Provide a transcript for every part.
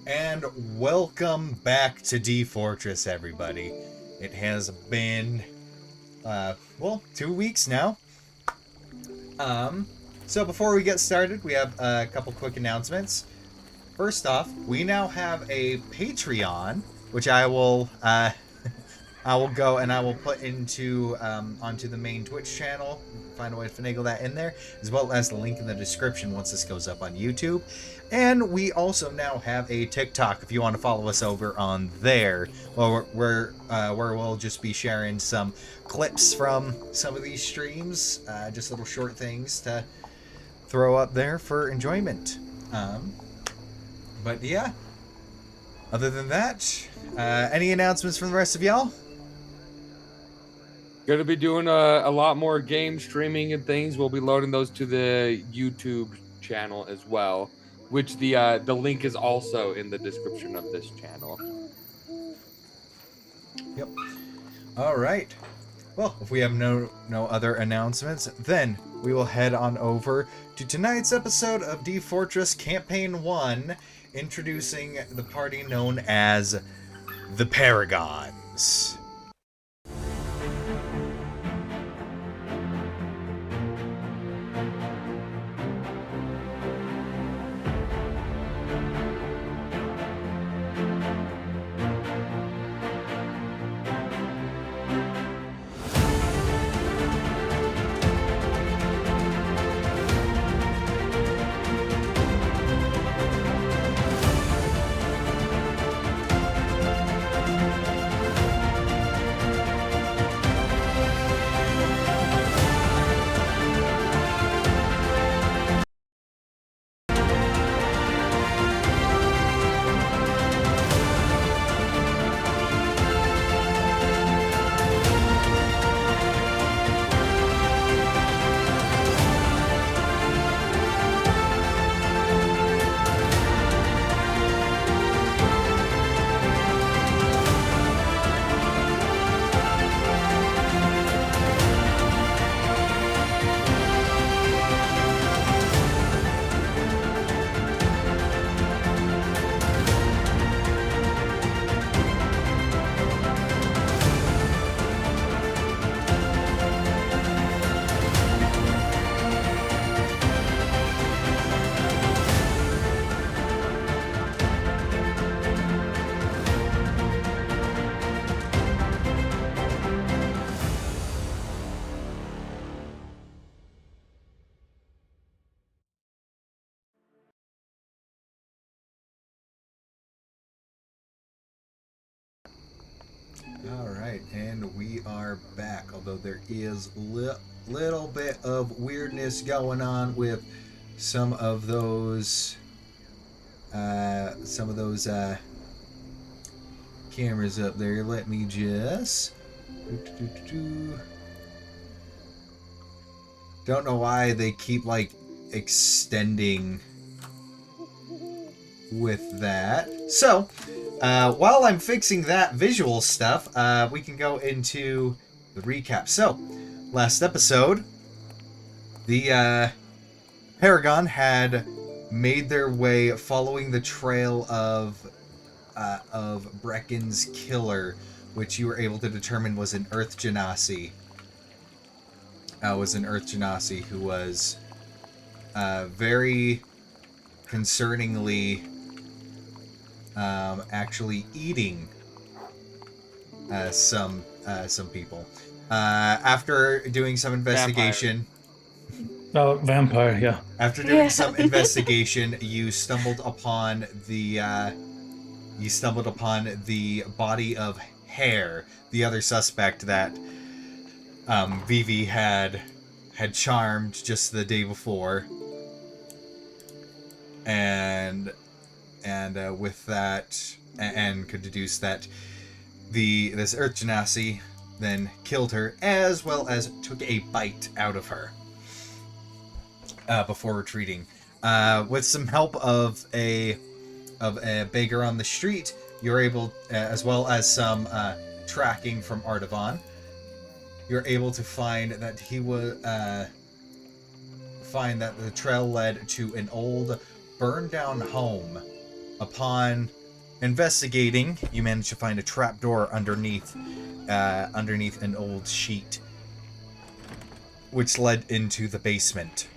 And welcome back to D-Fourtress, everybody. It has been, 2 weeks now. So before we get started, we have a couple quick announcements. First off, we now have a Patreon, which I will go and I will put into onto the main Twitch channel. Find a way to finagle that in there, as well as the link in the description once this goes up on YouTube. And we also now have a TikTok if you want to follow us over on there. Well, where we'll just be sharing some clips from some of these streams, just little short things to throw up there for enjoyment. But yeah, other than that, any announcements from the rest of y'all? Going to be doing a lot more game streaming and things. We'll be loading those to the YouTube channel as well, which the link is also in the description of this channel. Yep. All right. Well, if we have no other announcements, then we will head on over to tonight's episode of D-Fourtress Campaign 1, introducing the party known as the Paragons. Alright, and we are back, although there is little bit of weirdness going on with some of those cameras up there. Let me just don't know why they keep like extending with that. So while I'm fixing that visual stuff, we can go into the recap. So, last episode, the Paragon had made their way following the trail of Brecken's killer, which you were able to determine was an Earth Genasi. Who was very concerningly actually eating some people. After doing some investigation, vampire, yeah. After doing some investigation, you stumbled upon the body of Hare, the other suspect that Vivi had charmed just the day before, and with that, and could deduce that this Earth Genasi then killed her, as well as took a bite out of her before retreating. With some help of a beggar on the street, you're able, as well as some tracking from Artavan, you're able to find that the trail led to an old burned down home upon Investigating, you manage to find a trapdoor underneath an old sheet, which led into the basement.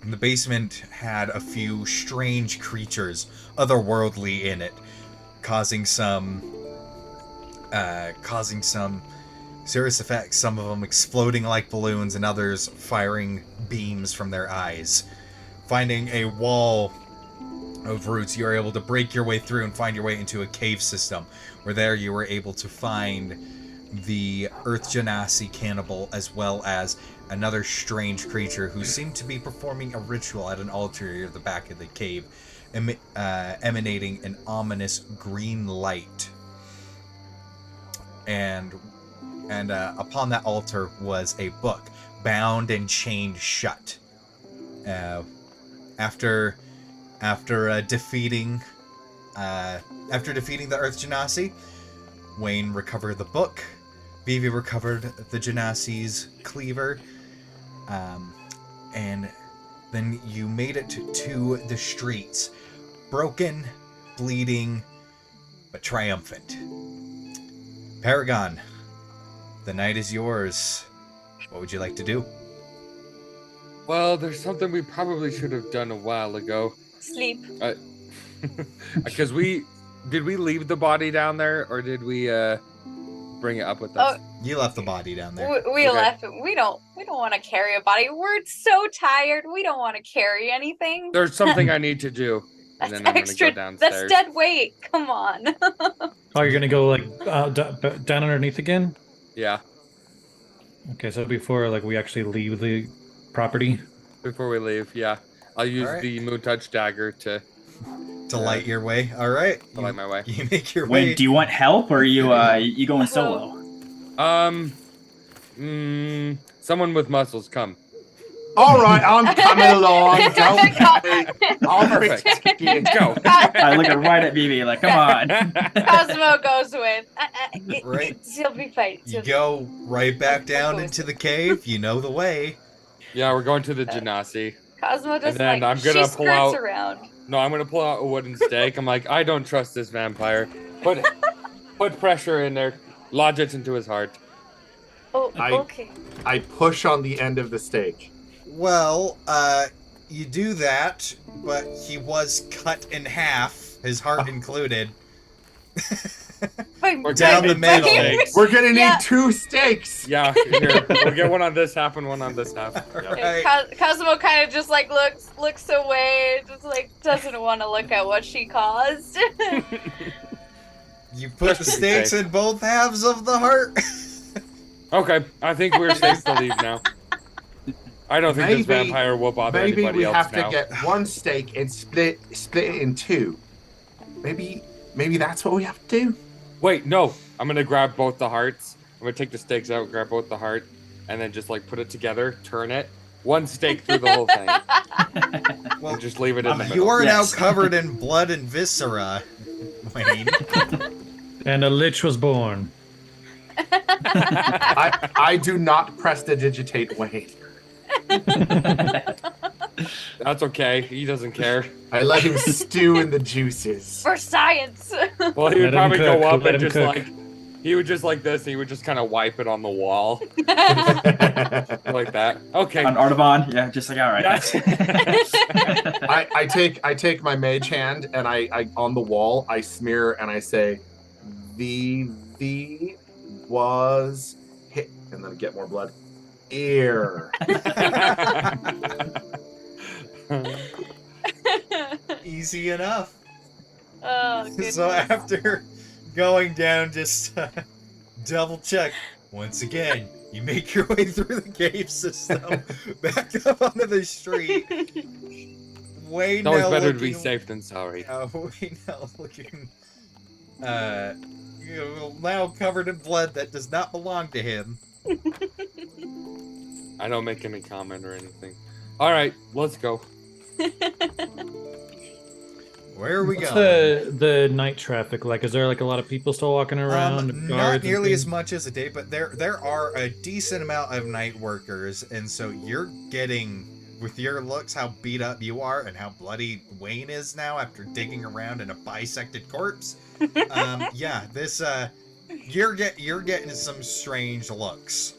And the basement had a few strange creatures, otherworldly, in it, causing some serious effects. Some of them exploding like balloons, and others firing beams from their eyes. Finding a wall of roots, you were able to break your way through and find your way into a cave system, where there you were able to find the Earth Genasi cannibal, as well as another strange creature who seemed to be performing a ritual at an altar near the back of the cave, emanating an ominous green light. And upon that altar was a book, bound and chained shut. After defeating the Earth Genasi, Wayne recovered the book. Vivi recovered the Genasi's cleaver, and then you made it to the streets, broken, bleeding, but triumphant. Paragon, the night is yours. What would you like to do? Well, there's something we probably should have done a while ago. Sleep. Because did we leave the body down there, or did we bring it up with us? You left the body down there. We left it. We don't want to carry a body. We're so tired. We don't want to carry anything. There's something I need to do, and then I'm gonna go downstairs. That's dead weight. Come on. Oh, you're gonna go like down underneath again? Yeah. Okay, so before like we actually leave the property. Before we leave, yeah. I'll use Alright. the Moon Touch dagger to light your way. All right. to light my way. You make your way. Wait, do you want help, or are you going solo? Someone with muscles, come. All right, I'm coming along. Don't worry. I'll Perfect. protect you. Go. I look right at BB like, come on. Cosmo goes with. Right. She'll be fine. You go right back down into the cave. You know the way. Yeah, we're going to the Genasi. Cosmo just then like I'm gonna she pull skirts out- around. No, I'm gonna pull out a wooden stake. I'm like, I don't trust this vampire. Put pressure in there. Lodge it into his heart. Oh, I- okay. I push on the end of the stake. Well, you do that, but he was cut in half, his heart included. We're Down the getting middle. stakes. We're gonna need Yeah. 2 stakes. Yeah, here. We'll get one on this half and one on this half. Yeah. Right. Cosmo kind of just like looks away, just like doesn't want to look at what she caused. You put the Just to be stakes safe. in both halves of the heart. Okay, I think we're safe to leave now. I don't think this Maybe- vampire will bother Maybe anybody we else have now. to get 1 stake and split it in 2. Maybe that's what we have to do. Wait, no. I'm gonna grab both the hearts. I'm gonna take the stakes out, grab both the heart, and then just like put it together, turn it. 1 stake through the whole thing. Well, And just leave it in the you middle. are Yes. now covered in blood and viscera, Wayne. And a lich was born. I do not prestidigitate Wayne. That's okay. He doesn't care. I let him stew in the juices. For science. Well, he would Let him probably cook, go up let and him just cook. like he would just like this. He would just kind of wipe it on the wall like that. Okay. On Artaban, yeah, just like, all right. Yeah. I take my mage hand and I on the wall I smear and I say, the was hit, and then get more blood. Ear. Easy enough. Oh, goodness. So after going down, just double check. Once again, you make your way through the cave system, back up onto the street. Wayne It's always now better to be looking- safe than sorry. Wayne now looking, now covered in blood that does not belong to him. I don't make any comment or anything. All right, let's go. Where are we What's going? the night traffic like? Is there like a lot of people still walking around? Not guards and nearly as things? much as a day, but there are a decent amount of night workers, and so you're getting with your looks, how beat up you are, and how bloody Wayne is now after digging around in a bisected corpse, yeah, this you're getting some strange looks.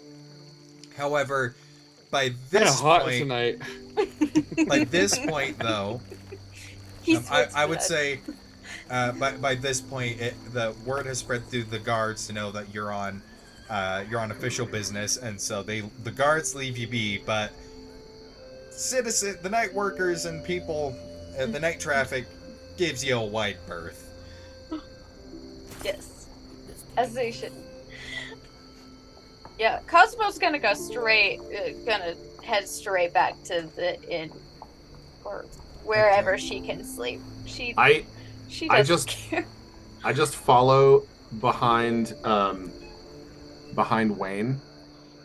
However, by Kind of this hot point, tonight. by this point though, I would say, by this point, the word has spread through the guards to know that you're on official business, and so the guards leave you be, but the night workers and people, the night traffic gives you a wide berth. Yes, as they should. Yeah, Cosmo's gonna go gonna head straight back to the inn, or wherever she can sleep. She doesn't care. I just follow behind Wayne,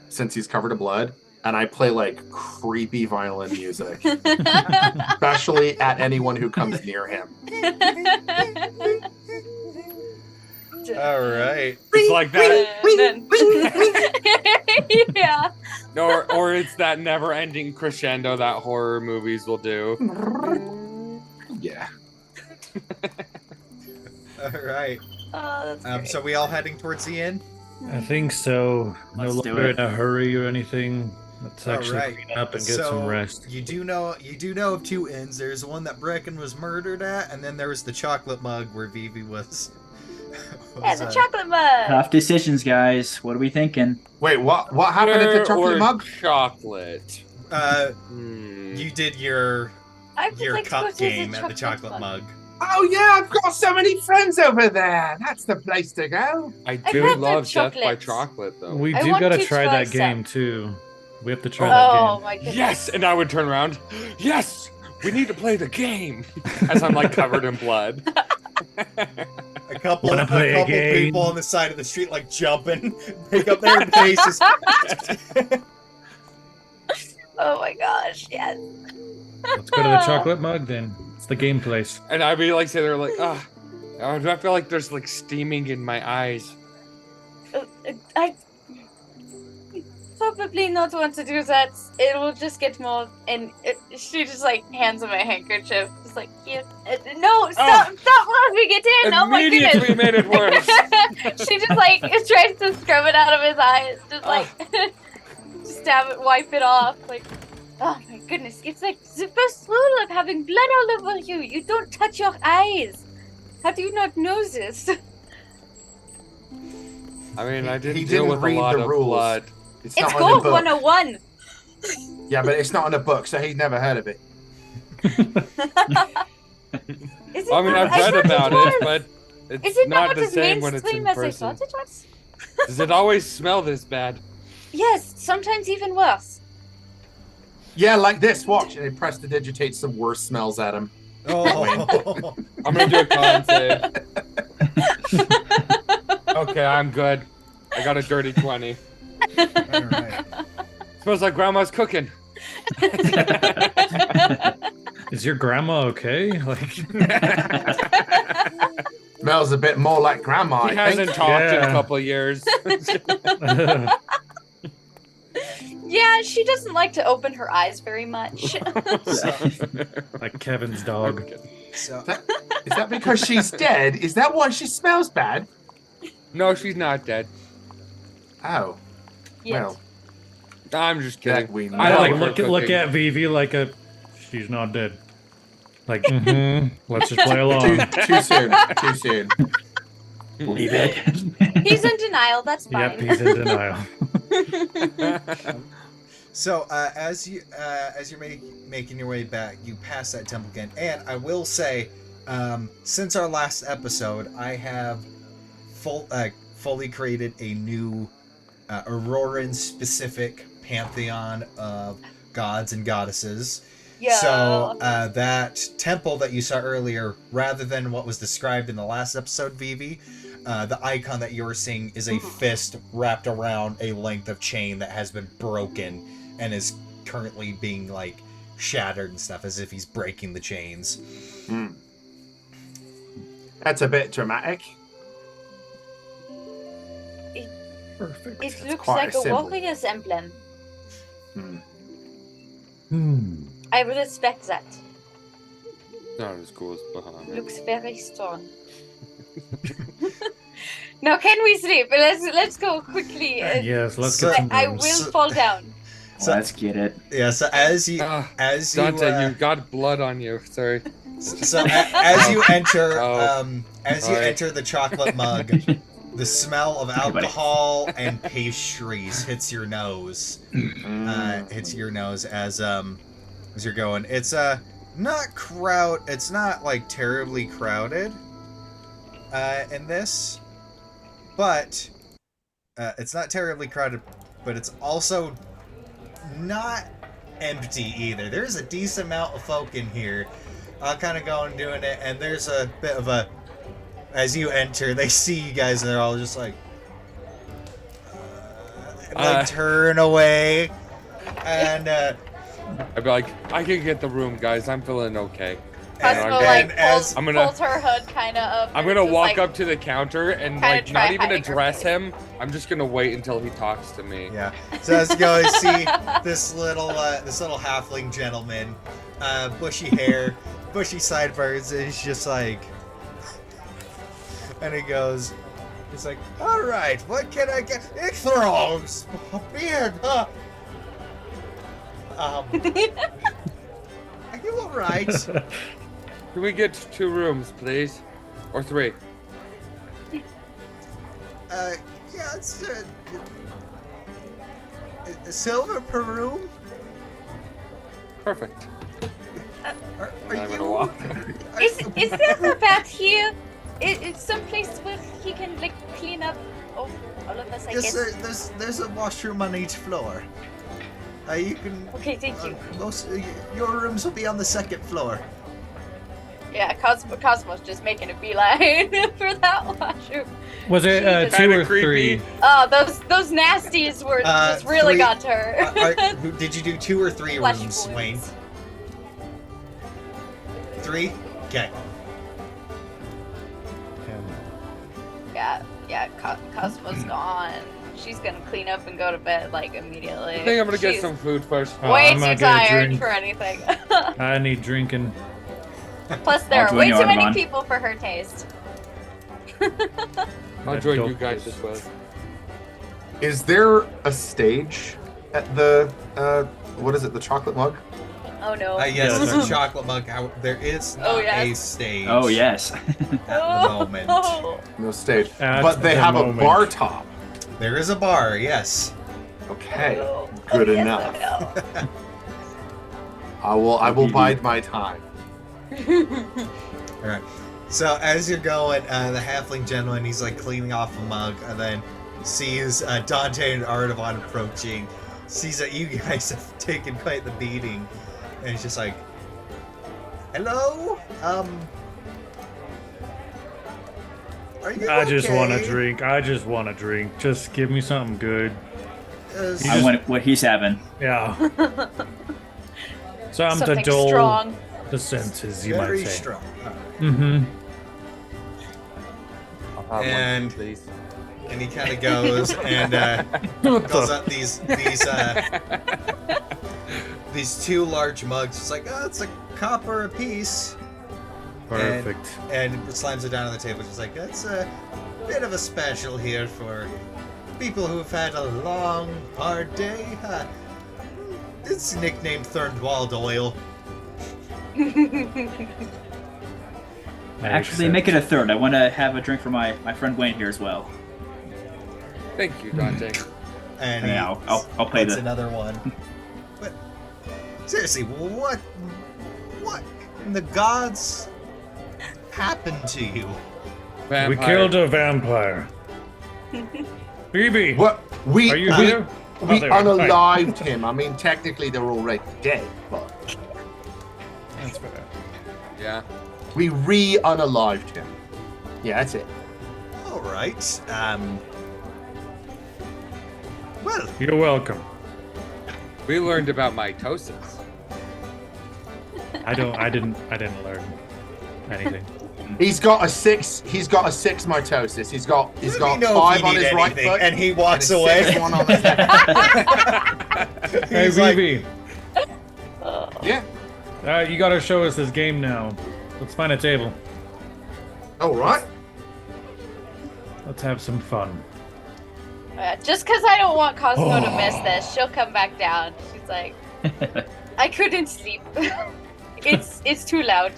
since he's covered in blood, and I play like creepy violin music, especially at anyone who comes near him. All right. It's like that. Yeah. Or it's that never-ending crescendo that horror movies will do. Yeah. All right. Oh, that's great. So we all heading towards the inn? I think so. No Let's do longer it. in a hurry or anything. Let's actually Alright. clean up and get some rest. You do know of two inns. There's one that Brecken was murdered at, and then there was the chocolate mug where Vivi was. Yeah, the chocolate mug. Tough decisions, guys. What are we thinking? Wait, what happened at the chocolate Or mug? chocolate. You did your I would like to go cup to the game at the chocolate mug. Oh yeah, I've got so many friends over there. That's the place to go. I I've do had the love Death by chocolates. Chocolate, though. We I do want gotta to try try that game too. We have to try that Oh game. my goodness. Yes, and I would turn around. Yes, we need to play the game. As I'm like covered in blood. A couple Wanna play a game? people on the side of the street like jumping, pick up their faces. Oh my gosh, yes. Let's go to the chocolate mug then. It's the game place. And I'd be like, sitting there like, I feel like there's like steaming in my eyes. I probably not want to do that. It will just get more. And she just like hands him a handkerchief. Just like, here. No, stop rubbing it in. Oh my goodness. Immediately made it worse. She just like tries to scrub it out of his eyes. Just like stab it, wipe it off. Like, oh my goodness. It's like the first rule of having blood all over you. You don't touch your eyes. How do you not know this? I mean, I He didn't deal didn't with a read lot the of rules. blood. It's It's not on called the book. 101. Yeah, but it's not on the book, so he's never heard of it. Is it I mean, not? I've read thought about was. it, but Is it's it not not the as same when it's in mainstream as I person. thought it was? Does it always smell this bad? Yes, sometimes even worse. Yeah, like this. Watch, and it prestidigitates some worse smells at him. Oh. I'm gonna do a con save. Okay, I'm good. I got a dirty 20. All right. Smells like grandma's cooking. Is your grandma okay? Like, Smells a bit more like grandma, He I hasn't think. talked in a Yeah. couple of years. Yeah, she doesn't like to open her eyes very much. like Kevin's dog. So, Is that because she's dead? Is that why she smells bad? No, she's not dead. Oh, Yes. well, I'm just that kidding. we know. I like her look cooking. at Vivi like she's not dead. Like, let's just play along. Too soon. Too soon. Leave it. He's in denial, that's fine. Yep, he's in denial. So as you're making your way back, you pass that temple again, and I will say, since our last episode, I have fully created a new Auroran specific pantheon of gods and goddesses. Yeah. So that temple that you saw earlier, rather than what was described in the last episode, Vivi, the icon that you're seeing is a fist wrapped around a length of chain that has been broken and is currently being like shattered and stuff, as if he's breaking the chains. That's a bit dramatic. Perfect. It looks quite like a a symbol. warrior's emblem. Hmm. I respect that. Not as cool as Bahamut. Looks very strong. Now, can we sleep? Let's go quickly. Yes, let's So- get some I rooms. will fall down. So- Let's get it. Yeah. So as you Dante, you got blood on you. Sorry. as you enter Oh. as you Sorry. enter the chocolate mug, the smell of Okay, buddy. alcohol and pastries hits your nose. Hits your nose as you're going. It's it's not like terribly crowded in this, but it's not terribly crowded, but it's also not empty either. There's a decent amount of folk in here, kind of going doing it, and there's a bit of a. As you enter, they see you guys, and they're all just like turn away, and I'd be like, I can get the room, guys. I'm feeling okay. Cosmo and pulls, I'm gonna- pulls her hood kind of up. I'm and gonna just, walk up to the counter and kinda like try not even hiding her address face. him. I'm just gonna wait until he talks to me. yeah. So as you go, you see this little halfling gentleman, bushy hair, bushy sideburns, and he's just like, and he goes, he's like, all right, what can I get? Ich throws beard. Are you all right? Can we get 2 rooms, please? Or 3? Yeah, it's a silver per room. Perfect. Are I'm you? gonna walk. Is there a bath here? It's someplace where he can like clean up all of us, I Yes, guess. there's a washroom on each floor. You can. Okay, thank you. Most your rooms will be on the second floor. Yeah, Cosmo's just making a beeline for that washroom. Was it Jesus. 2 Kinda or creepy. 3? Oh, those nasties were just really 3. got to her. Did you do 2 or 3 Flesh rooms, wounds. Wayne? 3. Okay. Yeah, Cosmo's gone. She's gonna clean up and go to bed like immediately. I think I'm gonna get She's some food first. Oh, way I'm too not gonna tired drink. for anything. I need drinking. Plus, there I'll are join way you, too many Armand. people for her taste. I'll join you guys as well. Is there a stage at the what is it? The chocolate mug? Oh no. Yes, Yeah, there's a that's- chocolate mug. There is not Oh, yes. a stage. Oh yes. At the moment. Oh. No stage. At But they the have moment. a bar top. There is a bar. Yes. Okay. Oh, Good yes, enough. I know. I will bide my time. All right. So as you're going, the halfling gentleman, he's like cleaning off a mug, and then sees Dante and Artavan approaching. Sees that you guys have taken quite the beating, and he's just like, "Hello, are you I just want to okay? drink. I just want to drink. Just give me something good. You I want what he's having. Yeah. Something to Something dull strong. the senses, you very might say. strong." All right. Mm-hmm. I'll have And- one, please. And he kind of goes and fills up these 2 large mugs. It's like, oh, it's a copper a piece. Perfect. And slams it down on the table. She's like, that's a bit of a special here for people who've had a long, hard day. It's nicknamed Thornwald Oil. Actually, make it a third. I want to have a drink for my friend Wayne here as well. Thank you, Dante. And And he I'll play puts the. another one. But seriously, what in the gods happened to you? We Vampire. killed a vampire. Phoebe, What we are you we, here? we Oh, there we are. Fine. unalived him. I mean, technically they're already dead, but That's fair. Yeah. we re-unalived him. Yeah, that's it. All right. Well, You're welcome. We learned about mitosis. I didn't learn anything. He's got a 6. He's got a 6 mitosis. He's got let me 5 know if you on need his right anything. foot. And he walks and a away. 6 one on his left. Hey, He's like, Phoebe. Yeah. You gotta show us this game now. Let's find a table. All right. Let's have some fun. Just because I don't want Cosmo to miss this, she'll come back down. She's like, I couldn't sleep. It's too loud.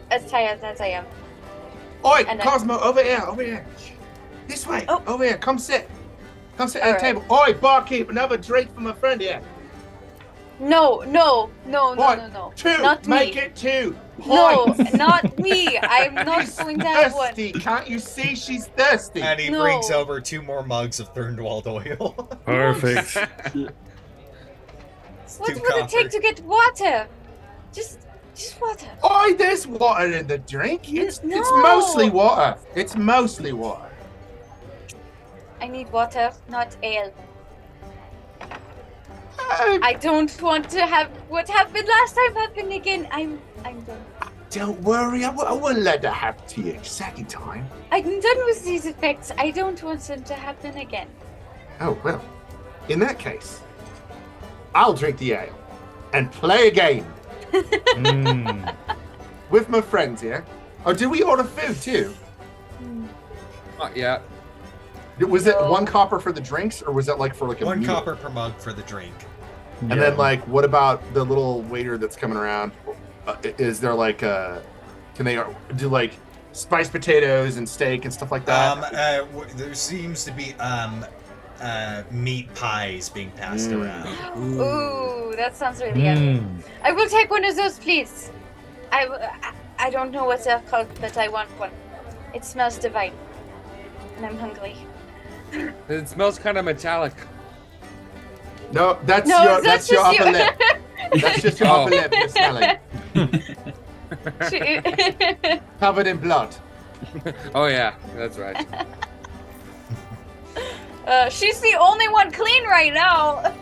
As tired as I am. Oi, And Cosmo, over here. This way. Oh. Over here. Come sit at the Alright. table. Oi, barkeep, another drink for my friend here. No. Two. Not Make me. it two. No, Points. not me. I'm not She's going to have one. thirsty. Can't you see she's thirsty? And he No. brings over 2 more mugs of Thornwald oil. Perfect. What Two would it take copper. to get water? Just water. Oi, there's water in the drink. It's No. mostly water. It's mostly water. I need water, not ale. Uh, I don't want to have what happened last time happen again. I'm done. Don't worry, I won't let that happen to you second time. I'm done with these effects. I don't want them to happen again. Oh, well, in that case, I'll drink the ale and play a game Mm. with my friends here. Oh, did we order food too? Not yet. Was it No. 1 copper for the drinks, or was that like for like a 1 meal? copper per mug for the drink. And then like, what about the little waiter that's coming around? Is there like can they do like spiced potatoes and steak and stuff like that? There seems to be meat pies being passed Mm. around. Ooh, that sounds really yummy. Mm. I will take one of those, please. I don't know what they're called, but I want one. It smells divine, and I'm hungry. It smells kind of metallic. No, that's No, your that's your just upper you. lip. That's just your Oh. upper lip you're smelling. Covered in blood. Oh yeah, that's right. She's the only one clean right now.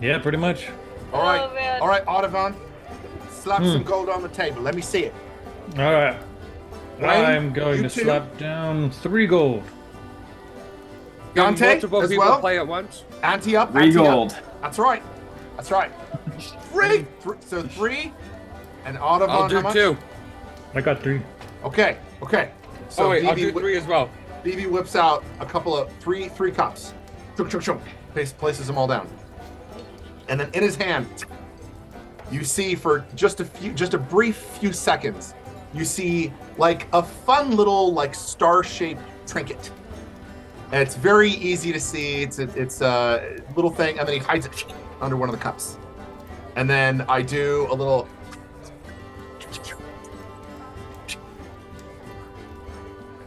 Yeah, pretty much. All right, Oh man. all right, Artavan, slap some gold on the table. Let me see it. All right. Wayne, I'm going you to too? slap down 3 gold. Can Dante, multiple as people well? play at once? Ante up. 3 ante up. gold. That's right. That's right. 3. So 3. And Artavan, I'll do how much? 2. I got 3. Okay. So Oh wait, I'll BB do 3 as well. BB whips out a couple of three cups. Chunk, chunk, chunk. Places them all down. And then in his hand, you see for just a brief few seconds, you see like a fun little like star-shaped trinket. And it's very easy to see. It's a little thing, and then he hides it under one of the cups. And then I do a little.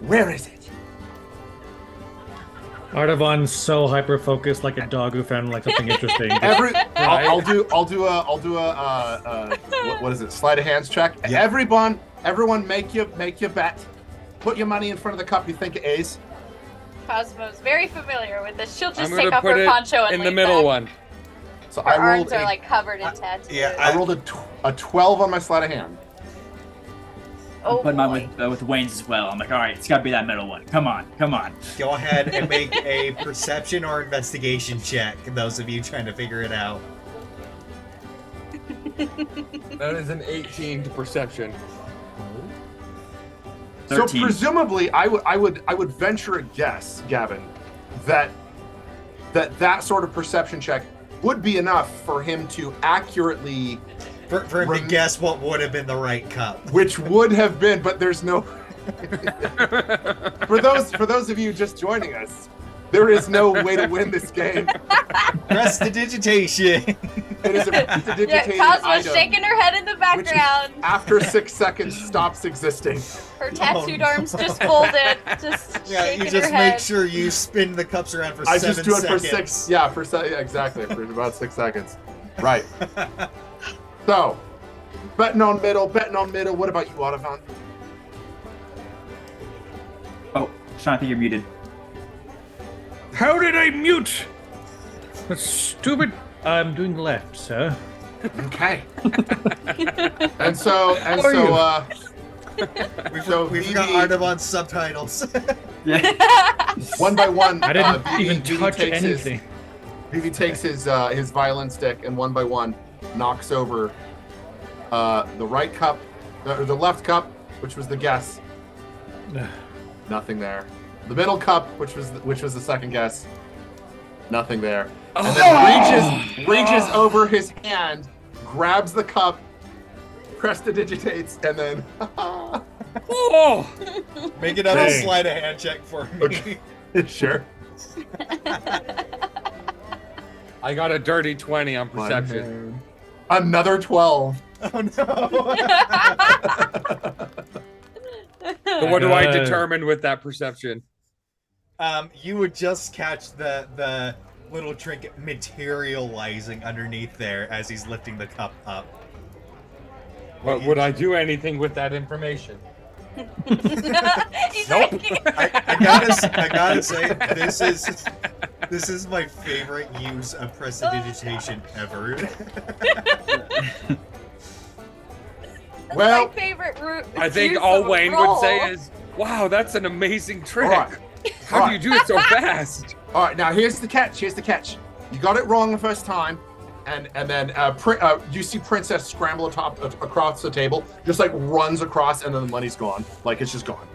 Where is it? Artavan's so hyper focused, like a dog who found like something interesting. I'll do a what is it? Sleight of hands check. Yeah. Everyone, make your bet. Put your money in front of the cup you think it is. Cosmo's very familiar with this. She'll I'm just gonna take off put her it poncho and in the lean middle back. one. So Her I rolled arms are like covered in tattoos. yeah, I rolled a 12 on my sleight of hand. Oh Put mine boy. with Wayne's as well. I'm like, all right, it's got to be that middle one. Come on. Go ahead and make a perception or investigation check. Those of you trying to figure it out. That is an 18 to perception. 13. So presumably, I would venture a guess, Gavin, that sort of perception check would be enough for him to accurately, For him to guess what would have been the right cup. which would have been, but there's no. For those of you just joining us, there is no way to win this game. Prestidigitation. It is a Yeah, prestidigitated Cosmo's item, shaking her head in the which background. after 6 seconds stops existing. Her tattooed no. arms just folded, just Yeah, shaking you just her make head. sure you spin the cups around for I 7 just do it seconds. for 6. Yeah, exactly for about 6 seconds. Right. So, betting on middle. What about you, Ottovan? Oh, Sean, I think you're muted. How did I mute? That's stupid. I'm doing left, sir. Okay. and so, We So forgot BB Artavan's subtitles. Yeah. one by one, I didn't BB even touch takes his- anything. Vivi takes his violin stick and one by one knocks over the right cup, or the left cup, which was the guess. Nothing there. The middle cup, which was the second guess. Nothing there. And then reaches over his hand, grabs the cup, prestidigitates, and then Oh! Make another Dang. sleight of hand check for me. sure. I got a dirty 20 on perception. Another 12. Oh no! So what do I God. determine with that perception? You would just catch the little trinket materializing underneath there as he's lifting the cup up. What would I do anything with that information? He's Nope. like, I gotta say, this is my favorite use of prestidigitation ever. Well, my favorite route. I think use all of a Wayne roll. would say is, "Wow, that's an amazing trick. all right. How do you do it so fast?" All right, now here's the catch. Here's the catch. You got it wrong the first time, and then you see Princess scramble across the table, just like runs across, and then the money's gone. Like it's just gone.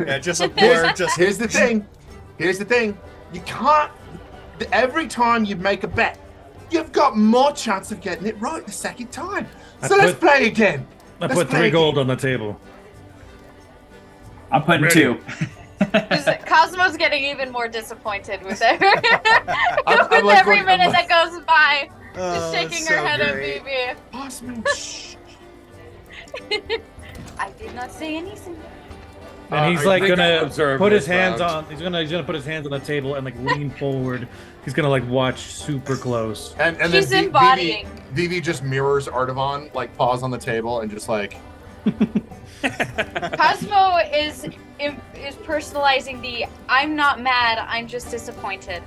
Yeah, just a blur. Just Here's the thing. Here's the thing. You can't. Every time you make a bet, you've got more chance of getting it right the second time. So let's play again. I Let's put play 3 again. gold on the table. I'm putting Ready. 2. Cosmo's getting even more disappointed with every, I'm with like every going- minute I'm that goes by. Oh, Just shaking that's her so head great. at Vivi. Osman, shh. I did not say anything. And he's I like think I gonna observed put his this hands round. on. He's gonna put his hands on the table and like lean forward. He's gonna like watch super close. And She's then embodying. Vivi just mirrors Artavan, like paws on the table and just like. Cosmo is personalizing the "I'm not mad, I'm just disappointed."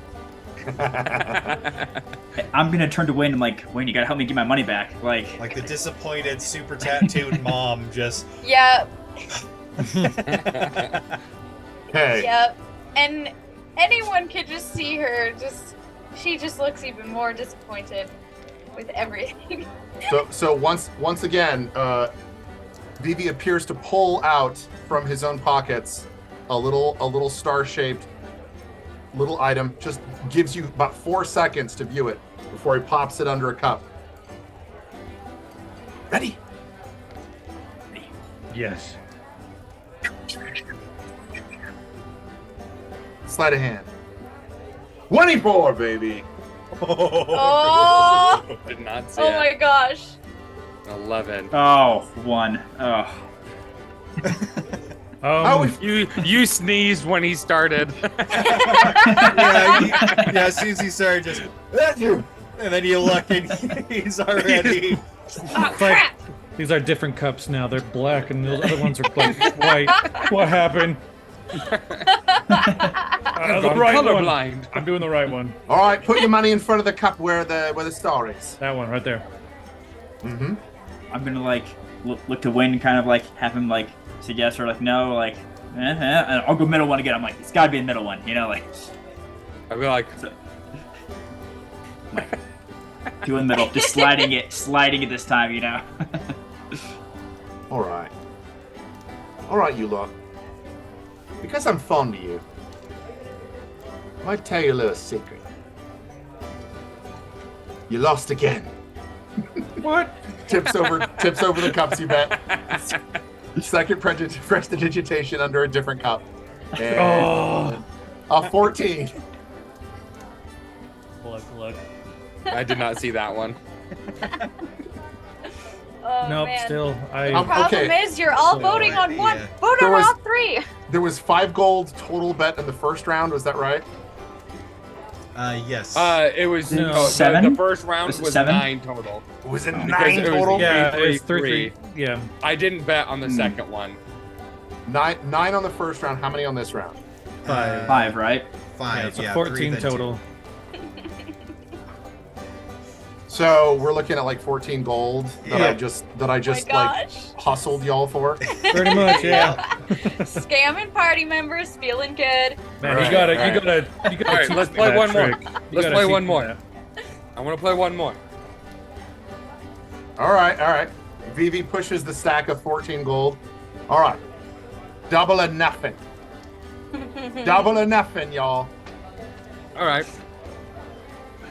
I'm gonna turn to Wayne and I'm like, Wayne, you gotta help me get my money back. like the disappointed, super tattooed mom. Just Yep, Hey. yep. And anyone could just see her. She just looks even more disappointed with everything. So once again, Vivi appears to pull out from his own pockets a little star-shaped little item. Just gives you about 4 seconds to view it before he pops it under a cup. Ready? Yes. Sleight of hand. 24, baby. Oh, Did not see oh it. my gosh. 11. Oh, 1. Oh. How we- You sneezed when he started. yeah, as soon as he started, just and then you look and he's already. Oh, It's like crap. these are different cups now. They're black and those other ones are like white. What happened? The I'm right one. colorblind. I'm doing the right one. All right, put your money in front of the cup where the star is. That one right there. Mm-hmm. I'm gonna like look to Wayne and kind of like have him like say yes or like no, like and I'll go middle one again. I'm like, it's gotta be the middle one, you know, like I'd be like, doing the middle, just sliding it this time, you know. All right, you lot. Because I'm fond of you, I might tell you a little secret. You lost again. What? Tips over the cups, you bet. Second prestidigitation under a different cup. And Oh. a 14. Look. I did not see that one. Oh, Nope. man. Still, The I. problem Okay. is you're all So, voting on one. yeah. Vote There on was- all 3. There was 5 gold total bet in the first round. Was that right? Yes. It was No. no, 7? The first round Was it was 7? 9 total. Was it Because 9 it was- total? Yeah, Three, it's three. Yeah. I didn't bet on the second one. 9 on the first round. How many on this round? 5. 5, right? Yeah, Five. so Yeah, 14 3, then 2. total. So we're looking at like 14 gold that I just Oh my like gosh. hustled y'all for. Pretty much, yeah. Scamming party members, feeling good. Man, Right, you gotta All right, teach let's me play that one more. trick. You Let's gotta play teach one me more. that. I want to play one more. All right. Vivi pushes the stack of 14 gold. All right. Double or nothing. Double or nothing, y'all. All right.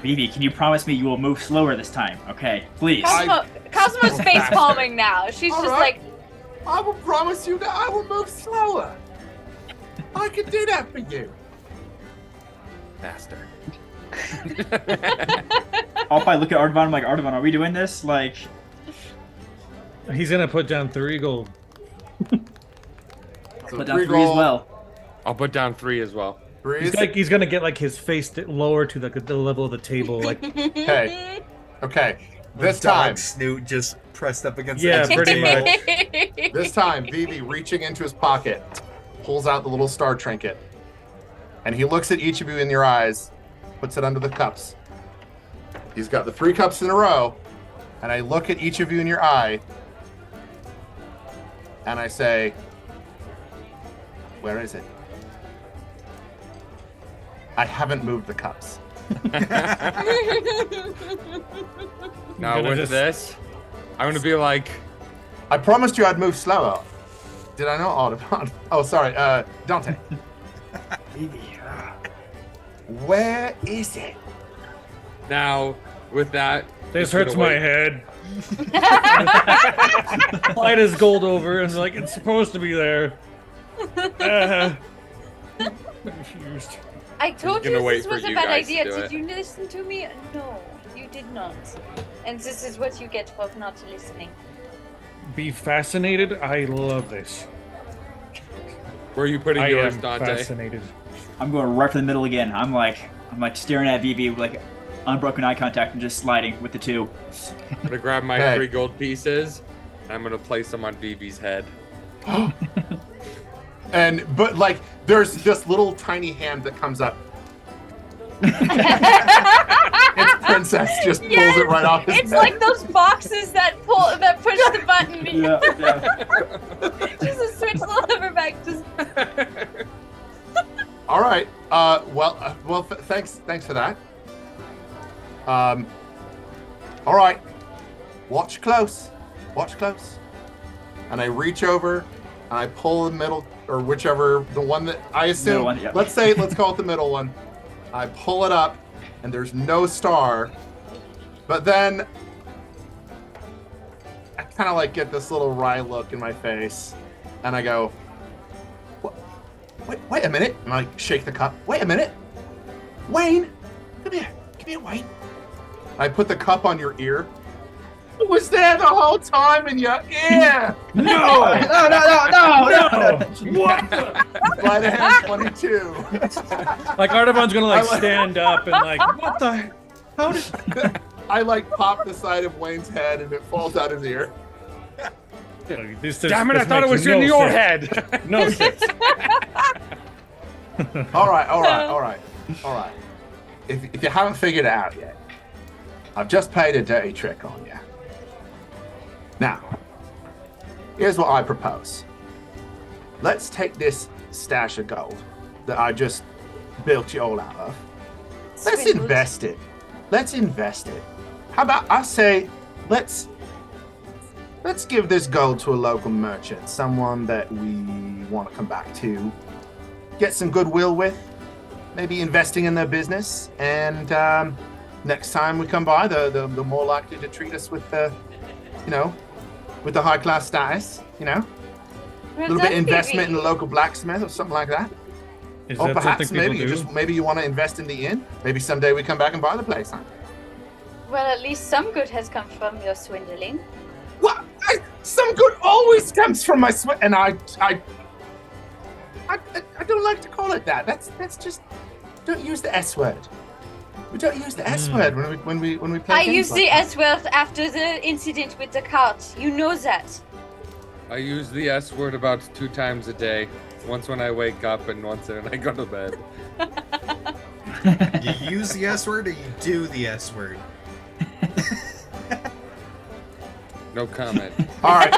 Vivi, can you promise me you will move slower this time? Okay, please. Cosmo's face palming now. She's All just right. I will promise you that I will move slower. I can do that for you. Faster. I'll probably look at Artavan. I'm like, Artavan, are we doing this? Like, He's gonna put down 3 gold. So put down 3 3 as gold, well. I'll put down 3 as well. 3 He's gonna get like his face lower to the level of the table, like Okay. This Dog time, snoot just pressed up against Yeah, the edge of the pretty table. much. this time, Vivi reaching into his pocket, pulls out the little star trinket, and he looks at each of you in your eyes, puts it under the cups. He's got the 3 cups in a row, and I look at each of you in your eye, and I say, "Where is it?" I haven't moved the cups. Now gonna with just- this, I'm gonna be like, I promised you I'd move slower. Did I not? Audubon? Oh, sorry. Dante. Where is it? now with that. this just gonna hurts my wait. head. Light his gold over and like it's supposed to be there. Confused. I told gonna you wait this for was a you bad guys to idea. do Did it. you listen to me? No, you did not. And this is what you get for not listening. Be fascinated. I love this. Where are you putting I yours, am Dante? fascinated. I'm going right for the middle again. I'm like staring at Vivi with like unbroken eye contact and just sliding with the 2. I'm gonna grab my Hey. 3 gold pieces, and I'm gonna place them on Vivi's head. But like, there's this little tiny hand that comes up. It's Princess just pulls Yes, it right off his It's head. like those boxes that push the button. Yeah. Just a switch the lever back. Just All right. Thanks for that. All right. Watch close. And I reach over and I pull the middle or whichever the one that I assume. Middle one, yeah. Let's call it the middle one. I pull it up and there's no star, but then I kind of like get this little wry look in my face, and I go, Wait a minute. And I shake the cup. Wait a minute. Wayne, come here, Wayne. I put the cup on your ear. It was there the whole time in your ear. No! What? Sleight of hand 22. Like Artavan's gonna like I like- stand up and like, what the? How did? I like pop the side of Wayne's head and it falls out his ear. This, Damn it! I this thought it makes was in no your sense. head. No sense. All right. If you haven't figured it out yet, I've just played a dirty trick on you. Now, here's what I propose. Let's take this stash of gold that I just built you all out of. Let's Swindled. invest it. How about I say, let's give this gold to a local merchant, someone that we want to come back to, get some goodwill with, maybe investing in their business, and next time we come by, the more likely to treat us with the, with the high class status, a little bit of investment in the local blacksmith or something like that. Is Or that perhaps something maybe people do? maybe you want to invest in the inn. Maybe someday we come back and buy the place. Huh? Well, at least some good has come from your swindling. What? Some good always comes from my sweat, and I don't like to call it that. That's just don't use the S word. We don't use the S word when we play. I games used like the that. S word after the incident with the cart. You know that. I use the S word about 2 times a day. Once when I wake up and once when I go to bed. You use the S word or you do the S word? No comment. All right,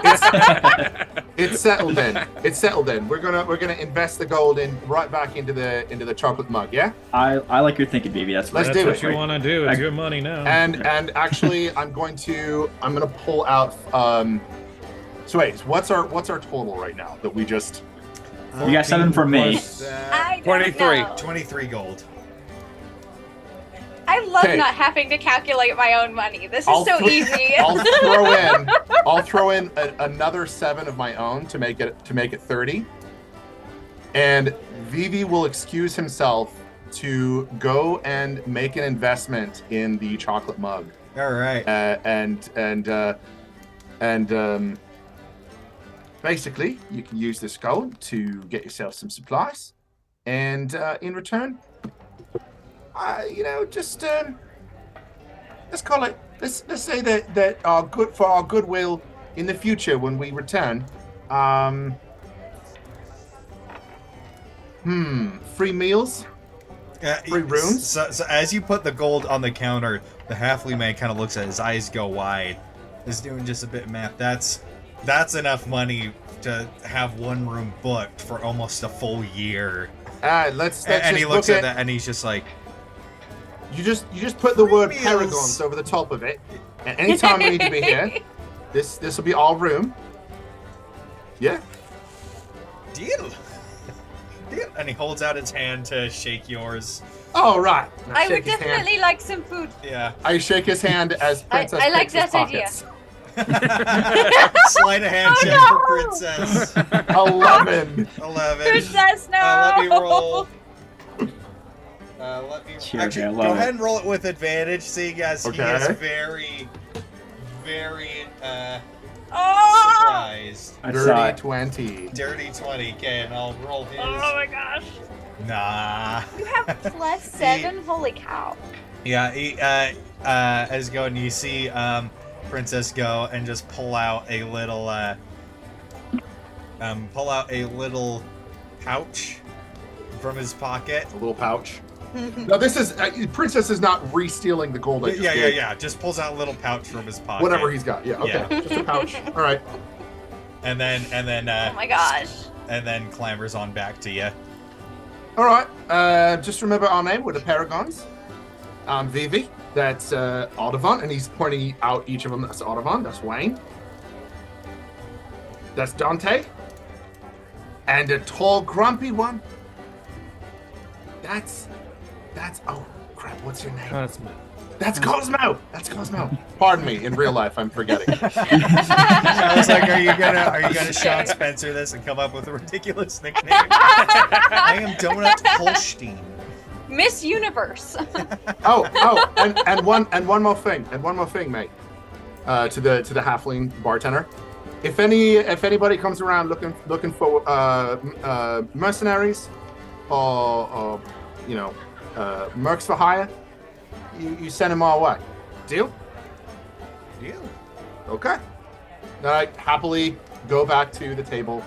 it's settled then. It's settled then. We're gonna invest the gold right back into the chocolate mug. Yeah. I like your thinking, baby. That's Let's right. do That's it. what you want to do. It's your money now. And actually, I'm gonna pull out. So wait, what's our total right now that we just? You got 7 from me. I don't 23. know. 23 gold. I love Okay. not having to calculate my own money. This is I'll so throw- easy. I'll throw in another 7 of my own to make it 30. And Vivi will excuse himself to go and make an investment in the chocolate mug. All right. Basically, you can use this gold to get yourself some supplies, and in return, just let's call it. Let's say that our goodwill in the future when we return. Free meals. Free rooms? So as you put the gold on the counter, the halfling man kind of looks at his eyes go wide. He's doing just a bit of math. That's enough money to have one room booked for almost a full year. Let's And just he looks book at it. that and he's just like, You just put the word meals. Paragons over the top of it. And anytime we need to be here, this will be our room. Yeah. deal. Deal. And he holds out his hand to shake yours. All right. Now I shake would his hand. definitely like some food. Yeah. I shake his hand as Princess I like picks his that idea. pockets. Sleight of hand Oh, check no. for Princess. 11. 11. Princess, no. Let me roll. Sure, Actually, I go love ahead it. and roll it with advantage, seeing as he Okay. is very, very Oh! surprised. I saw Dirty it. 20. Dirty 20. Okay, and I'll roll his. Oh my gosh. Nah. You have +7? Holy cow. Yeah, as you go and you see Princess go and just pull out a little pouch from his pocket. A little pouch. No, this is Princess is not re-stealing the gold. I just gave. Yeah. Just pulls out a little pouch from his pocket. Whatever he's got. Yeah. Okay. Yeah. Just a pouch. All right. And then Oh my gosh. and then clambers on back to you. All right. Just remember our name. We're the Paragons. I'm Vivi. That's Audubon, and he's pointing out each of them. That's Audubon. That's Wayne. That's Dante. And the tall, grumpy one. That's. Oh crap! What's your name? Cosmo. That's Cosmo. That's Cosmo. Pardon me. In real life, I'm forgetting. I was like, are you gonna Sean Spencer this and come up with a ridiculous nickname? I am Donut Holstein. Miss Universe. And one more thing, mate. To the halfling bartender. If anybody comes around looking for mercenaries or mercs for hire, you send them our way. Deal? Deal. Okay. Then I happily go back to the table,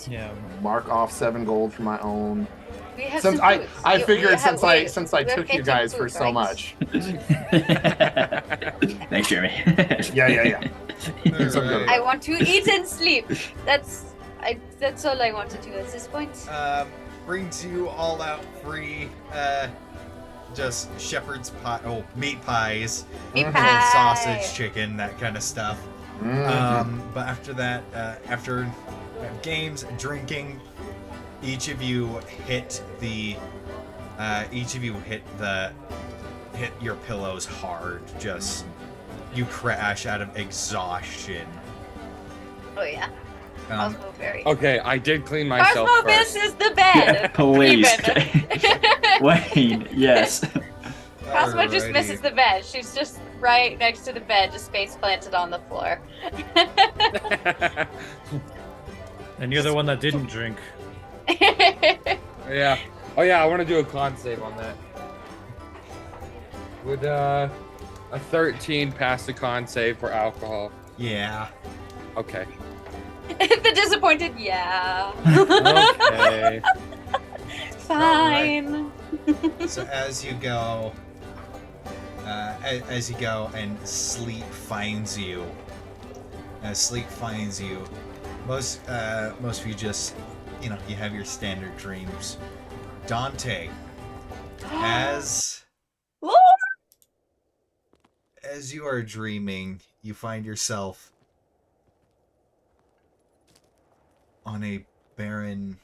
Yeah. mark off 7 gold for my own. We have Since some I food. figured We since I we have took you plenty of guys for food, so right? much. Thanks, Jeremy. Yeah. Alright. I want to eat and sleep. That's all I want to do at this point. Brings you all out free, just shepherd's pie, meat pies, Meat little pie. sausage, chicken, that kind of stuff. Mhm. But after that, after games, drinking, each of you hit your pillows hard. Just you crash out of exhaustion. Oh yeah. Um, Cosmo Berry. Okay, I did clean myself Cosmo first. misses the bed. Please. Even. Wayne, yes. Cosmo just alrighty. misses the bed. She's just right next to the bed, just face planted on the floor. And you're the one that didn't drink. Yeah. Oh yeah, I want to do a con save on that. Would a 13 pass the con save for alcohol? Yeah. Okay. The disappointed, yeah. Okay. Fine. So as you go, as you go and sleep finds you. As sleep finds you, most of you just, you have your standard dreams. Dante, as you are dreaming, you find yourself on a barren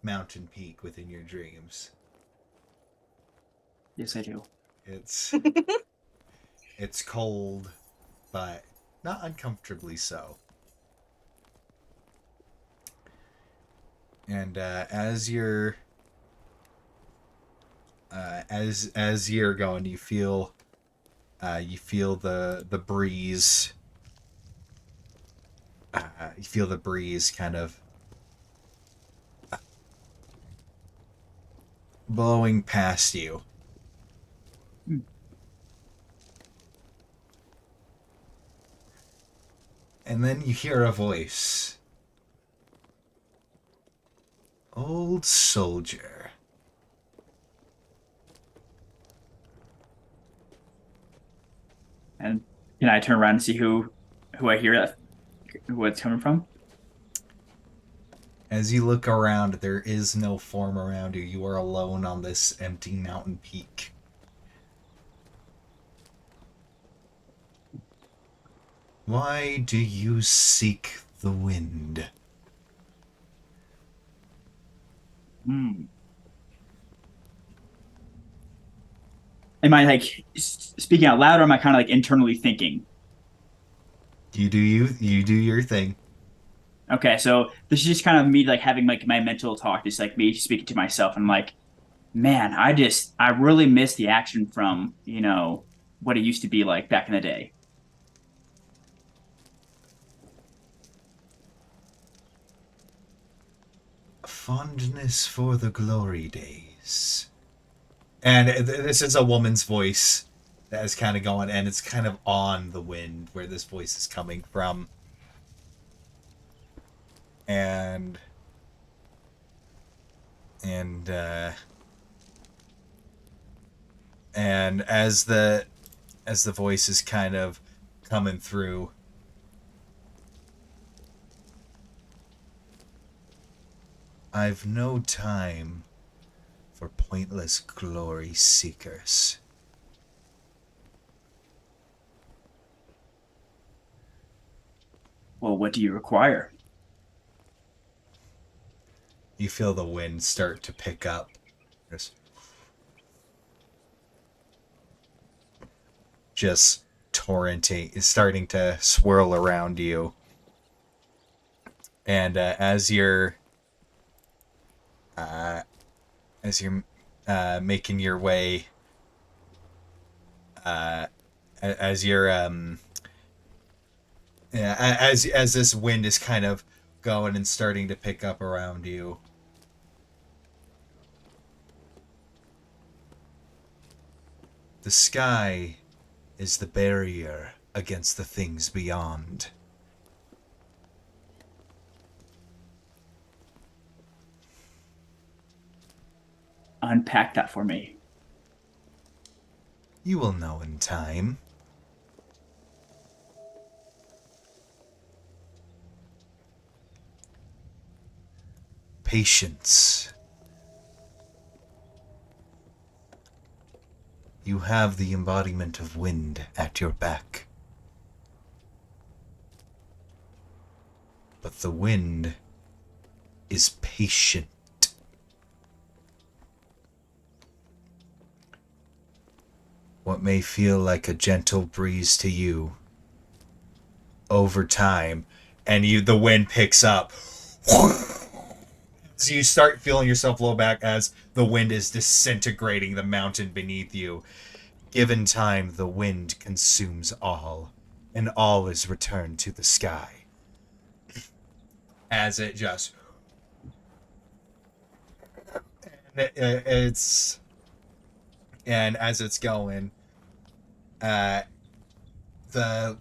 mountain peak within your dreams. Yes, I do. It's cold, but not uncomfortably so. And as you're going, you feel the breeze. You feel the breeze kind of blowing past you. And then you hear a voice. Old soldier. And can I turn around and see who I hear that, who it's coming from? As you look around, there is no form around you. You are alone on this empty mountain peak. Why do you seek the wind? Am I like speaking out loud, or am I kind of like internally thinking? You do your thing. Okay, so this is just kind of me like having like my mental talk, just like me speaking to myself, and I'm like, man, I really miss the action from what it used to be like back in the day. Fondness for the glory days. And this is a woman's voice that is kind of going, and it's kind of on the wind where this voice is coming from. And as the voice is kind of coming through, I've no time for pointless glory seekers. Well, what do you require? You feel the wind start to pick up. Just torrenting, is starting to swirl around you. And as you're making your way, as this wind is kind of going and starting to pick up around you, the sky is the barrier against the things beyond. Unpack that for me. You will know in time. Patience. You have the embodiment of wind at your back. But the wind is patient. What may feel like a gentle breeze to you, over time, and the wind picks up. So you start feeling yourself blow back as the wind is disintegrating the mountain beneath you. Given time, the wind consumes all, and all is returned to the sky. As it just... And as it's going, the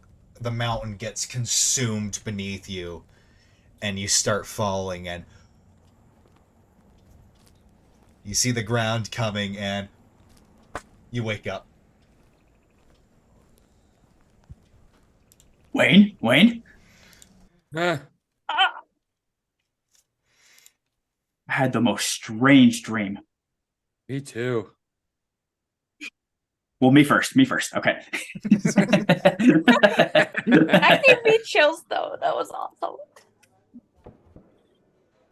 mountain gets consumed beneath you, and you start falling, and you see the ground coming, and you wake up. Wayne. Eh, I had the most strange dream. me too. Well, me first. Okay. That gave me chills, though. That was awesome.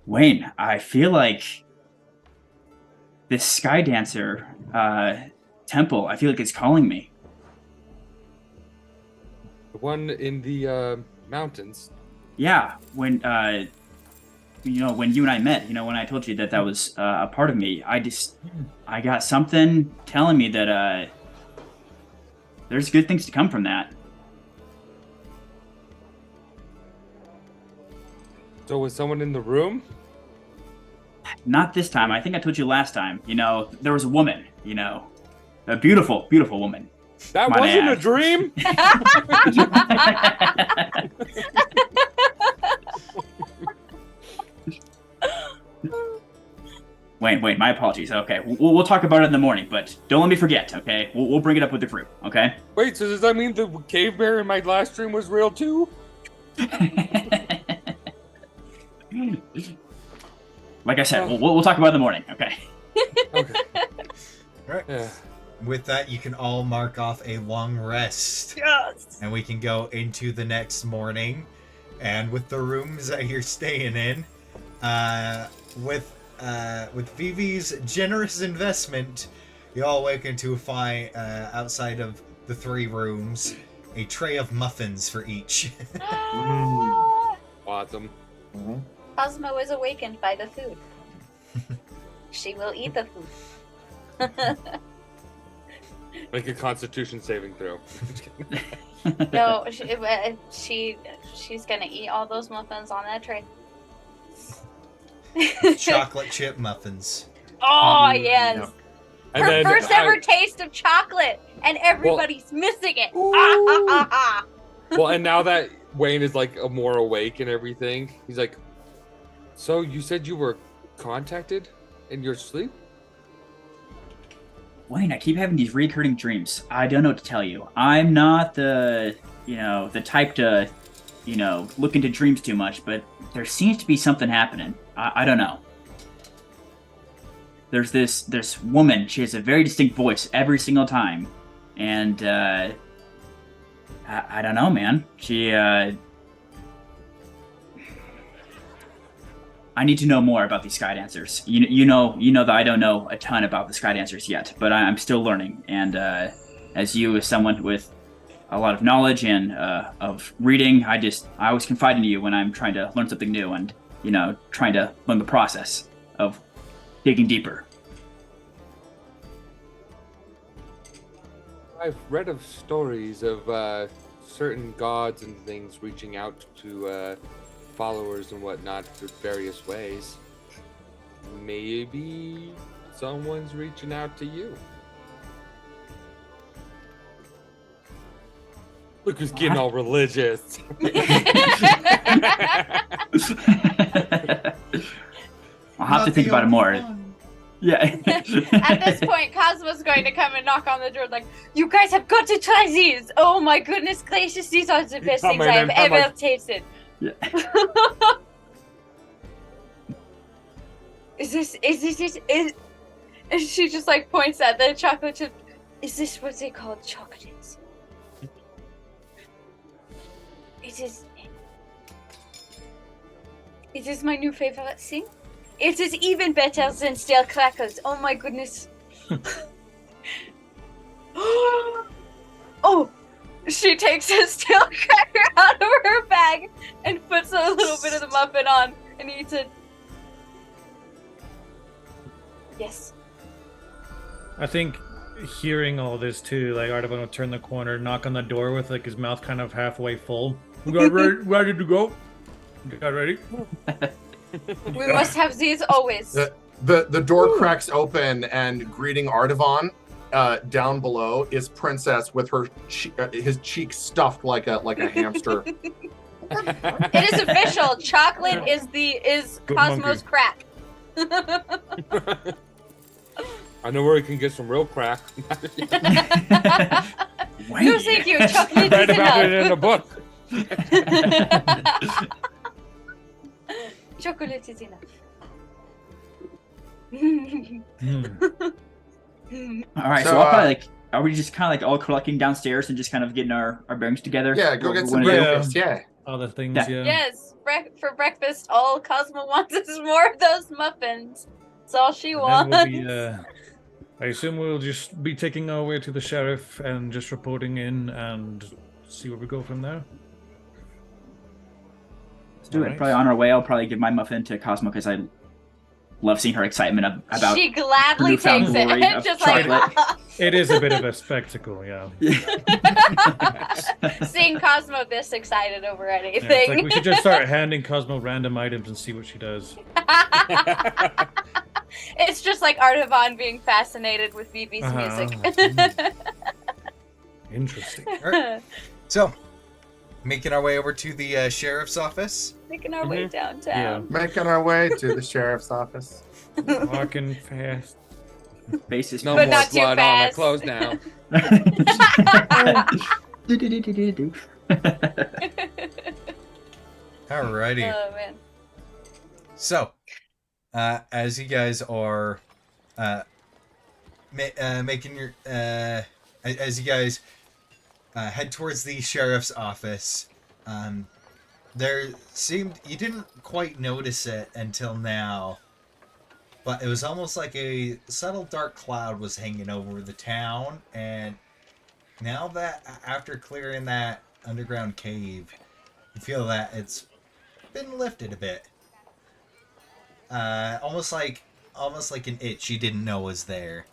Wayne, I feel like this Sky Dancer temple, I feel like it's calling me. The one in the mountains. Yeah, when when you and I met, when I told you that was a part of me, I got something telling me that there's good things to come from that. So was someone in the room? Not this time. I think I told you last time. There was a woman. A beautiful, beautiful woman. That Come on, wasn't a Anne. dream. Wait, my apologies. Okay, we'll talk about it in the morning, but don't let me forget, okay? We'll bring it up with the group, okay? Wait, so does that mean the cave bear in my last dream was real too? Like I said, we'll talk about it in the morning, okay? Okay. Right. Yeah. With that, you can all mark off a long rest. Yes. And we can go into the next morning. And with the rooms that you're staying in, with Vivi's generous investment, you all awaken to find, outside of the 3 rooms, a tray of muffins for each. Awesome. Cosmo is awakened by the food. She will eat the food. Make a Constitution saving throw. No, she's gonna eat all those muffins on that tray. Chocolate chip muffins. Oh yes, Yep. And her then first ever taste of chocolate, and everybody's missing it. Well, and now that Wayne is like more awake and everything, he's like, "So you said you were contacted in your sleep?" Wayne, I keep having these recurring dreams. I don't know what to tell you. I'm not the type to, look into dreams too much, but there seems to be something happening. I don't know. There's this woman. She has a very distinct voice every single time, and I don't know, man. She I need to know more about these Sky Dancers. You know that I don't know a ton about the Sky Dancers yet, but I'm still learning. And as someone with a lot of knowledge and of reading, I always confide in you when I'm trying to learn something new and trying to learn the process of digging deeper. I've read of stories of certain gods and things reaching out to followers and whatnot through various ways. Maybe someone's reaching out to you. Look who's getting all religious. I'll have to think about it more. Yeah. At this point, Cosmo's going to come and knock on the door like, "You guys have got to try these! Oh my goodness gracious, these are the best things I have ever tasted." Yeah. Is and she just like points at the chocolate chip. Is this what they call chocolates? It is my new favorite thing. It is even better than stale crackers. Oh my goodness. Oh, she takes a stale cracker out of her bag and puts a little bit of the muffin on and eats it. Yes. I think hearing all this too, like Artaban will turn the corner, knock on the door with like his mouth kind of halfway full. We got ready to go. You got ready? We must have these always. The door cracks open, and greeting Artavan, down below is Princess with his cheeks stuffed like a hamster. It is official. Chocolate is Good Cosmo's monkey. crack. I know where we can get some real crack. No, thank you. Chocolate Read is about it enough. in a book. Chocolate is enough. All right, So, so I'll probably like. Are we just kind of like all collecting downstairs and just kind of getting our bearings together? Yeah, go get some When it- breakfast. Yeah. Other things, Yeah. yeah. Yes, for breakfast, all Cosmo wants is more of those muffins. That's all she And wants. then we'll be, I assume we'll just be taking our way to the sheriff and just reporting in and see where we go from there. Let's do it. Alright. Probably on our way, I'll probably give my muffin to Cosmo because I love seeing her excitement about. She gladly newfound takes glory it. of Just chocolate. like It is a bit of a spectacle, yeah. seeing Cosmo this excited over Yeah, anything. it's like we should just start handing Cosmo random items and see what she does. It's just like Artavan being fascinated with BB's music. Interesting. Alright. So, making our way over to the sheriff's office. Making our way downtown. Yeah. Making our way to the sheriff's office. Walking fast. Basis. No But more not too blood on my fast. clothes now. Alrighty. Oh man. So, as you guys are making your as you guys head towards the sheriff's office, there seemed you didn't quite notice it until now, but it was almost like a subtle dark cloud was hanging over the town, and now that after clearing that underground cave, you feel that it's been lifted a bit. Almost like an itch you didn't know was there.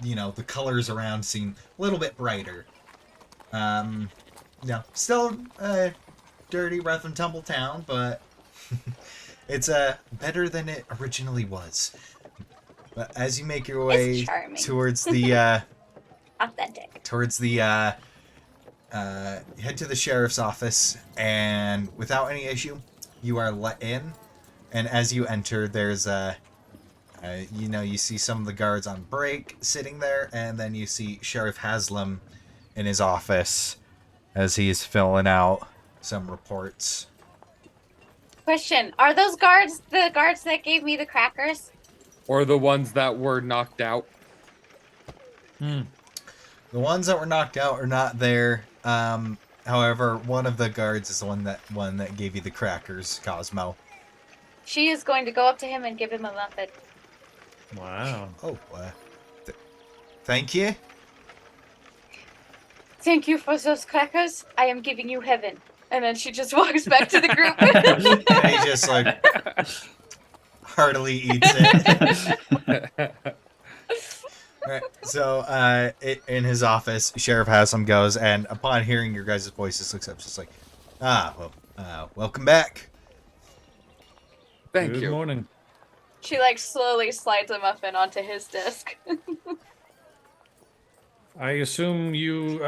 You know, the colors around seem a little bit brighter. No, still dirty, rough and tumble town, but it's better than it originally was. But as you make your way It's charming. towards the Authentic. head to the sheriff's office, and without any issue, you are let in. And as you enter, there's you see some of the guards on break sitting there, and then you see Sheriff Haslam in his office as he's filling out some reports. Question: are those guards the guards that gave me the crackers? Or the ones that were knocked out. The ones that were knocked out are not there. However, one of the guards is the one that gave you the crackers, Cosmo. She is going to go up to him and give him a muffin. Wow. Oh, thank you. Thank you for those crackers. I am giving you heaven. And then she just walks back to the group. And he just like heartily eats it. Right. So, in his office, Sheriff Haslam goes, and upon hearing your guys' voices, looks up, just like, welcome back. Thank Good you. morning. She like slowly slides a muffin onto his desk. I assume you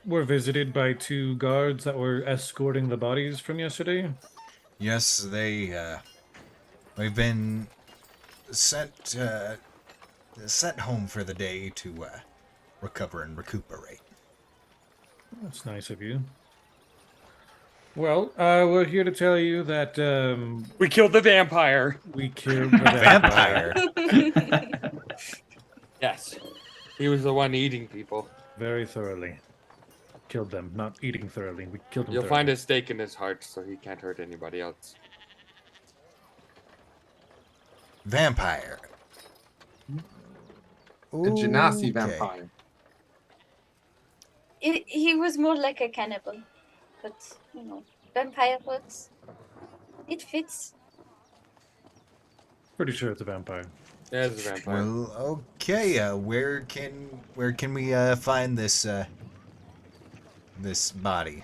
were visited by two guards that were escorting the bodies from yesterday? Yes, we've been sent home for the day to recover and recuperate. That's nice of you. Well, we're here to tell you that We killed the vampire. we killed the vampire. Vampire. Yes. He was the one eating people. Very thoroughly. Killed them, not eating thoroughly. We killed them You'll thoroughly. find a stake in his heart so he can't hurt anybody else. Vampire. A Genasi Okay. vampire. He was more like a cannibal. But, vampire works. It fits. Pretty sure it's a vampire. Yeah, it's a vampire. Well, okay. Where can we find this this body?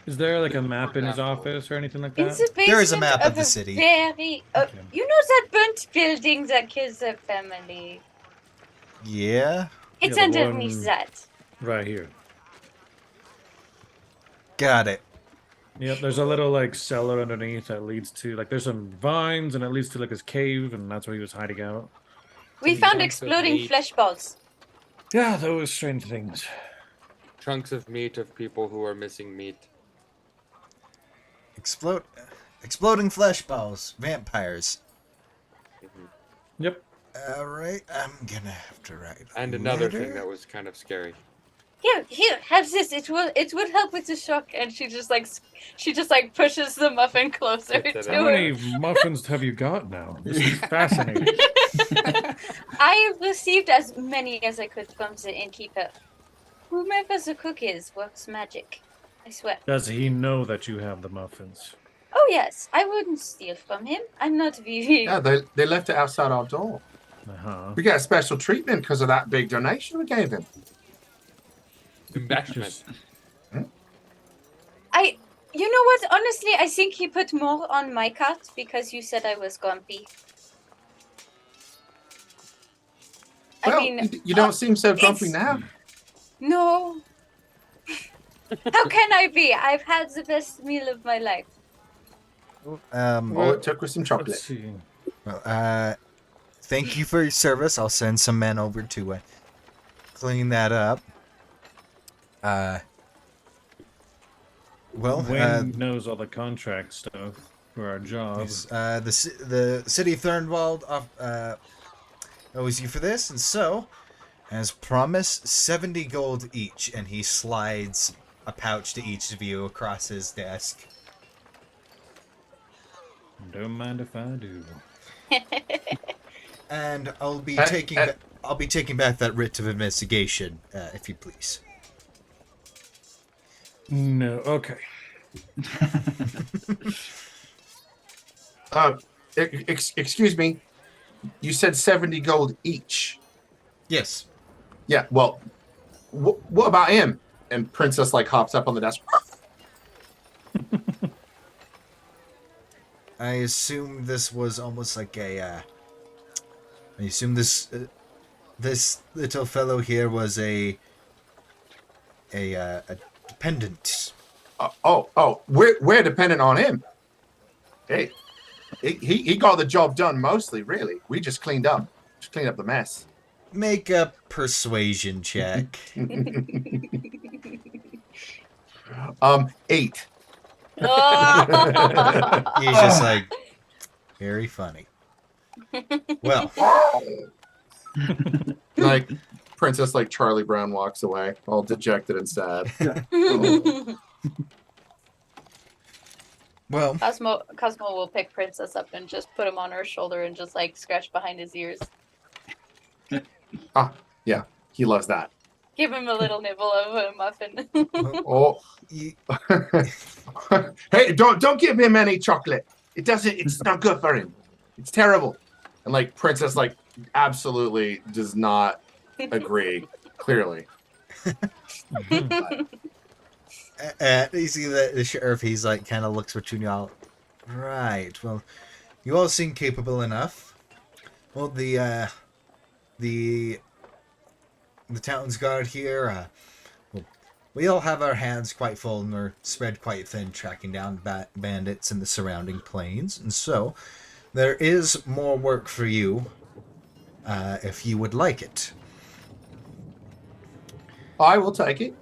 Is there like a map in his office or anything like In that? the basement There is a map of of the a city. Very, Okay. you know that burnt building that kills the family? Yeah. It's Yeah, the underneath one- that. Right here. Got it. Yep, there's a little like cellar underneath that leads to like there's some vines and it leads to like his cave and that's where he was hiding out. We Some found bunch of exploding meat. flesh balls. Yeah, those strange things. chunks of meat of people who are missing meat. Exploding flesh balls, vampires. Yep. All right, I'm gonna have to write. And another letter. thing that was kind of scary. Here, have this. It would help with the shock. And she just like pushes the muffin closer Puts it to in. How her. many muffins have you got now? This is fascinating. I have received as many as I could from the innkeeper. Whomever the cook is works magic. I swear. Does he know that you have the muffins? Oh yes, I wouldn't steal from him. I'm not very. Yeah, they left it outside our door. Uh-huh. We get a special treatment because of that big donation we gave him. Investment. You know what? Honestly, I think he put more on my cart because you said I was grumpy. Well, I mean, you don't seem so grumpy it's- now. no. How can I be? I've had the best meal of my life. All it took was some chocolate. Let's see. Well, thank you for your service. I'll send some men over to clean that up. Well, Wayne knows all the contract stuff for our job. yes, the city of Thornwald owes you for this, and so, as promised, 70 gold each, and he slides a pouch to each of you across his desk. Don't mind if I do. And I'll be Uh, taking uh, I'll be taking back that writ of investigation, if you please. No, okay. Excuse me. You said 70 gold each. Yes. Yeah, well, what about him? And Princess, like, hops up on the desk. I assume this was almost like a. I assume this little fellow here was a dependent. We're dependent on him. Hey, he got the job done mostly, really. We just cleaned up the mess. Make a persuasion check. 8. Oh. He's just like very funny. Well, Like, Princess, like Charlie Brown, walks away, all dejected and sad. well, Cosmo will pick Princess up and just put him on her shoulder and just like scratch behind his ears. Yeah, he loves that. Give him a little nibble of a muffin. Oh, you, hey, don't give him any chocolate. It's not good for him. It's terrible. And like Princess, like, absolutely does not agree. Clearly. Mhm. you see the sheriff. He's like kind of looks between y'all. Right. Well, you all seem capable enough. Well, the town's guard here. Well, we all have our hands quite full and we're spread quite thin, tracking down bandits in the surrounding plains, and so there is more work for you, if you would like it. I will take it.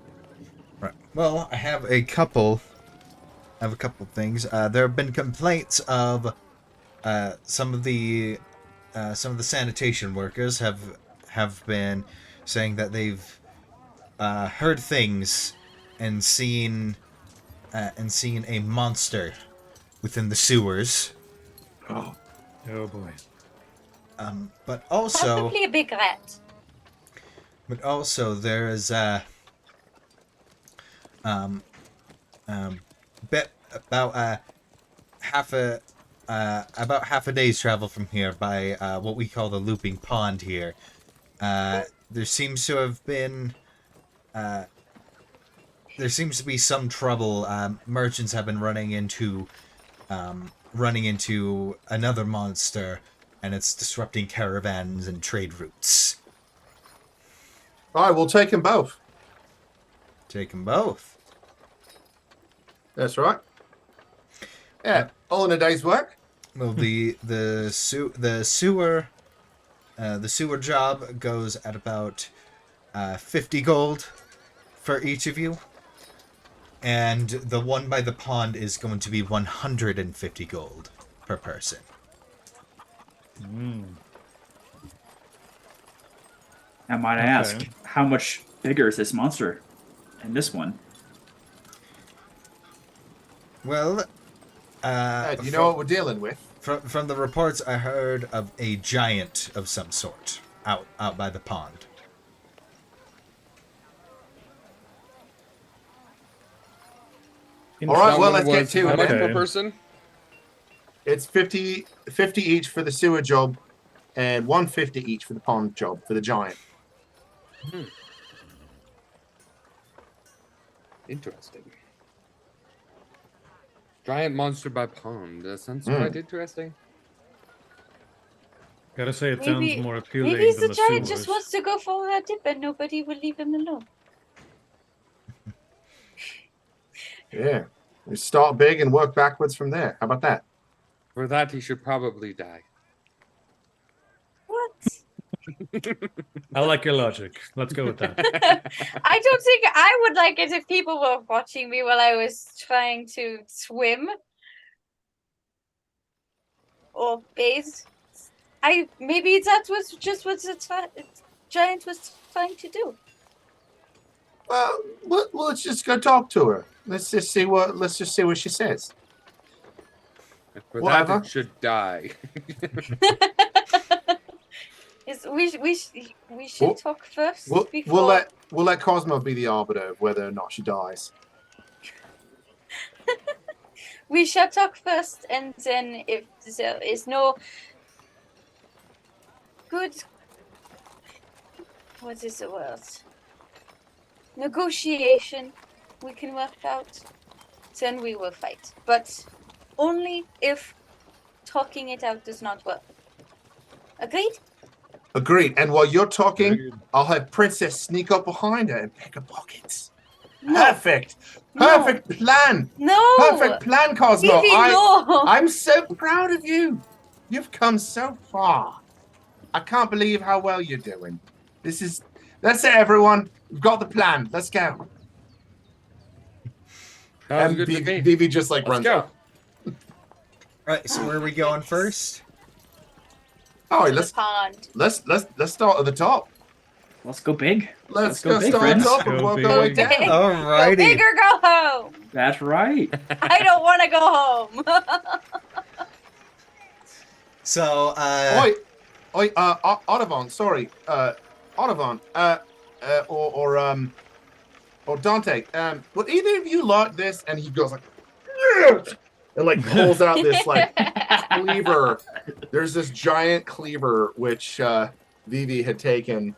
Right. Well, I have a couple things. There have been complaints of some of the sanitation workers have been saying that they've heard things and seen a monster within the sewers. Oh, Oh boy. But also, Possibly a big rat. there is bet about half a day's travel from here by what we call the looping pond here. There seems to have been there seems to be some trouble. Merchants have been running into another monster, and it's disrupting caravans and trade routes. I will take them both. Take them both. That's right. Yeah, all in a day's work. Well, the sewer job goes at about 50 gold for each of you. And the one by the pond is going to be 150 gold per person. Now, might I ask, how much bigger is this monster in this one? Well, Do you know what we're dealing with? from the reports I heard of a giant of some sort out by the pond. All right, well, That let's one get was to how it. much then. per person? It's 50 each for the sewer job, and 150 each for the pond job for the giant. Interesting. Giant monster by pond. That sounds quite interesting. Gotta say, it Maybe- sounds more appealing Maybe than the the giant sewers. just wants to go for a dip and nobody will leave him alone. Yeah. We start big and work backwards from there. How about that? For that, he should probably die. What? I like your logic. Let's go with that. I don't think I would like it if people were watching me while I was trying to swim or bathe. Maybe that was just what the giant was trying to do. Well, let's just go talk to her. Let's just see what she says. For Whatever. that, it should die. We should talk first We'll let Cosmo be the arbiter of whether or not she dies. We shall talk first, and then if there is no good, what is the word? Negotiation we can work out, then we will fight. But only if talking it out does not work. Agreed? Agreed. And while you're talking, Agreed. I'll have Princess sneak up behind her and pick her pockets. No. Perfect. No. Perfect plan. No! Perfect plan, Cosmo. Vivi, no! I'm so proud of you. You've come so far. I can't believe how well you're doing. That's it, everyone. We've got the plan. Let's go. Sounds And good to me. Vivi just like Let's runs go. up. Right, so where are we going first? Oh, The pond. let's start at the top. Let's go big. Let's go go big, start at the friends. top and Go work our way big. down. Go Alrighty. big or go home. That's right. I don't want to go home. So, Oi, Audubon, sorry, Audubon, or Dante, would either of you like this? And he goes like, yes! And like pulls out this like cleaver. There's this giant cleaver which Vivi had taken.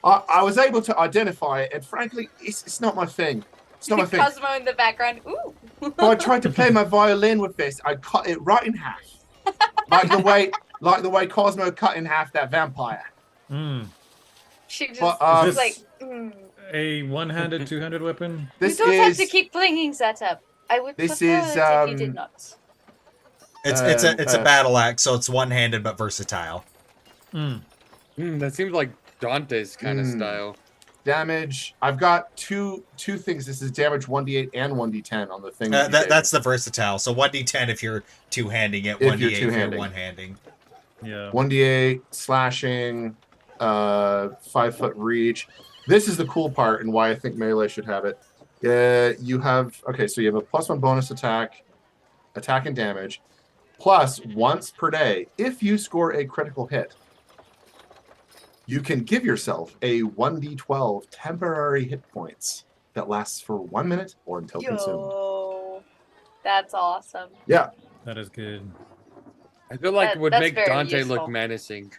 I was able to identify it, and frankly, it's not my thing. It's not my thing. Cosmo in the background. Ooh. So I tried to play my violin with this. I cut it right in half, like the way Cosmo cut in half that vampire. She just But, was Is like, this- A one-handed, two-handed weapon? This you don't have is to keep flinging that up. I would This prefer is, it if you did not. it's a battle axe, so it's one-handed but versatile. That seems like Dante's kind of Mm. style. damage. I've got two things. This is damage 1d8 and 1d10 on the thing. That's the versatile. So 1d10 if you're two-handing it, If 1d8 you're if you're two-handing. one-handing. Yeah. 1d8 slashing, 5-foot reach. This is the cool part and why I think melee should have it. You have so you have a +1 bonus attack and damage, plus once per day. If you score a critical hit, you can give yourself a 1d12 temporary hit points that lasts for 1 minute or until consumed. Yo, that's awesome. Yeah, That is good. I feel like it would That's make very Dante useful. look menacing.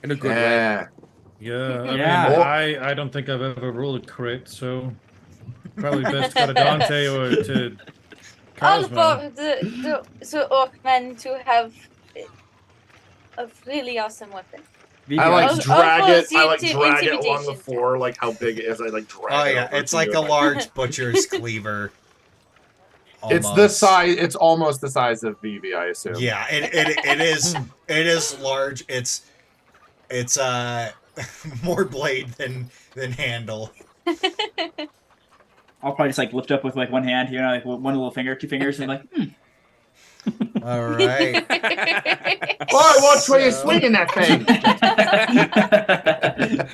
In a good way. yeah. Yeah, I Yeah. mean, I don't think I've ever rolled a crit, so probably best to go to Dante or to All Cosmo. for the Orcmen to have a really awesome weapon. I like I'll drag follow it. I the like drag it along the intimidation. floor, like how big it is. I like drag Oh it. yeah, over it's to like you. a large butcher's cleaver. It's the Almost. size. It's almost the size of Vivi, I assume. Yeah, it is. It is large. It's more blade than handle. I'll probably just like lift up with like one hand, like one little finger, two fingers, and like, All right. Boy, watch where you're swinging that thing.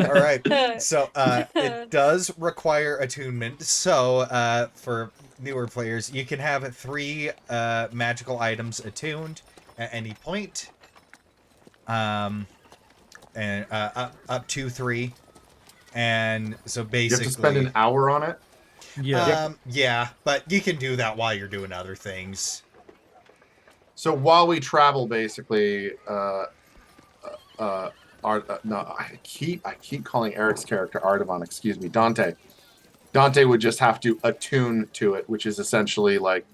All right. So it does require attunement. So for newer players, you can have 3 magical items attuned at any point. And up to 3. And so basically, You have to spend an hour on it. Yeah. Yeah, but you can do that while you're doing other things. So while we travel, basically, no, I keep calling Eric's character Artavan. Excuse me, Dante. Dante would just have to attune to it, which is essentially like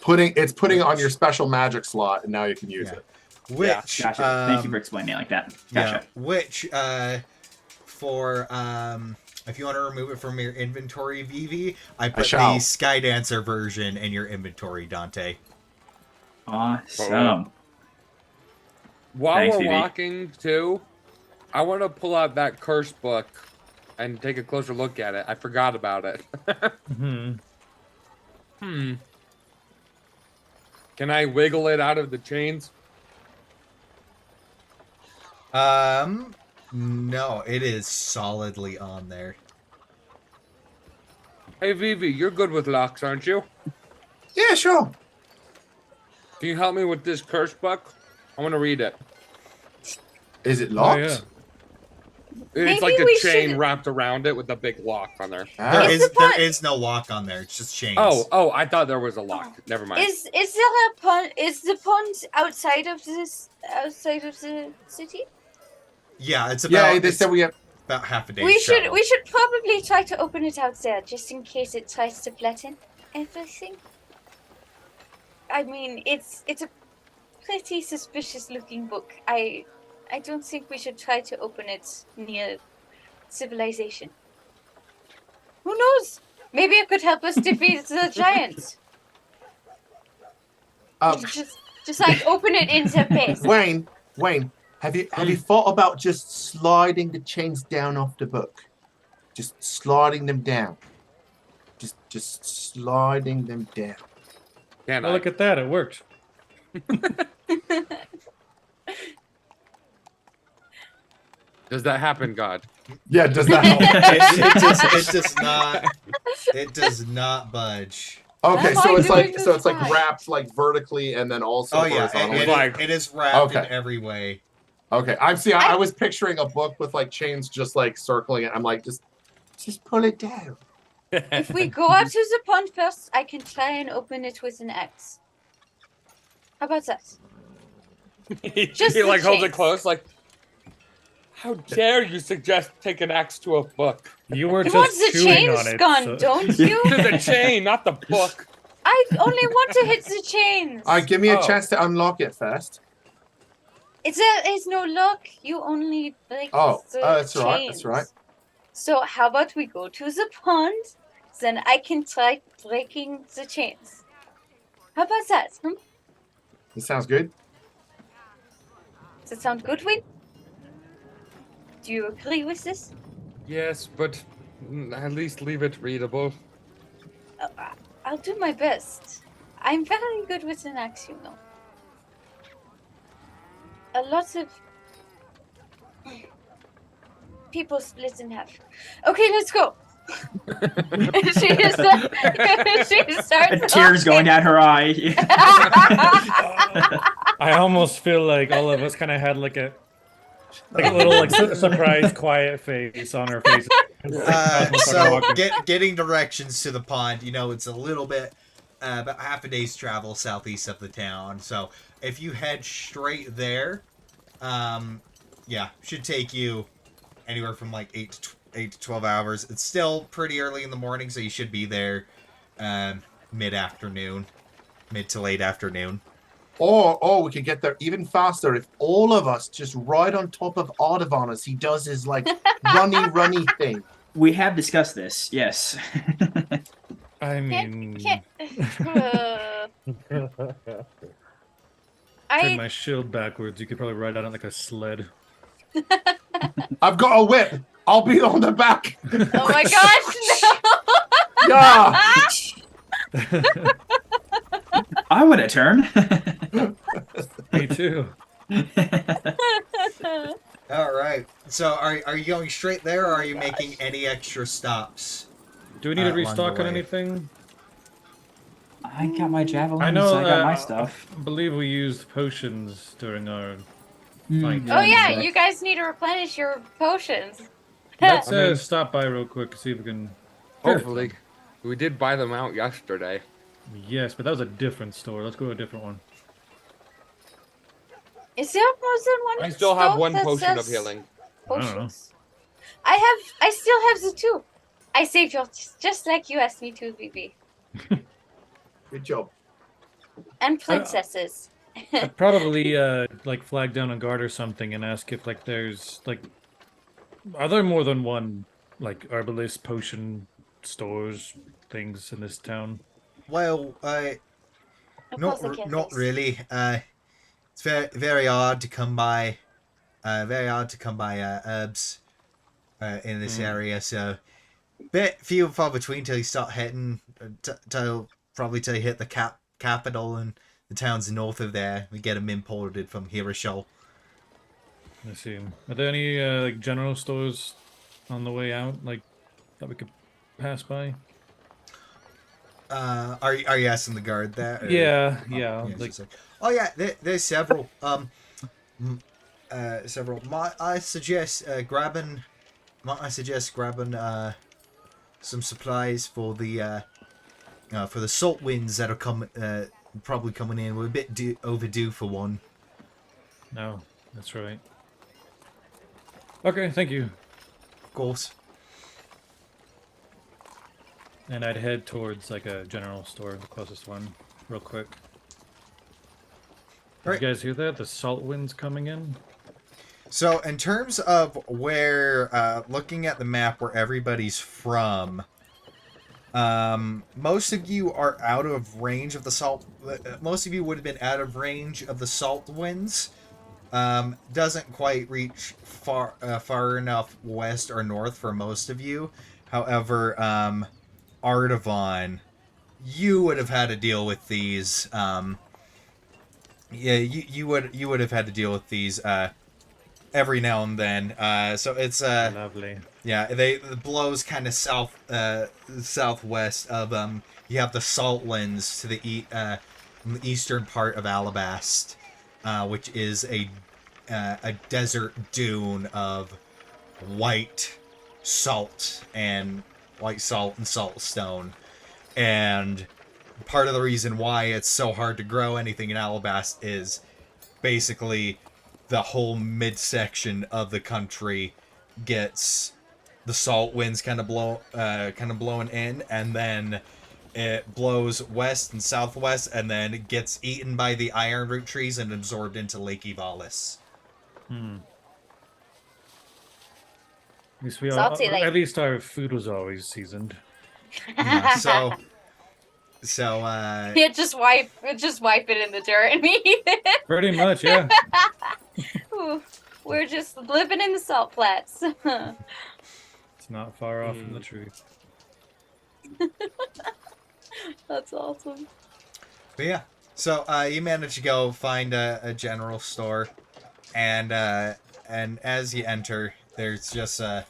putting it on your special magic slot, and now you can use it. Which gotcha. Thank you for explaining it like that. Gotcha. Yeah, which for if you want to remove it from your inventory, Vivi, I put the Skydancer version in your inventory, Dante. Awesome. While Thanks, we're Vivi. walking too, I want to pull out that curse book and take a closer look at it. I forgot about it. Can I wiggle it out of the chains? No, it is solidly on there. Hey, Vivi, you're good with locks, aren't you? Yeah, sure. Can you help me with this curse book? I want to read it. Is it locked? Oh, yeah. It's Maybe like a we chain should- wrapped around it with a big lock on there. There Is the pond- is no lock on there. It's just chains. Oh, I thought there was a lock. Never mind. Is there a pond? Is the pond outside of the city? Yeah, it's about. Yeah, they it's said we have. about half a day. We should probably try to open it out there, just in case it tries to flatten everything. I mean, it's a pretty suspicious looking book. I don't think we should try to open it near civilization. Who knows? Maybe it could help us defeat the giants. Just like open it in their face. Wayne, have you thought about just sliding the chains down off the book? Just sliding them down. Just sliding them down. Can Oh, I? look at that. It worked. Does that happen, God? Yeah, does that help? It does not budge. Okay, Am so I it's doing like this right? wrapped like vertically and then also Oh yeah, horizontally. it is wrapped in Okay. every way. Okay, I was picturing a book with like chains just like circling it. I'm like, just pull it down. If we go out to the pond first, I can try and open it with an axe. How about that? Just he the like holds it chains. close, like, how dare you suggest take an axe to a book? You were You want just the chewing chains on it. gone, so- don't you? To the chain, not the book. I only want to hit the chains. All right, give me a Oh. chance to unlock it first. There is no lock. You only break Oh, the that's chains. right, that's right. So how about we go to the pond? Then I can try breaking the chains. How about that? It sounds good. Does that sound good, Wayne? Do you agree with this? Yes, but at least leave it readable. I'll do my best. I'm very good with an axe, you know. A lot of people split in half. Okay, let's go. she starts Tears going down her eye. I almost feel like all of us kind of had like a little like surprised quiet face on our faces. So getting directions to the pond, it's a little bit about half a day's travel southeast of the town. So if you head straight there, should take you anywhere from like 8 to 12 hours. It's still pretty early in the morning, so you should be there mid to late afternoon. Or we could get there even faster if all of us just ride on top of Artavan as he does his like runny thing. We have discussed this, yes. I mean, Can't. turn I my shield backwards. You could probably ride on it like a sled. I've got a whip. I'll be on the back. Oh my gosh, Yeah. I want to turn. Me too. no! All right. So are you going straight there, or are you making any extra stops? Do we need to along the restock on way. anything? I got my javelins. I know. I got my stuff. I believe we used potions during our Mm, fight. Oh yeah, exactly. you guys need to replenish your potions. Let's I mean- stop by real quick, see if we can. Hopefully. We did buy them out yesterday. Yes, but that was a different store. Let's go to a different one. Is there more than one? I still have stove one that potion of says healing. I don't know. Potions. I still have the two. I saved yours just like you asked me to, BB. Good job. And princesses. I'd probably like flag down a guard or something and ask if like there's like are there more than one like herbalist potion stores things in this town? Well, not Apothecaries. really. It's very hard to come by. Very hard to come by herbs in this area. So, bit few and far between till you start heading. Till you hit the capital and the towns north of there. We get them imported from Hiroshima. I see. Are there any like general stores on the way out like that we could pass by? Are you asking the guard that? Or? Yeah. it's Like just oh yeah, there's several. Several. I suggest grabbing some supplies for the salt winds that are probably coming in. We're a bit overdue for one. no, that's right. Okay, thank you. Of course. And I'd head towards like a general store, the closest one, real quick. Did Right. you guys hear that? The salt wind's coming in. So in terms of where, looking at the map where everybody's from, most of you are out of range of the salt. Most of you would have been out of range of the salt winds. Doesn't quite reach far enough west or north for most of you. However, Artavon, you would have had to deal with these. Yeah, you would have had to deal with these every now and then. So it's Lovely. yeah, it blows kind of southwest of you have the Saltlands to the eastern part of Alabast, which is a desert dune of white salt and saltstone, and part of the reason why it's so hard to grow anything in Alabast is basically the whole midsection of the country gets the salt winds kind of blowing in, and then it blows west and southwest, and then it gets eaten by the ironroot trees and absorbed into Lake Evalis. At least we Salty all, lake. at least our food was always seasoned. Yeah, so Yeah, just wipe it in the dirt and eat it. Pretty much, yeah. Ooh, we're just living in the salt flats. It's not far off from the truth. That's awesome. but yeah, so you manage to go find a general store, and as you enter, there's just a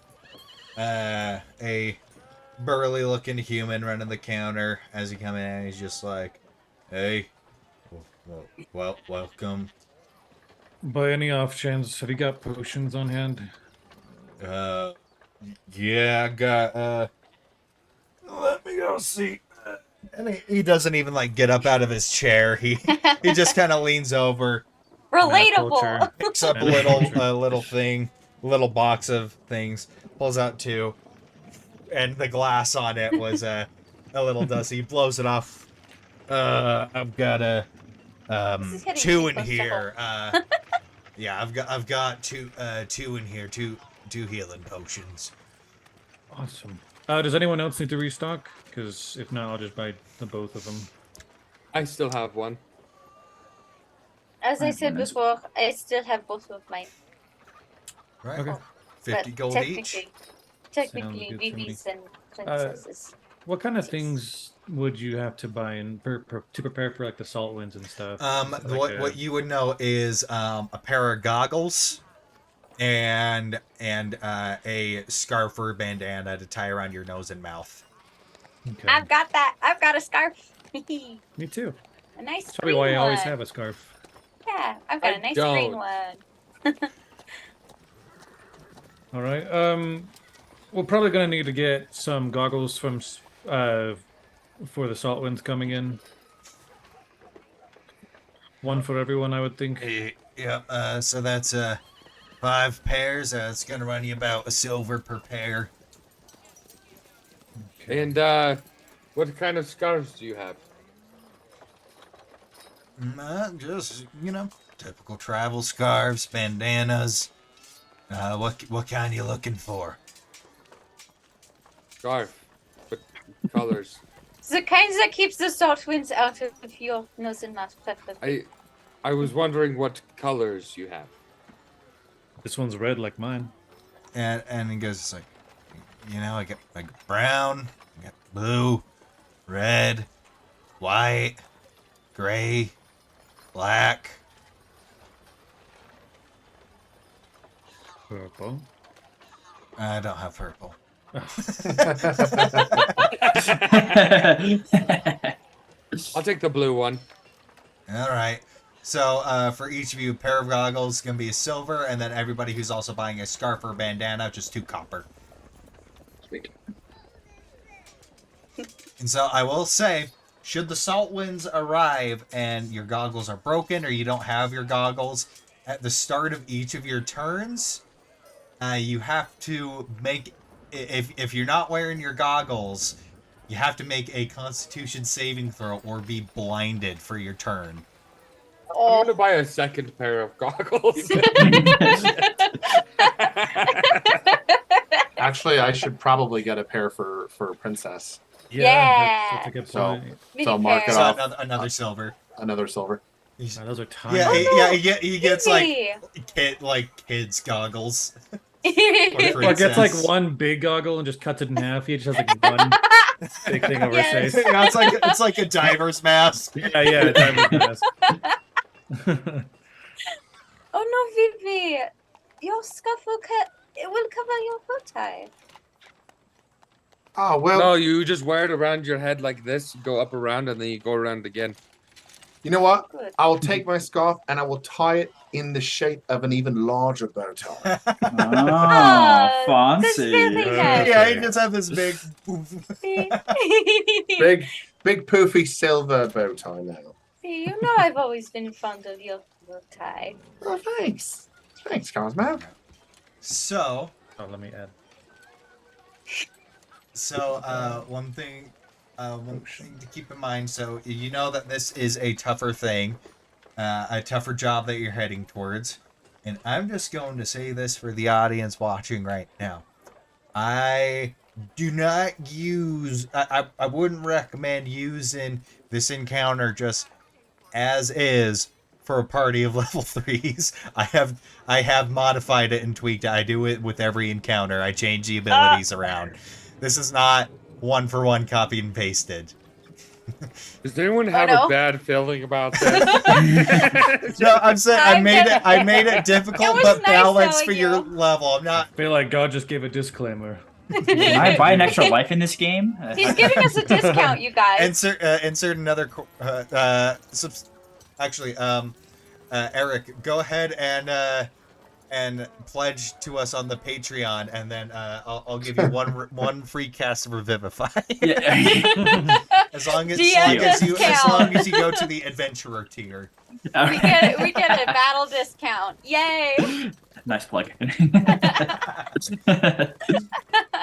burly-looking human running the counter. As you come in, and he's just like, "Hey, welcome. By any off chance, have you got potions on hand? Yeah, I got let me go see." And he doesn't even like get up out of his chair. He just kind of leans over, Relatable. picks up a little box of things, pulls out two, and the glass on it was a little dusty. He blows it off. I've got a This is getting two too in close to here. Yeah, I've got two in here, two healing potions. Awesome. Does anyone else need to restock? Because if not, I'll just buy the both of them. I still have one. As I said before, I still have both of mine. Right. Okay. 50 But gold each. Technically, good to me. BBs and princesses. What kind of Yes. things would you have to buy in to prepare for like the salt winds and stuff? Is it What you would know is a pair of goggles and a scarf or bandana to tie around your nose and mouth. Okay. I've got that. I've got a scarf. A Me too. nice That's probably green why I one. always have a scarf. Yeah, I've got I a nice green don't. one. All right. We're probably gonna need to get some goggles from for the salt winds coming in. One for everyone, I would think. Yeah. So that's 5 pairs. It's gonna run you about a silver per pair. Okay. And what kind of scarves do you have? Just typical travel scarves, bandanas. What kind you looking for? Scarf. What colors? The kinds that keeps the salt winds out of your nose and mouth. I was wondering what colors you have. This one's red like mine. And he goes like, I got like brown, I got blue, red, white, gray, black. Purple. I don't have purple. I'll take the blue one. All right. So for each of you, a pair of goggles is gonna be a silver, and then everybody who's also buying a scarf or bandana, just 2 copper. Sweet. And so I will say, should the salt winds arrive and your goggles are broken or you don't have your goggles, at the start of each of your turns, you have to make, if you're not wearing your goggles, you have to make a Constitution saving throw or be blinded for your turn. I'm gonna buy a second pair of goggles. Actually, I should probably get a pair for Princess. Yeah. That's a good So- point. So mark it So off. another silver. Another silver. Wow, those are tiny. Yeah, Oh, no. he gets like Easy. kids goggles. Or gets like Princess. one big goggle and just cuts it in half. He just has like one big thing over Yes. his face. Yeah, it's like a diver's mask. Yeah, diamond mask. Oh no, Vivi! Your scarf will cover your bow tie. Oh well. No, you just wear it around your head like this, go up around, and then you go around again. You know what? Good. I will take my scarf and I will tie it in the shape of an even larger bow tie. Oh, That's fancy. really nice. Yeah, he just have this big. Big poofy silver bow tie now. See, you know I've always been fond of your bow tie. Oh, thanks. Thanks, Cosmo. So, Oh, let me add. one thing to keep in mind. So you know that this is a tougher thing, a tougher job that you're heading towards, and I'm just going to say this for the audience watching right now. I do not use. I wouldn't recommend using this encounter just as is for a party of level 3s. I have modified it and tweaked it. I do it with every encounter. I change the abilities around. This is not 1-for-1 copied and pasted. Does anyone have no. a bad feeling about this? No, I'm saying I I'm made it difficult was but nice balanced knowing for your you. level. I'm not. I feel like God just gave a disclaimer. Can I buy an extra life in this game? He's giving us a discount, you guys. Insert another. Actually, Eric, go ahead and pledge to us on the Patreon, and then I'll give you one free cast of Revivify. Yeah. as long as DM you go to the adventurer tier. we get a battle discount. Yay! Nice plug.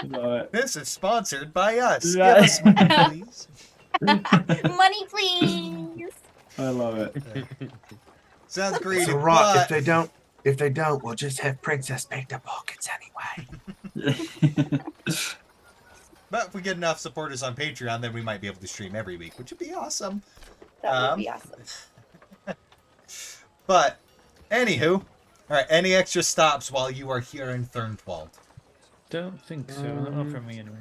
Love it. This is sponsored by us. Yeah. Give us money, please. Money, please. I love it. Sounds greedy, So Rock, but if they don't, we'll just have Princess make the pockets anyway. if we get enough supporters on Patreon, then we might be able to stream every week, which would be awesome. That would be awesome. But, anywho, All right. Any extra stops while you are here in Thurnwald? Don't think so. Not for me anyway.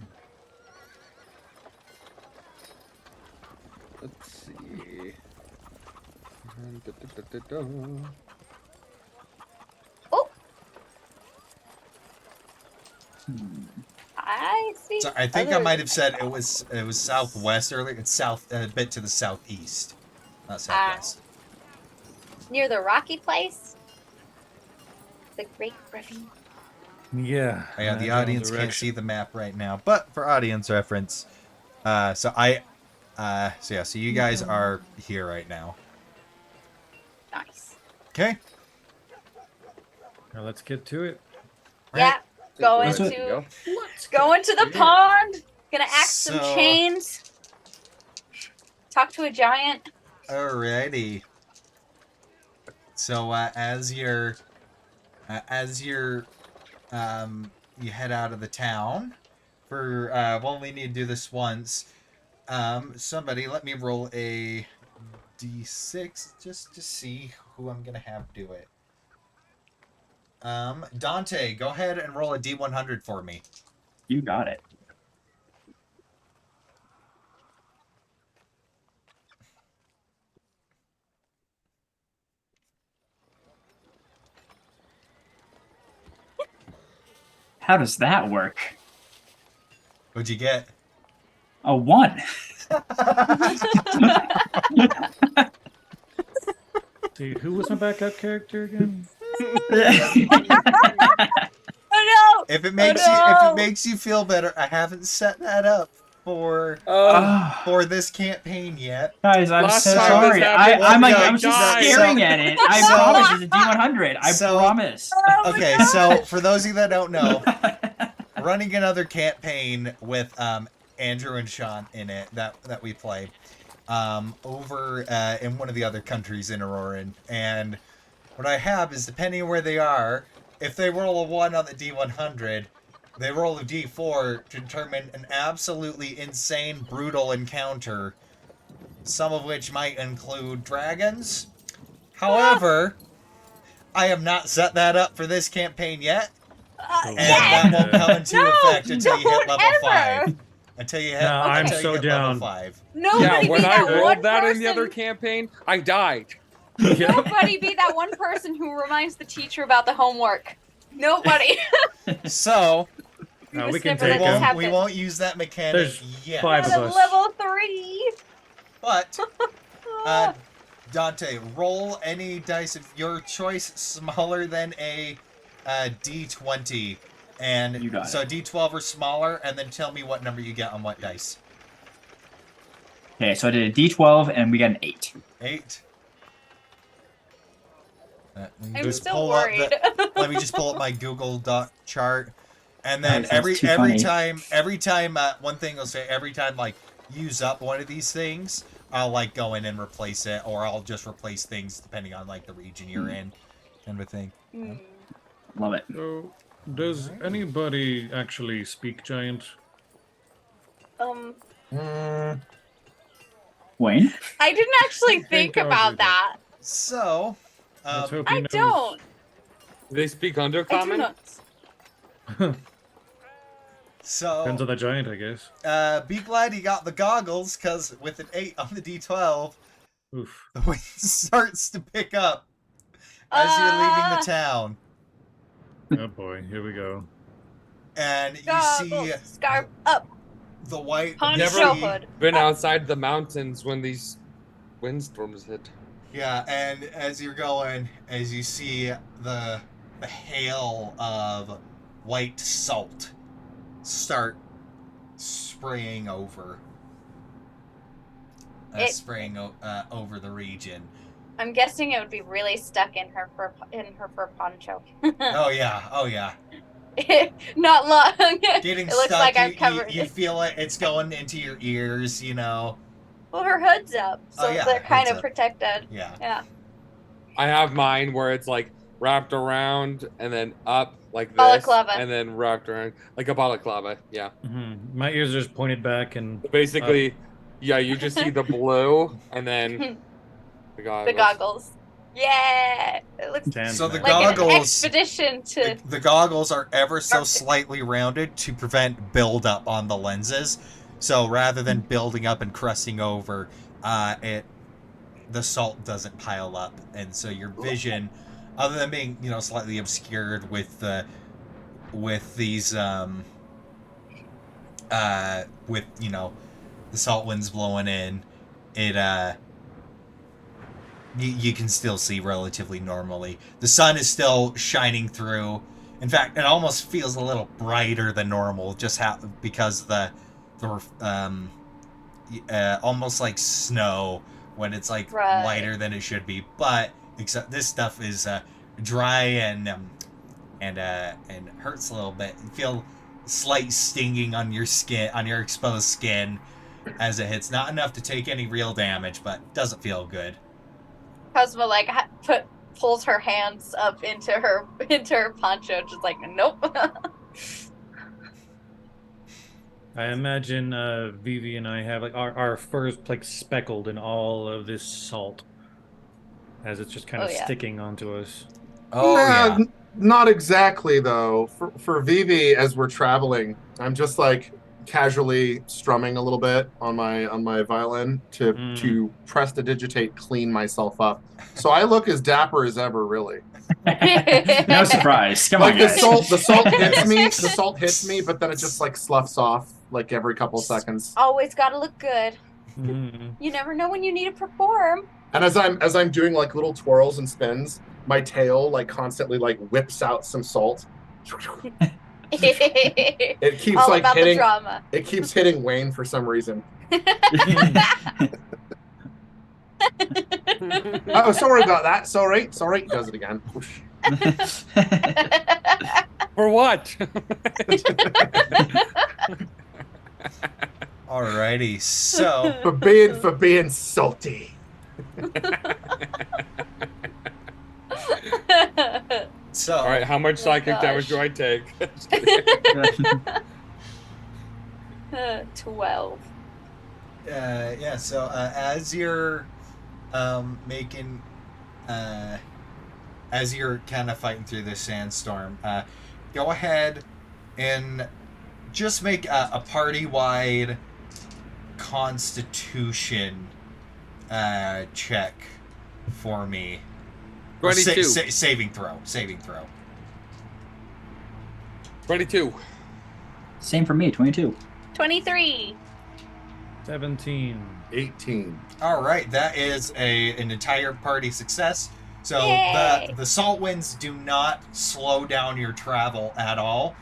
Let's see. Oh, I see. So I think I other might have said it spots. was southwest earlier. It's south, a bit to the southeast, not southwest. Near the rocky place. The Great Ravine. Yeah. Oh, yeah, the general audience can't direction. see the map right now, but for audience reference, so you guys are here right now. Nice. Okay. Now let's get to it. Yeah. Going Let's do There you to go. going to the pond. Gonna axe some So- chains. Talk to a giant. Alrighty. So as you head out of the town, we'll only need to do this once. Somebody let me roll a d6 just to see who I'm gonna have do it. Dante, go ahead and roll a d100 for me. You got it. How does that work? What'd you get? A 1. See, who was my backup character again? Oh If it no! makes you feel better, I haven't set that up for this campaign yet. Guys, I'm Last so time sorry. this happened, I'm just died. staring at it. I So- promise it's a D100. I so- promise. Oh my Okay, God. so for those of you that don't know, running another campaign with Andrew and Sean in it that we play over in one of the other countries in Auroran, and what I have is, depending on where they are, if they roll a 1 on the D100, they roll a D4 to determine an absolutely insane, brutal encounter, some of which might include dragons. However, I have not set that up for this campaign yet, and yeah. that won't come into No, effect until you hit don't level ever. 5. Until you hit, No, I'm until you so hit down. level 5. Nobody Yeah, be when I that one rolled that person. in the other campaign, I died. Yeah. Nobody be that one person who reminds the teacher about the homework. Nobody. So, No, The we can snipper take that just him. we happened. won't use that mechanic There's yet. 5 of Out of us. level 3. But, Dante, roll any dice of your choice smaller than a D20. And You got so it. D12 or smaller, and then tell me what number you get on what dice. Okay, so I did a D12 and we got an 8. 8. Let me I'm just still pull up worried. let me just pull up my Google Doc chart, and then Nice, that's too every funny. time one thing will say every time like use up one of these things, I'll like go in and replace it, or I'll just replace things depending on like the region you're in, kind of a thing. Hmm. Love it. So, does anybody actually speak giant? Wayne? I didn't actually think I'll do about that. that. So, Let's hope he I knows. don't. Do they speak I do Undercommon? not. Depends on so the giant, I guess. be glad you got the goggles, because with an 8 on the D12, Oof. the wind starts to pick up as you're leaving the town. Oh boy, here we go. And you Goggles, see scarf up, the white poncho Never- hood. Been outside the mountains when these windstorms hit. Yeah, and as you're going, as you see the hail of white salt start spraying over, over the region. I'm guessing it would be really stuck in her fur poncho. Oh yeah. Not long. Getting It looks stuck. like I'm covered. You feel it. It's going into your ears. You know. Well, her hood's up, so Oh, yeah, they're kind hood's of up. protected. Yeah. Yeah. I have mine where it's like wrapped around and then up like this, Balaclava. and then wrapped around like a balaclava. Yeah. Mm-hmm. My ears are just pointed back and Basically, yeah, you just see the blue and then the The goggles. Yeah, it looks Sans So the mask. like an goggles- expedition to. The goggles are ever so Perfect. slightly rounded to prevent buildup on the lenses. So rather than building up and crusting over, the salt doesn't pile up, and so your vision, other than being slightly obscured with these with the salt winds blowing in, it you can still see relatively normally. The sun is still shining through. In fact, it almost feels a little brighter than normal, just because the almost like snow when it's like Right. lighter than it should be. But except this stuff is dry and hurts a little bit. You feel slight stinging on your skin, on your exposed skin, as it hits. Not enough to take any real damage, but doesn't feel good. Cosmo like pulls her hands up into her poncho, just like nope. I imagine Vivi and I have like our furs like speckled in all of this salt, as it's just kind of Oh, yeah. sticking onto us. Oh yeah. Not exactly though. For Vivi, as we're traveling, I'm just like casually strumming a little bit on my violin to prestidigitate, clean myself up. So I look as dapper as ever, really. No surprise. Come Like on, the guys. salt hits me. The salt hits me, but then it just like sloughs off like every couple seconds. Always gotta look good. Mm-hmm. You never know when you need to perform. And as I'm doing like little twirls and spins, my tail like constantly like whips out some salt. It keeps All like about the hitting. drama. It keeps hitting Wayne for some reason. Oh, sorry about that. Sorry. He does it again. For what? Alrighty. So For being salty. All right, how much psychic damage do I take? Just kidding. 12. yeah. So as you're making, as you're kind of fighting through this sandstorm, go ahead and just make a party-wide Constitution check for me. Or 22. Saving throw. 22. Same for me, 22. 23. 17. 18. All right, that is an entire party success. So Yay. the salt winds do not slow down your travel at all.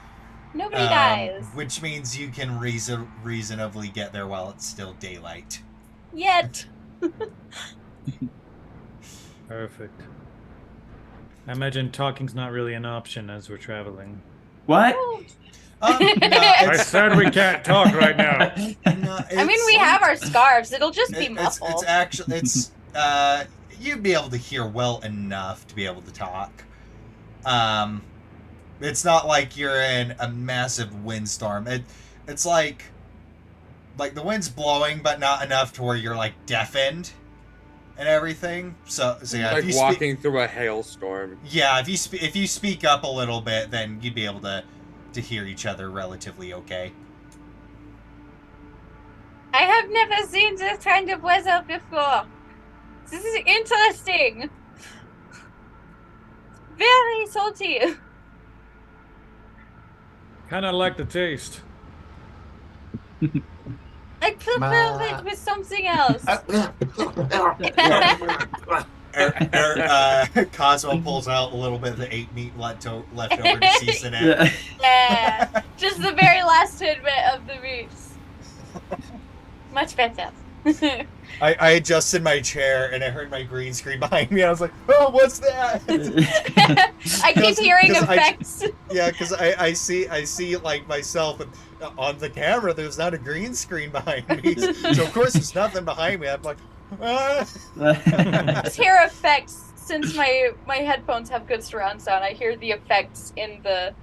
Nobody dies. Which means you can reasonably get there while it's still daylight. Yet. Perfect. I imagine talking's not really an option as we're traveling. What? No, I said we can't talk right now. I mean, we have our scarves. It'll just be muffled. It's actually you'd be able to hear well enough to be able to talk. It's not like you're in a massive windstorm. It's like the wind's blowing, but not enough to where you're like deafened and everything. So yeah, Like if you walking through a hailstorm. yeah, if you speak up a little bit, then you'd be able to hear each other relatively okay. I have never seen this kind of weather before. This is interesting. Very salty. Kind of like the taste. I prefer it with something else. Cosmo pulls out a little bit of the 8 meat left over to season it. Yeah, just the very last tidbit of the meats. Much better. I adjusted my chair and I heard my green screen behind me. I was like, "Oh, what's that?" I keep hearing 'cause effects. Yeah, because I see like myself and on the camera. There's not a green screen behind me, so of course there's nothing behind me. I'm like, ah. Just hear effects since my headphones have good surround sound. I hear the effects in the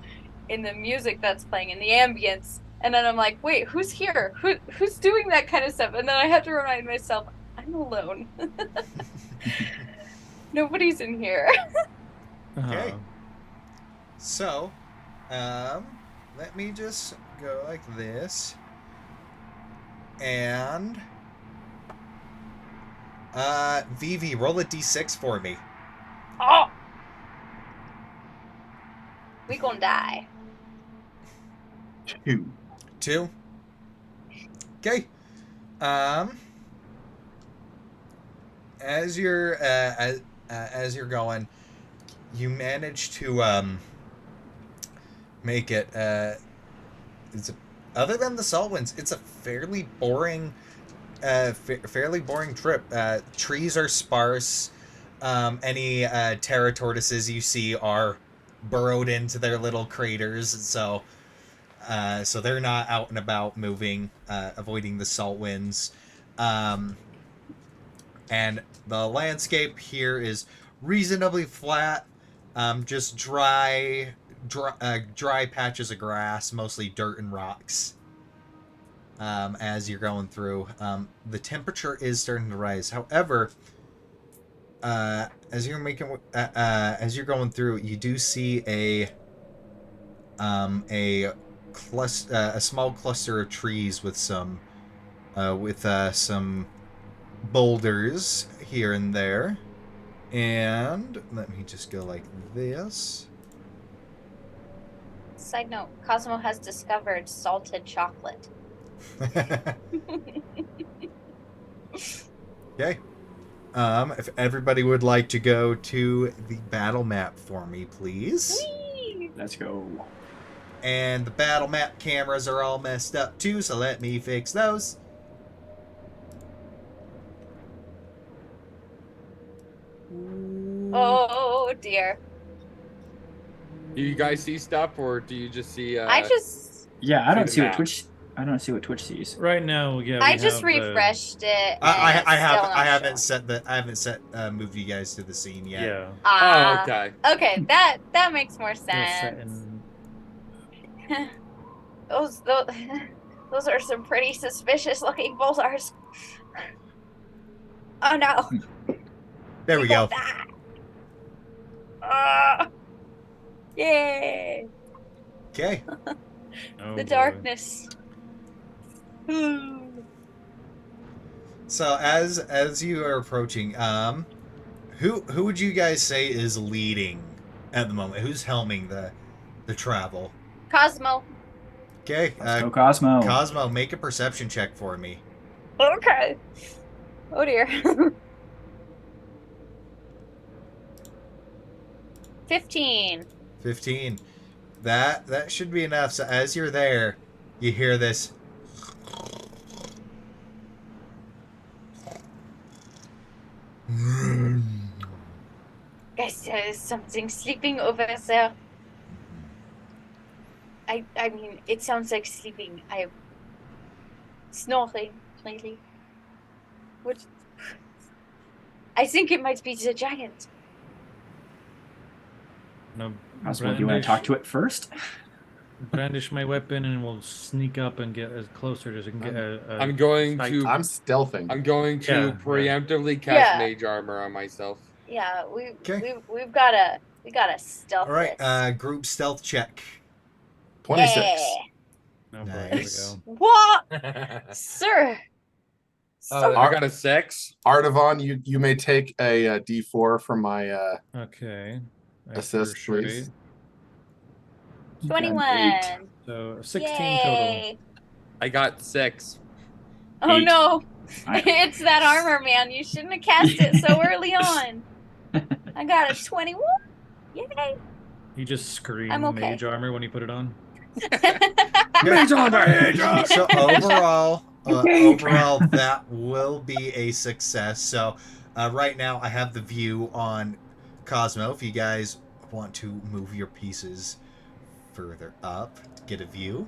music that's playing in the ambience. And then I'm like, wait, who's here? Who's doing that kind of stuff? And then I have to remind myself, I'm alone. Nobody's in here. Okay. Uh-huh. So, let me just go like this. And, Vivi, roll a d6 for me. Oh! We gonna die. 2. 2. Okay. As you're going, you manage to make it. Other than the salt winds, it's a fairly boring, fairly boring trip. Trees are sparse. Any terra tortoises you see are burrowed into their little craters, so they're not out and about moving, avoiding the salt winds. And the landscape here is reasonably flat, just dry patches of grass, mostly dirt and rocks. As you're going through, the temperature is starting to rise. However, as you're going through, you do see a small cluster of trees with some boulders here and there. And let me just go like this. Side note, Cosmo has discovered salted chocolate. Okay. If everybody would like to go to the battle map for me, please. Whee! Let's go. And the battle map cameras are all messed up too, so let me fix those. Oh dear. Do you guys see stuff, or do you just see? I just Yeah, I don't the see what map. Twitch. I don't see what Twitch sees. Right now, yeah. I we just have, refreshed it. I and it's still not haven't showing. set moved you guys to the scene yet. Yeah. Oh, Ah, okay. okay, that makes more They're set sense. in- Those those are some pretty suspicious looking boulders. Oh no. There we go. Die. Ah. Yay. Okay. Oh, The boy. darkness. So as you are approaching, who would you guys say is leading at the moment? Who's helming the travel? Cosmo. Okay. Let's go, Cosmo. Cosmo, make a perception check for me. Okay. Oh dear. 15. 15. That should be enough. So as you're there, you hear this. Guys, there is something sleeping over there. I mean, it sounds like sleeping. I'm snoring lately. What? I think it might be the giant. No, Cosmo, do you want to talk to it first? brandish my weapon and we'll sneak up and get as closer as I can get. I'm going sight. to. I'm stealthing. I'm going to Yeah, preemptively cast Yeah. mage armor on myself. Yeah, Okay. we've gotta stealth All right. this. Group stealth check. 26. Oh, boy, Nice. here What, sir? Oh, I got a 6. Artavon, you may take a D4 from my we go. Okay. Assist, For sure. please. 21. So 16 total. Yay. I got 6. Oh 8. no. I- It's that armor, man. You shouldn't have cast it so early on. I got a 21. Yay. You just scream I'm okay. mage armor when you put it on. Mage armor! So overall, that will be a success. So right now, I have the view on Cosmo. If you guys want to move your pieces further up, get a view.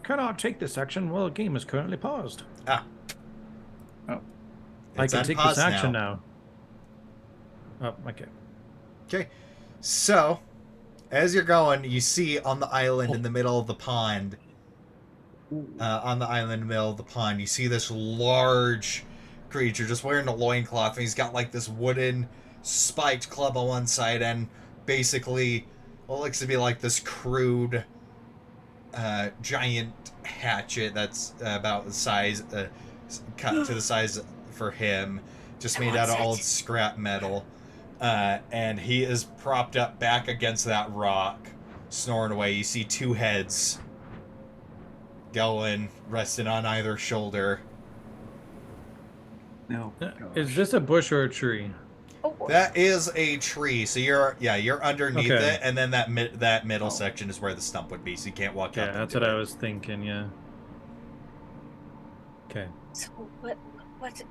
Cannot take this action while the game is currently paused. Ah. Oh. I It's can on take pause this action now. Oh, okay. Okay, so as you're going, you see on the island in the middle of the pond. You see this large creature just wearing a loincloth, and he's got like this wooden spiked club on one side and basically what looks to be like this crude giant hatchet that's about the size, cut to the size for him, just made out of old scrap metal. And he is propped up back against that rock, snoring away. You see two heads going, resting on either shoulder. No. Is this a bush or a tree? Oh, That is a tree, so you're underneath Okay. it, and then that middle section is where the stump would be, so you can't walk up. Yeah, that's into what I it. was thinking. Yeah. Okay. so what's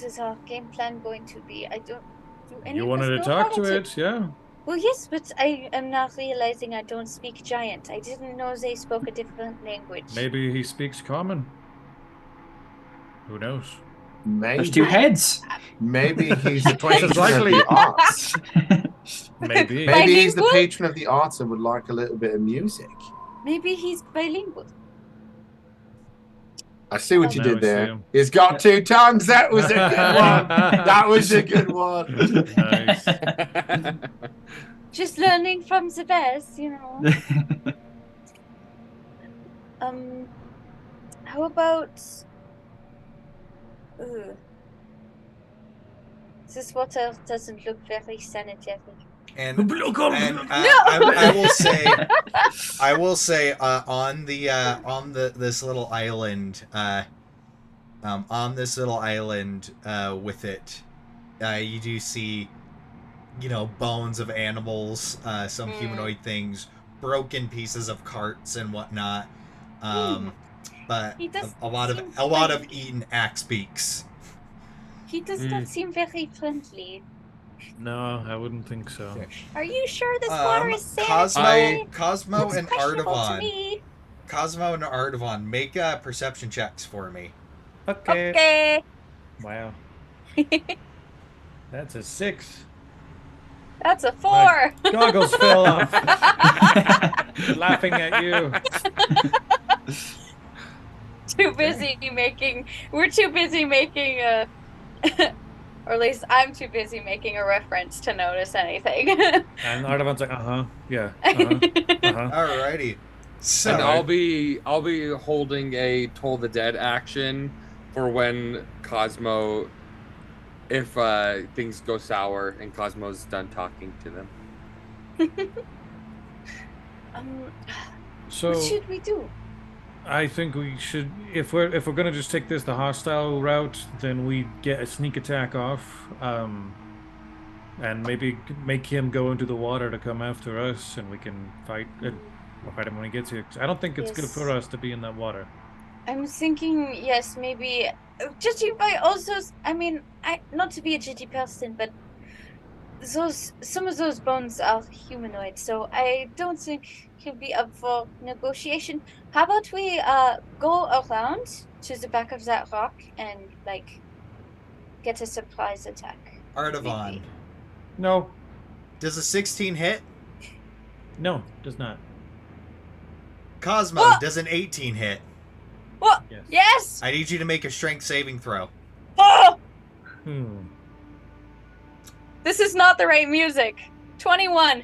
his game plan going to be? I don't. Do any You of wanted us to know talk how to it, yeah? Well, yes, but I am now realizing I don't speak giant. I didn't know they spoke a different language. Maybe he speaks common. Who knows? Maybe, There's two heads. maybe he's the Twice patron as of likely. the arts. Maybe. Maybe he's the Bilingual? patron of the arts and would like a little bit of music. Maybe he's bilingual. I see what you Now did we see there. him. He's got two tongues. That was a good one. That was a good one. Nice. Just learning from the best, you know. How about? Ugh. This water doesn't look very sanitary. And I will say on this little island with it, you do see, bones of animals, some humanoid things, broken pieces of carts and whatnot, but He does a lot seem of like- eaten axe beaks. He does not seem very friendly. No, I wouldn't think so. Are you sure this water is Cosmo, sanitary? Cosmo Looks and questionable to Ardavan. me. Cosmo and Ardavan, make perception checks for me. Okay. Wow. That's a 6. That's a 4. Goggles fell off. Laughing at you. We're too busy making a, or at least I'm too busy making a reference to notice anything. And Ardavan's like, yeah, Alrighty. So And I'll be holding a Toll the Dead action for when Cosmo, if things go sour and Cosmo's done talking to them. So what should we do? I think we should, if we're gonna just take this the hostile route, then we get a sneak attack off, and maybe make him go into the water to come after us, and we can fight. We'll fight him when he gets here. I don't think it's good Yes. for us to be in that water. I'm thinking, yes, maybe, judging by also, not to be a judgy person, but some of those bones are humanoid, so I don't think he'll be up for negotiation. How about we go around to the back of that rock and get a surprise attack? Ardavan, maybe. No, does a 16 hit? no, does not. Cosmo, What? does an 18 hit? What? Yes. Yes! I need you to make a strength saving throw. Oh! Hmm. This is not the right music. 21.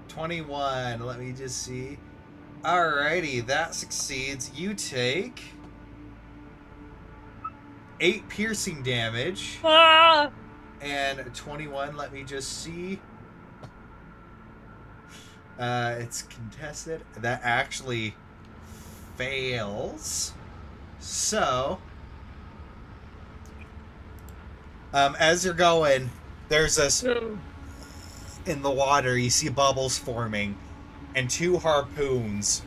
21. Let me just see. Alrighty, that succeeds. You take 8 piercing damage. Ah! And 21, let me just see. It's contested. That actually fails. So, as you're going, there's this in the water. You see bubbles forming, and 2 harpoons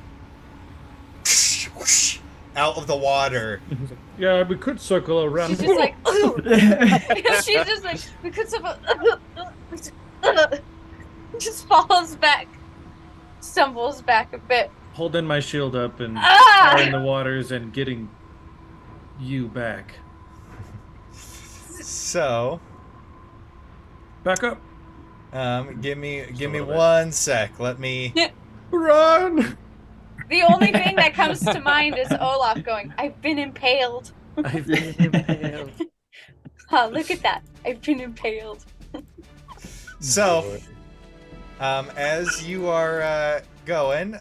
out of the water. Yeah, we could circle around. She's just like, she's just like, we could just falls back, stumbles back a bit. Holding my shield up and Ah! are in the waters and getting you back. So, Back up. give me little bit. 1 sec. Let me. Run! The only thing that comes to mind is Olaf going, I've been impaled. I've been impaled. Oh, look at that. I've been impaled. So, as you are going,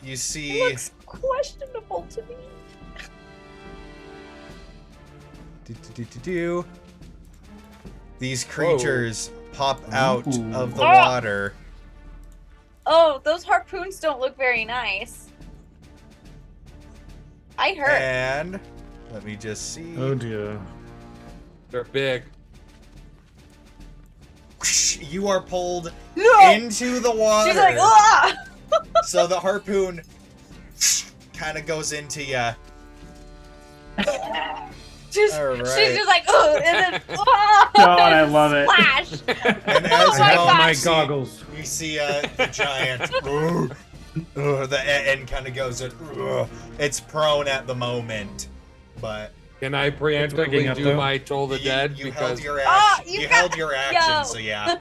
you see. It looks questionable to me. These creatures pop out of the Ah! water. Oh, those harpoons don't look very nice. I hurt. And let me just see. Oh dear. They're big. You are pulled No! into the water. She's like, ah! So the harpoon kind of goes into you. She's Alright. just like, ugh, and then, ah! God, I love it. Splash! And as Oh you my go, God. My you see- goggles. You see the giant. The end kind of goes. It's prone at the moment, but Can I waking preemptively up, do though. my Toll the Dead? you held Because your Ah, action. you You got- held your action, Yo. so yeah.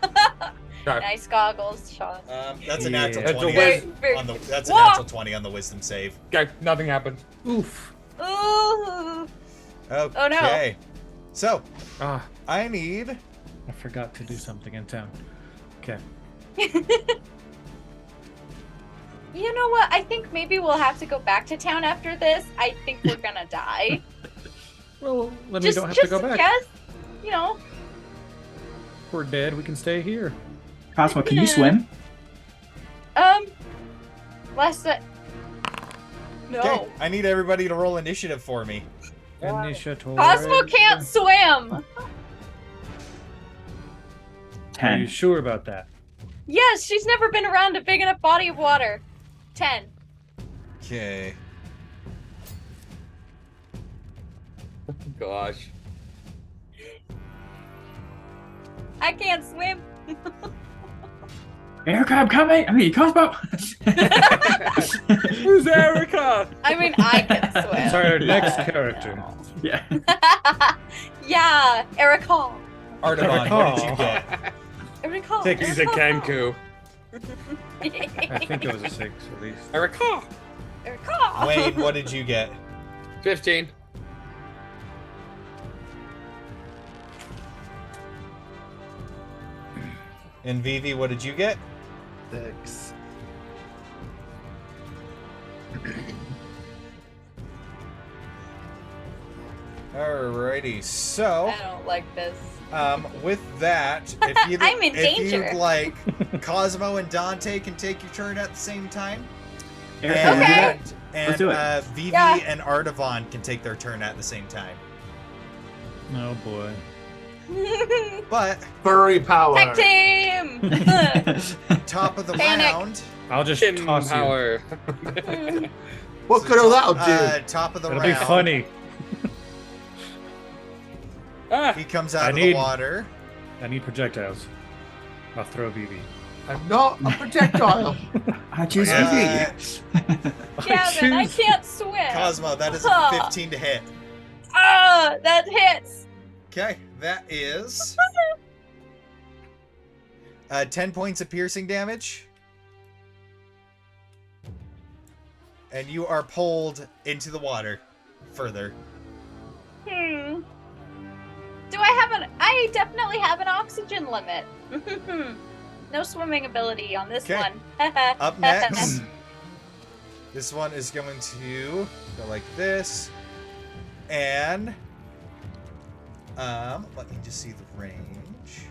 Nice goggles, Sean. That's a natural Yeah. That's a 20 wis- on the. That's a Whoa. natural 20 on the wisdom save. okay, nothing happened. Oof. Ooh. Okay. Oh, no. So Ah, I need. I forgot to do something in town. Okay. You know what? I think maybe we'll have to go back to town after this. I think we're gonna die. Well, then we just don't have to go back. guess. You know. We're dead. We can stay here. Cosmo, can you swim? Last set. No. Okay. I need everybody to roll initiative for me. Initiative. Cosmo can't swim. Are 10. you sure about that? Yes, she's never been around a big enough body of water. 10. Okay. Gosh. I can't swim. Erica, I'm coming! I mean, Cosmo! Who's Erica? I mean, I can It's swim. our next character. Yeah. Yeah, Erica. Artemon, what did you get? Erica. Take- He's a Kenku. I think it was a 6 at least. Erica. Erica. Wayne, what did you get? 15. And Vivi, what did you get? 6. Alrighty, so I don't like this. with that, if you'd, I'm in if danger. you'd like, Cosmo and Dante can take your turn at the same time. Erica, And, wanna do Okay. that? and Let's do it. Vivi Yeah. and Artavon can take their turn at the same time. Oh boy. But Furry power. Tech team. top of the Panic. round, I'll just Kin toss you. power. What could allow do? top of the It'll round, be funny. Ah, he comes out I of need- the water. I need projectiles. I'll throw BB. I'm not a projectile. I choose Uh, Vivi. Gavin, I can't swim. Cosmo, that is a Huh. 15 to hit. Ah, that hits. Okay, that is 10 points of piercing damage. And you are pulled into the water further. Do I have an? I definitely have an oxygen limit. No swimming ability on this 'Kay. one. Up next, this one is going to go like this. And let me just see the range.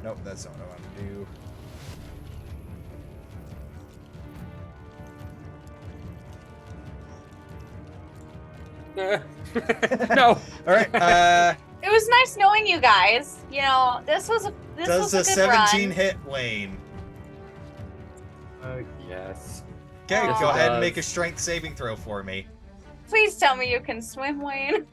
Nope, that's not what I want to do. no. All right. It was nice knowing you guys. You know, this was a Does a good 17 run. hit Wayne? Yes. Okay, Aw. go ahead and Does. make a strength saving throw for me. Please tell me you can swim, Wayne.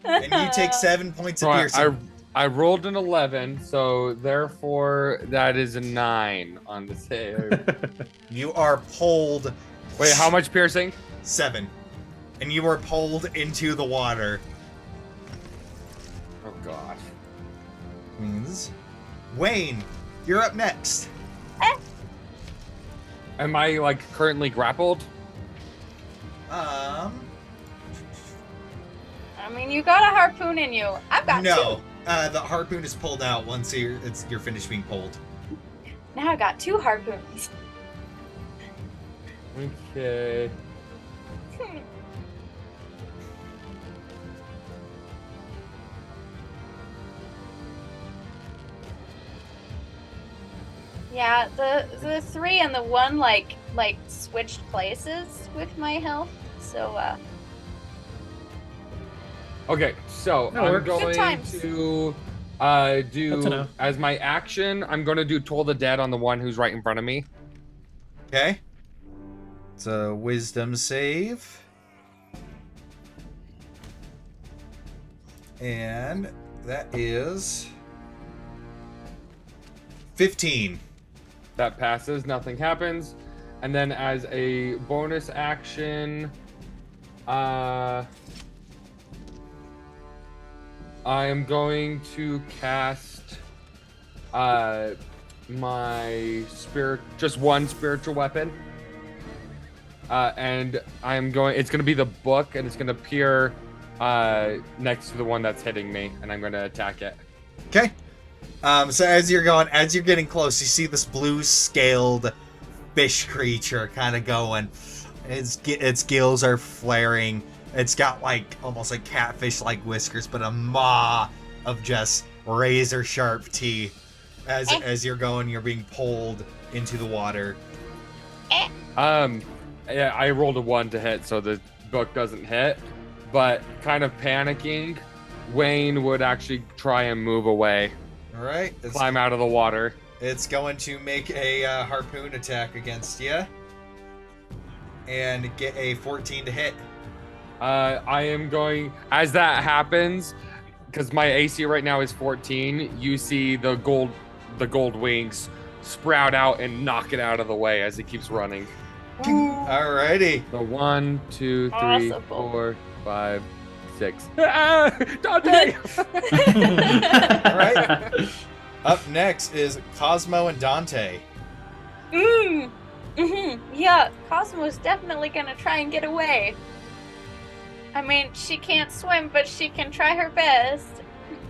And you take 7 points So of I, piercing. I rolled an 11, so therefore that is a 9 on the save. You are pulled. Wait, how much piercing? 7. And you are pulled into the water. Oh gosh. Means Wayne, you're up next. Am I like currently grappled? I mean, you got a harpoon in you. I've got No, two. the harpoon is pulled out once you're finished being pulled. Now I got 2 harpoons. Okay. Yeah, the 3 and the 1 like switched places with my health. So Okay, so That I'm works. Good going times. to That's do enough. as my action. I'm going to do Toll the Dead on the one who's right in front of me. Okay. It's a wisdom save. And that is 15. That passes. Nothing happens. And then as a bonus action, I am going to cast my just one spiritual weapon. And I'm going, it's going to be the book, and it's going to appear next to the one that's hitting me, and I'm going to attack it. Okay. So as you're getting close, you see this blue-scaled fish creature kind of going. Its gills are flaring. It's got almost like catfish-like whiskers, but a maw of just razor-sharp teeth. As you're going, you're being pulled into the water. Yeah, I rolled a 1 to hit, so the book doesn't hit. But kind of panicking, Wayne would actually try and move away, All right. climb out of the water. It's going to make a harpoon attack against you. And get a 14 to hit. I am going, as that happens, because my AC right now is 14, you see the gold wings sprout out and knock it out of the way as it keeps running. Alrighty. So 1, 2, 3, Awesome. 4, 5, 6. Dante! Alright. Up next is Cosmo and Dante. Yeah, Cosmo's definitely gonna try and get away. I mean, she can't swim, but she can try her best.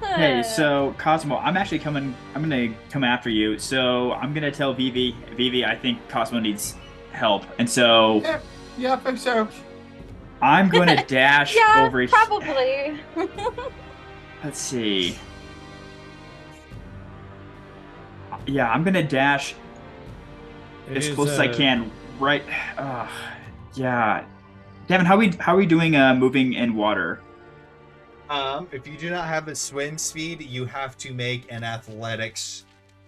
Hey, so Cosmo, I'm gonna come after you. So I'm gonna tell Vivi, I think Cosmo needs help, and so Yeah, I think so. I'm gonna dash Yeah, over. probably. Let's see. Yeah, I'm gonna dash as close as I can. Right. Yeah. Devin, how are we doing moving in water? If you do not have a swim speed, you have to make an athletics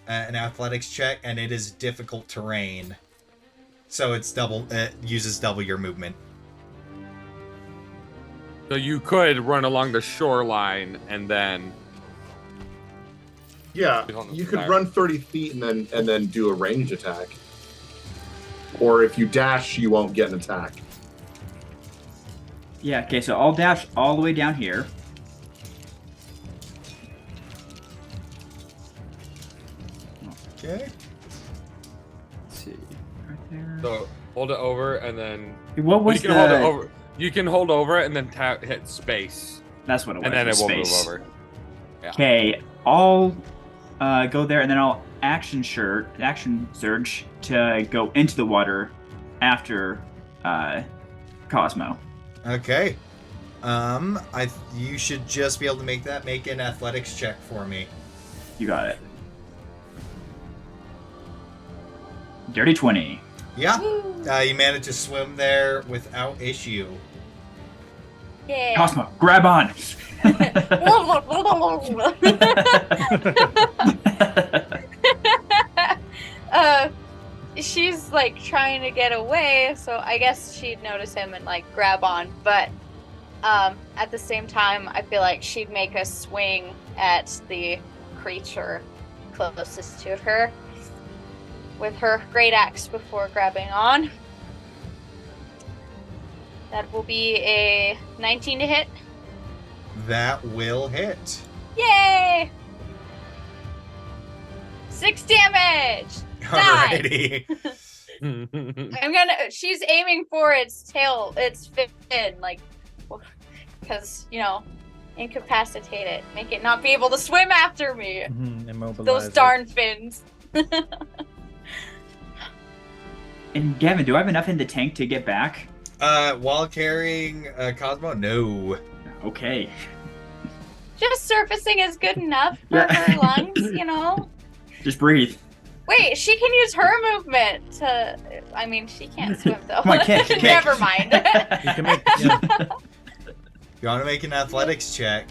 check, and it is difficult terrain. So it uses double your movement. So you could run along the shoreline and then Yeah, you could run 30 feet and then do a range attack. Or if you dash, you won't get an attack. Yeah. Okay. So I'll dash all the way down here. Okay. Let's see. Right there. so hold it over and then What was you can hold it over. You can hold over it and then hit space, That's what it was. and then it will move space. over. Okay, I'll go there, and then I'll action surge to go into the water after Cosmo. Okay. You should just be able to make that. Make an athletics check for me. You got it. Dirty 20. Yeah. You managed to swim there without issue. Yeah. Cosmo, grab on. She's like trying to get away, so I guess she'd notice him and like grab on, but at the same time I feel like she'd make a swing at the creature closest to her with her great axe before grabbing on. That will be a 19 to hit. That will hit. Yay! 6 damage! Die! Alrighty. She's aiming for its tail, its fin, like, because, Incapacitate it. Make it not be able to swim after me. Immobilize Those it. darn fins. And Gavin, do I have enough in the tank to get back? While carrying Cosmo, no. Okay. Just surfacing is good enough for Yeah. her lungs, you know? Just breathe. Wait, she can use her movement to... I mean, she can't swim, though. Come on, kick, kick. Never mind. You can make. Yeah. You want to make an athletics check?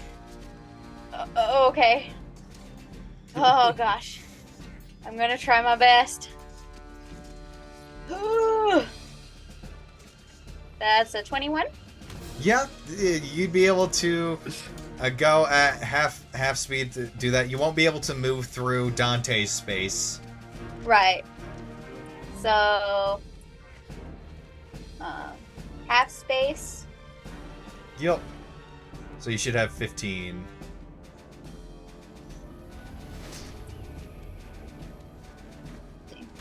Okay. Oh, gosh. I'm gonna try my best. That's a 21. Yeah, you'd be able to go at half speed to do that. You won't be able to move through Dante's space. Right. So... half space. Yep. So you should have 15.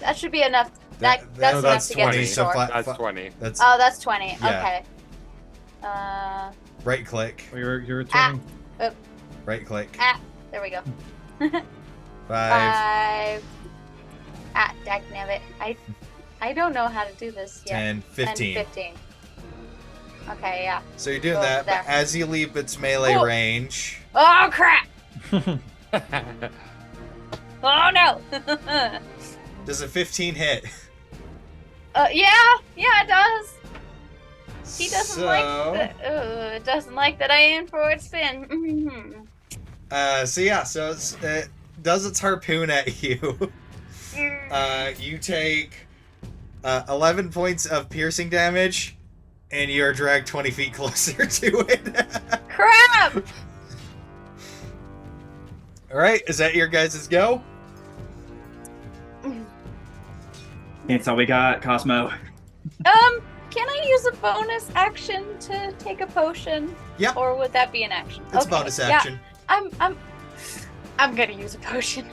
That should be enough. That's enough that's to get 20, to so shore. That's 20. That's Oh, that's 20. Yeah. Okay. right click, You're returning. right click. There we go. 5, 5. Dagnabbit. I don't know how to do this yet. 10, 15. 15. Okay, yeah. So you're doing Go that, there. but as you leave its melee Oh. range, Oh, crap! Oh, no! does a 15 hit? Yeah, it does. He doesn't So, like that. It doesn't like that I aim for its fin. so it does its harpoon at you. You take 11 points of piercing damage, and you are dragged 20 feet closer to it. Crap! All right, is that your guys' go? That's all we got, Cosmo. Can I use a bonus action to take a potion? Yeah. Or would that be an action? It's a bonus action. Yeah, I'm gonna use a potion.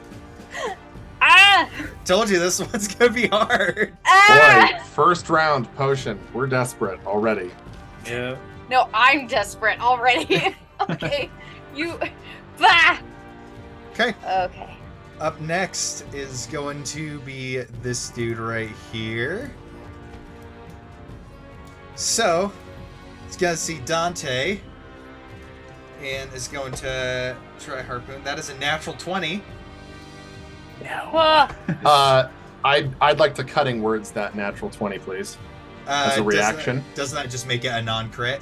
Ah! Told you this one's gonna be hard. Ah! Boy, first round potion. We're desperate already. Yeah. No, I'm desperate already. Okay. You. Bah! Okay. Okay. Up next is going to be this dude right here. So, it's gonna see Dante, and is going to try harpoon. That is a natural 20. Ah! I'd like to cutting words that natural 20, please. As a reaction. Doesn't that just make it a non-crit?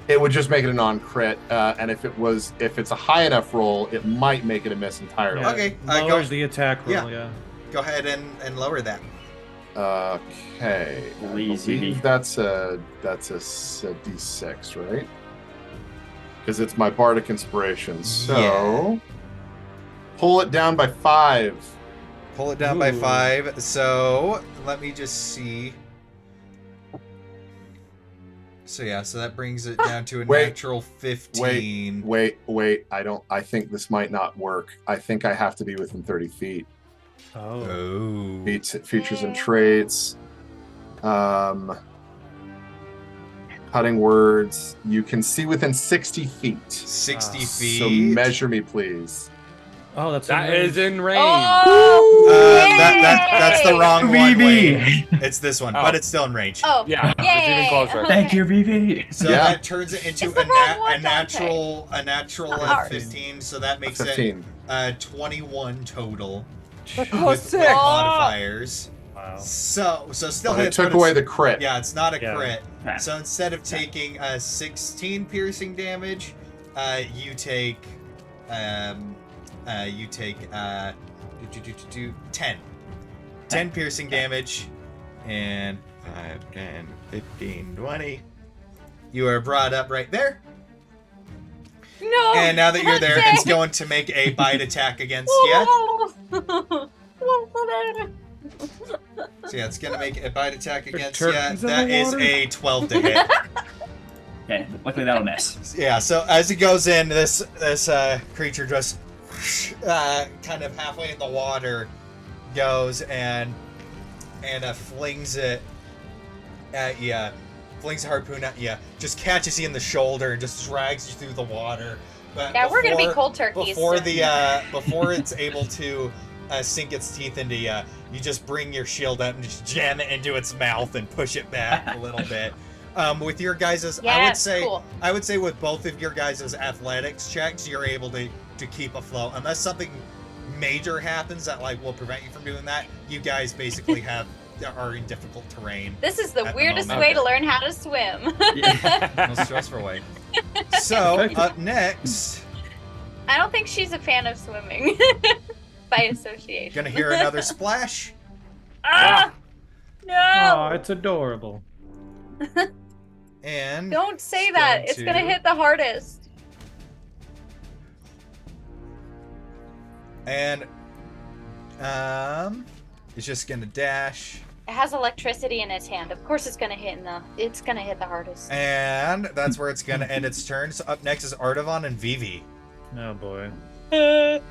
It would just make it a non-crit, and if it's a high enough roll, it might make it a miss entirely. Yeah. Okay, Lowers the attack roll. Yeah. Go ahead and lower that. Okay. I Easy. believe that's a D6, right? Because it's my bardic inspiration. So Yeah. pull it down by 5. Pull it down by Ooh. 5. So let me just see. So yeah, so that brings it down to a Wait. natural 15. Wait. I think this might not work. I think I have to be within 30 feet. Oh. Oh. Features and traits. Cutting words. You can see within 60 feet. 60 Ah. feet. So measure me, please. Oh, that's That is in range. Oh! That's the Yay! wrong one. BB. Wait. It's this one, Oh. but it's still in range. Oh, Yeah, it's yay! even closer. Thank you, VV. So Yeah. that turns it into It's the wrong one, a natural Ours. 15. So that makes 15. it 21 total Oh, with sick. modifiers. Wow. So still But it hits. took but away it's- the crit. Yeah, it's not a Yeah. crit. Okay. So instead of taking 16 piercing damage, you take 10. 10 piercing damage, and 5, 10, 15, 20. You are brought up right there, No! and now that you're there, Dante! it's going to make a bite attack against you. So yeah, it's going to make a bite attack against you. turkeys in That the is water? a 12 to hit. Okay, luckily that'll miss. Yeah, so as he goes in, this creature just kind of halfway in the water goes and flings it at you, flings a harpoon at you, just catches you in the shoulder and just drags you through the water, But Yeah, we're gonna be cold turkeys before soon. before it's able to sink its teeth into you, you just bring your shield up and just jam it into its mouth and push it back a little bit. With your guys's, Cool. I would say with both of your guys' athletics checks, you're able to keep afloat. Unless something major happens that like will prevent you from doing that, you guys basically are in difficult terrain. This is the at weirdest moment. way to learn how to swim. Most stressful way. So up next, I don't think she's a fan of swimming by association. gonna hear another splash. Ah! Oh, No! it's adorable. And Don't say it's that. going It's to- gonna hit the hardest. And it's just gonna dash. It has electricity in its hand. Of course, it's gonna hit the hardest. And that's where it's gonna end its turn. So up next is Artavan and Vivi. Oh boy. It's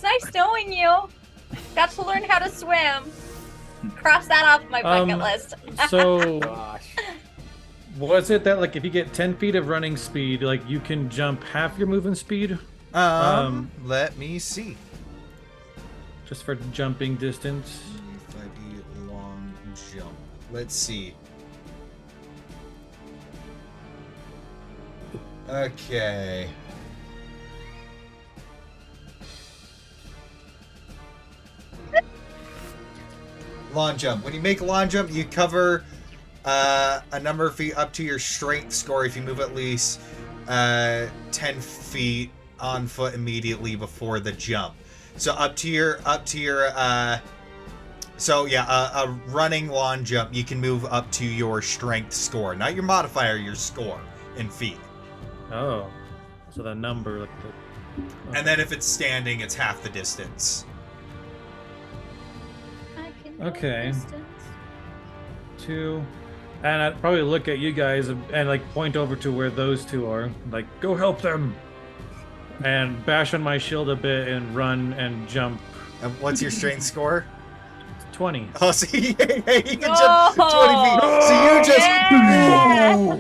nice knowing you. Got to learn how to swim. Cross that off my bucket list. So Gosh. was it that like if you get 10 feet of running speed, like you can jump half your movement speed? Let me see. Just for jumping distance? 5D long jump. Let's see. Okay. Long jump. When you make a long jump, you cover a number of feet up to your strength score if you move at least 10 feet on foot immediately before the jump. So a running long jump, you can move up to your strength score, not your modifier, your score in feet. Oh. So the number like the And then if it's standing, it's half the distance. I can go Okay. distance. 2. And I'd probably look at you guys and like point over to where those two are. Like, go help them. And bash on my shield a bit and run and jump. And what's your strength score? 20. Oh, so you can jump 20 feet. So you just... Yeah!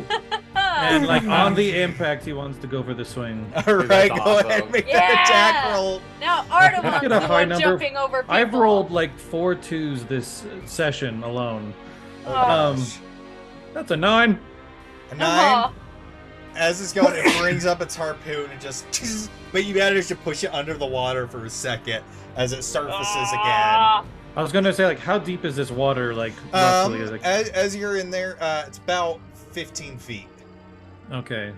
And like on the impact, he wants to go for the swing. All right, That's go awesome. ahead, make Yeah! that attack roll. Now Artamon's Get a the high one number. jumping over people. I've rolled like 4 2s this session alone. Oh. That's a 9. A 9. Oh. As it's going, it brings up its harpoon and just... But you manage to push it under the water for a second as it surfaces again. Ah. I was gonna say like, how deep is this water? Like roughly? Like, As you're in there, it's about 15 feet. okay.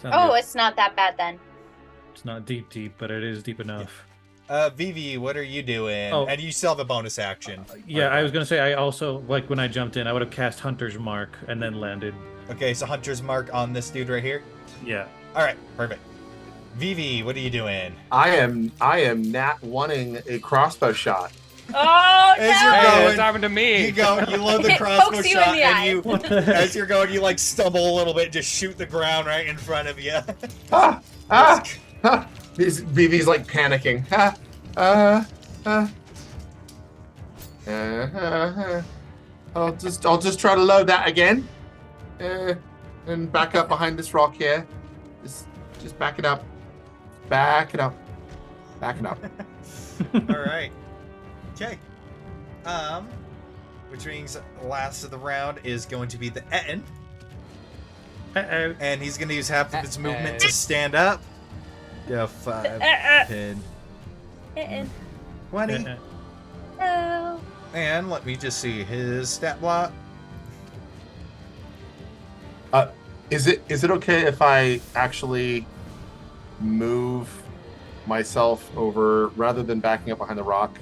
Sounds Oh, good. it's not that bad then. It's not deep, but it is deep enough. Vivi, what are you doing? Oh. And you still have a bonus action. Yeah, I was gonna say I also like when I jumped in, I would have cast Hunter's Mark and then landed. Okay, so Hunter's Mark on this dude right here. Yeah. All right, perfect. Vivi, what are you doing? I am nat wanting a crossbow shot. Oh As you're no! going- Hey, what's happened to me? You go, you load the It crossbow pokes you in shot, the eye. and you, as you're going, you like stumble a little bit, just shoot the ground right in front of you. Ah! Ah! Ah! BV's like panicking. Ah! I'll just try to load that again. And back up behind this rock here. Just back it up. Back it up. Back it up. All right. Okay. Which means last of the round is going to be the Etten, Uh-oh. and he's going to use half of his movement to stand up. Yeah, 5, 10, 20. Uh-uh. Oh. And let me just see his stat block. Is it okay if I actually move myself over rather than backing up behind the rock?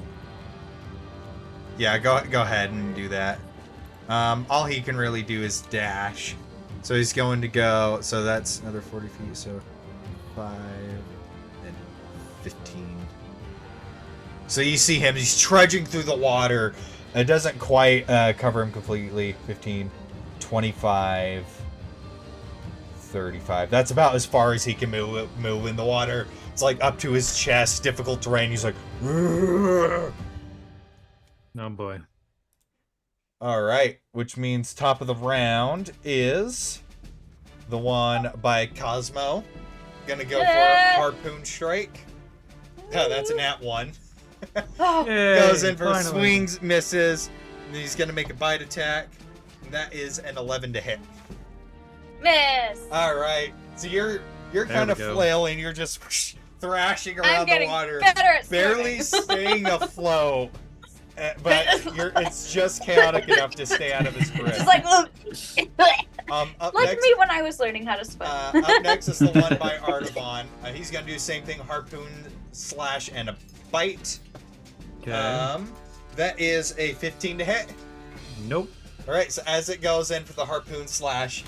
Yeah, go ahead and do that. All he can really do is dash. So he's going to go, so that's another 40 feet, so 5 and 15. So you see him, he's trudging through the water. It doesn't quite cover him completely. 15, 25, 35. That's about as far as he can move in the water. It's like up to his chest, difficult terrain. He's like, "Rrrr." Oh boy. All right, which means top of the round is the one by Cosmo. Gonna go for a harpoon strike. Oh, that's a nat 1. Oh, Goes in for finally. swings, misses. And he's gonna make a bite attack. And that is an 11 to hit. miss. All right. So you're kind we of go. flailing. You're just thrashing I'm around the getting water, better at barely swimming. staying afloat. But it's just chaotic enough to stay out of his grip. Just like, look. Up Like next, me when I was learning how to swim. up next is the one by Artavon. He's gonna do the same thing: harpoon, slash, and a bite. Okay. That is a 15 to hit. Nope. All right. So as it goes in for the harpoon slash,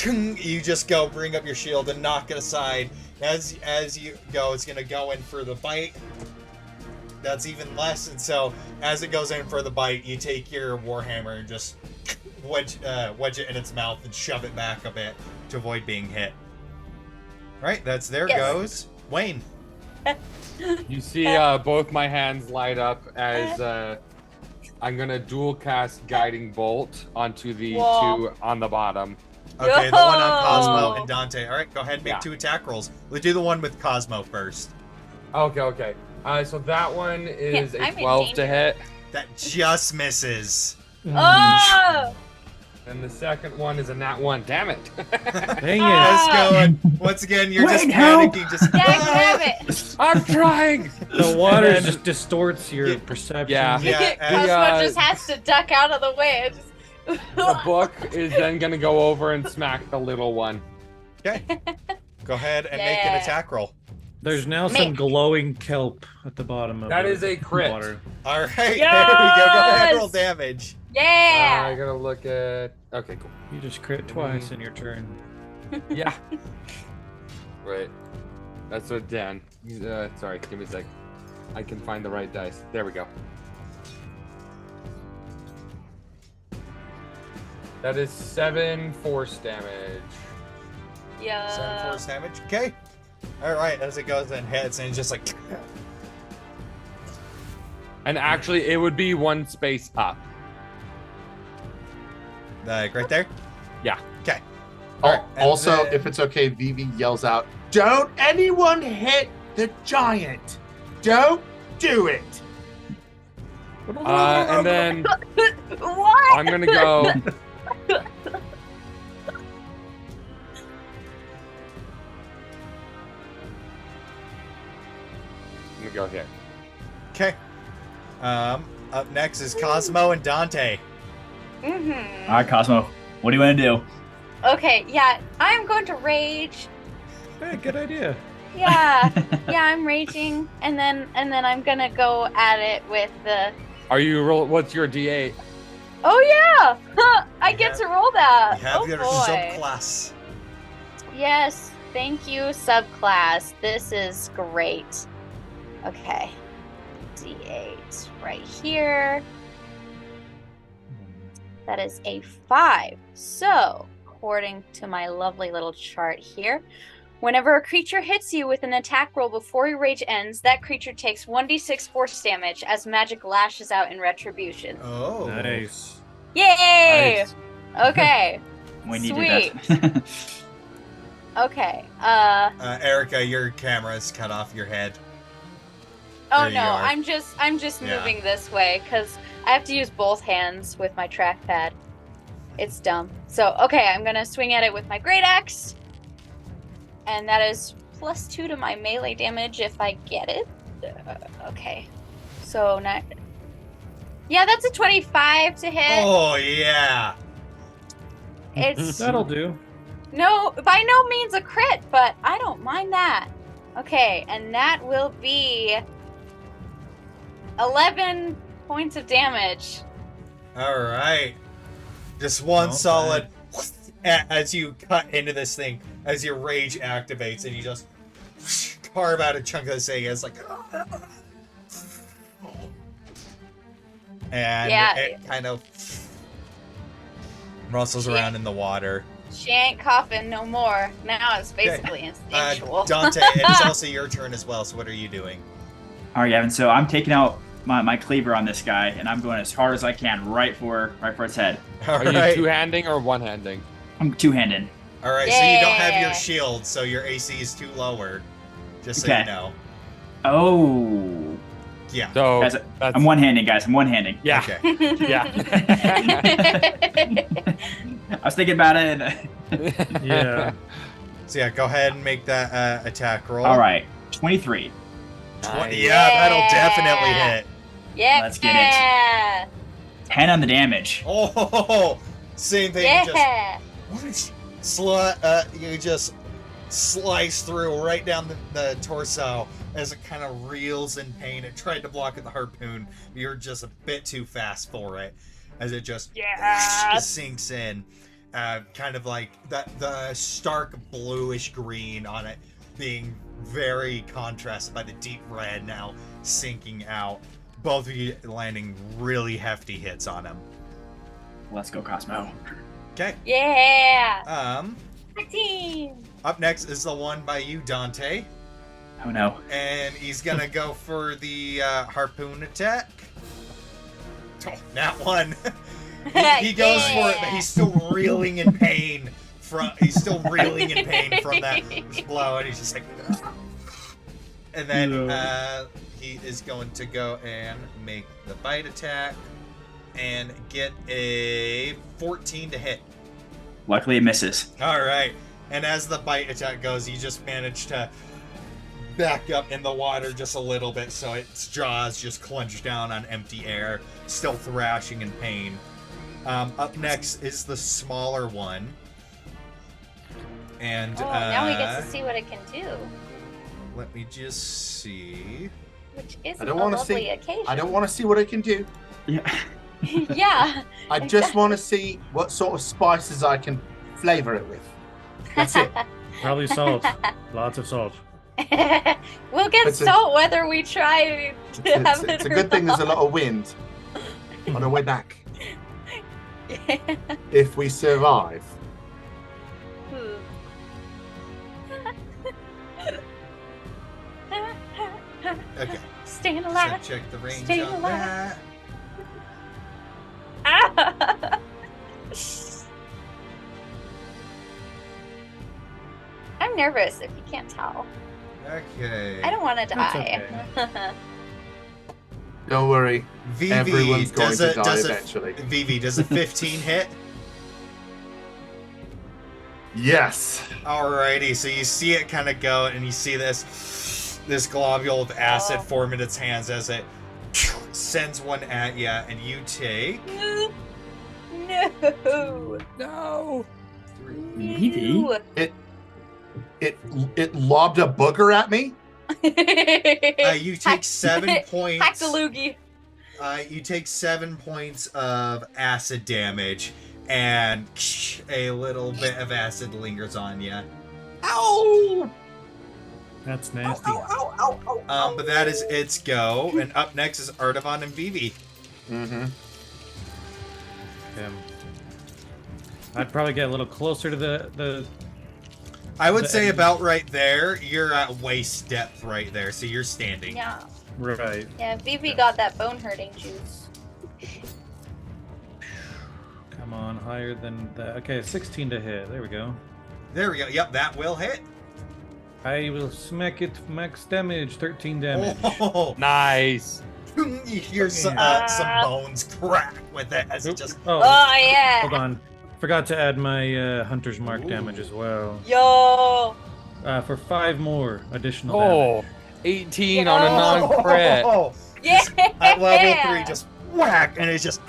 you just go bring up your shield and knock it aside. As you go, it's gonna go in for the bite. That's even less. And so as it goes in for the bite, you take your warhammer and just wedge it in its mouth and shove it back a bit to avoid being hit. Right, there Yes. goes Wayne. You see both my hands light up as I'm gonna dual cast Guiding Bolt onto the Whoa. 2 on the bottom. Okay, the one on Cosmo Yo! and Dante. All right, go ahead and make Yeah. 2 attack rolls. Let's do the one with Cosmo first. Okay. So that one is Yeah, a I'm in 12 to danger. hit, That just misses. Oh! and the second one is a nat 1. Damn it! Dang it. Let's go. And once again, you're just Wayne, help! panicking. Just Dang I'm trying. The water And then- just distorts your Yeah. perception. Yeah. Yeah, Cosmo just has to duck out of the way. It just... The book is then gonna go over and smack the little one. okay. Go ahead and make an Yeah. attack roll. There's now Man. some glowing kelp at the bottom of That the is a crit. water. All right, there we go. Go ahead and roll Yes! damage. I Yeah! gotta look at. Okay, cool. You just crit twice in your turn. Yeah. Right. That's what Dan. Sorry, give me a sec. I can find the right dice. There we go. That is 7 force damage. 7 Yeah. force damage. Okay. All right, as it goes and hits, and it's just like. And actually, it would be 1 space up. Like right there? Yeah. Okay. All right, and Also, then- if it's okay, Vivi yells out, "Don't anyone hit the giant! Don't do it!" And then What? I'm gonna go. I'm gonna go here. Okay. Up next is Cosmo and Dante. Mm-hmm. All right, Cosmo, what do you want to do? Okay, yeah, I'm going to rage. Hey, good idea. Yeah, yeah, I'm raging, and then I'm gonna go at it with the. Are you roll? What's your D8? Oh yeah, I You get have- to roll that. You have Oh your boy. subclass. Yes, thank you, subclass. This is great. Okay, D8 right here. That is a 5. So, according to my lovely little chart here, whenever a creature hits you with an attack roll before your rage ends, that creature takes 1d6 force damage as magic lashes out in retribution. Oh. Nice. Yay! Nice. Okay. We needed Sweet. that. Okay. Erica, your camera's cut off your head. Oh There you no, are. I'm just Yeah. moving this way because I have to use both hands with my trackpad. It's dumb. So okay, I'm gonna swing at it with my great axe, and that is +2 to my melee damage if I get it. Okay, so not. Yeah, that's a 25 to hit. Oh yeah. It's That'll do. no, by no means a crit, but I don't mind that. Okay, and that will be 11 points of damage. All right. Just one Not solid as you cut into this thing, as your rage activates, and you just carve out a chunk of this thing. It's like, and Yeah. it kind of rustles around in the water. She ain't coughing no more. Now it's basically instinctual. Dante, it is also your turn as well. So what are you doing? All right, Gavin. So I'm taking out my cleaver on this guy, and I'm going as hard as I can right for its head. All Are you right. two-handing or one-handing? I'm two-handed. All right, so you don't have your Yeah. shield, so your AC is too lower. Just so Okay. you know. Oh. Yeah. So Guys, that's I'm one-handing, guys. I'm one-handing. yeah. Okay. Yeah. I was thinking about it. Yeah. So yeah, go ahead and make that attack roll. All right. 23. Nice. Yeah, that'll definitely hit. Yeah. Let's get it. 10 on the damage. Oh, same thing. Yeah. You just slice through right down the torso as it kind of reels in pain. It tried to block at the harpoon. You're just a bit too fast for it as it just sinks in. Kind of like the stark bluish green on it being very contrasted by the deep red now sinking out. Both of you landing really hefty hits on him. Let's go, Cosmo. Okay. Yeah. Team. Up next is the one by you, Dante. Oh no. And he's gonna go for the harpoon attack. Oh, that one. he goes for it, but he's still reeling in pain from that blow, and he's just like, ugh. And then he is going to go and make the bite attack and get a 14 to hit. Luckily it misses. All right. And as the bite attack goes, you just manage to back up in the water just a little bit, so its jaws just clench down on empty air, still thrashing in pain. Up next is the smaller one. And now we get to see what it can do, let me just see. which is I a don't want to lovely see. occasion. I don't want to see what it can do. Yeah. Yeah. I just want to see what sort of spices I can flavor it with. That's it. Probably salt. Lots of salt. We'll get It's a- salt whether we try to have it It's a or good thing there's a not. lot of wind on our way back. If we survive. Okay. Staying So alive. check the range Stay on alive. that. Ah! I'm nervous if you can't tell. Okay. I don't want to That's die. Don't worry. Vivi, Everyone's going to die does eventually. Vivi, does a 15 hit? Yes. Alrighty, so you see it kind of go, and you see this globule of acid Oh. form in its hands as it sends one at you, and you take No. No. Vivi? No. It lobbed a booger at me. you take 7 Hack the points. loogie. You take 7 points of acid damage, and a little bit of acid lingers on you. Ow! That's nasty. But that is its go, and up next is Artavan and Vivi. Mm-hmm. I'd probably get a little closer to the I would The say end. about right there. You're at waist depth right there, so you're standing. Yeah. right. Yeah, Vivi got that bone hurting juice. Come on, higher than that. Okay, 16 to hit. There we go. There we go. Yep, that will hit. I will smack it max damage, 13 damage. Oh, Nice. you hear some bones crack with it as it just. Oh, Oh yeah. hold on. Forgot to add my Hunter's Mark damage as well. Yo. For 5 more additional damage. Oh, 18 on a non-crit. Oh, Yeah. at level 3, just whack, and it's just.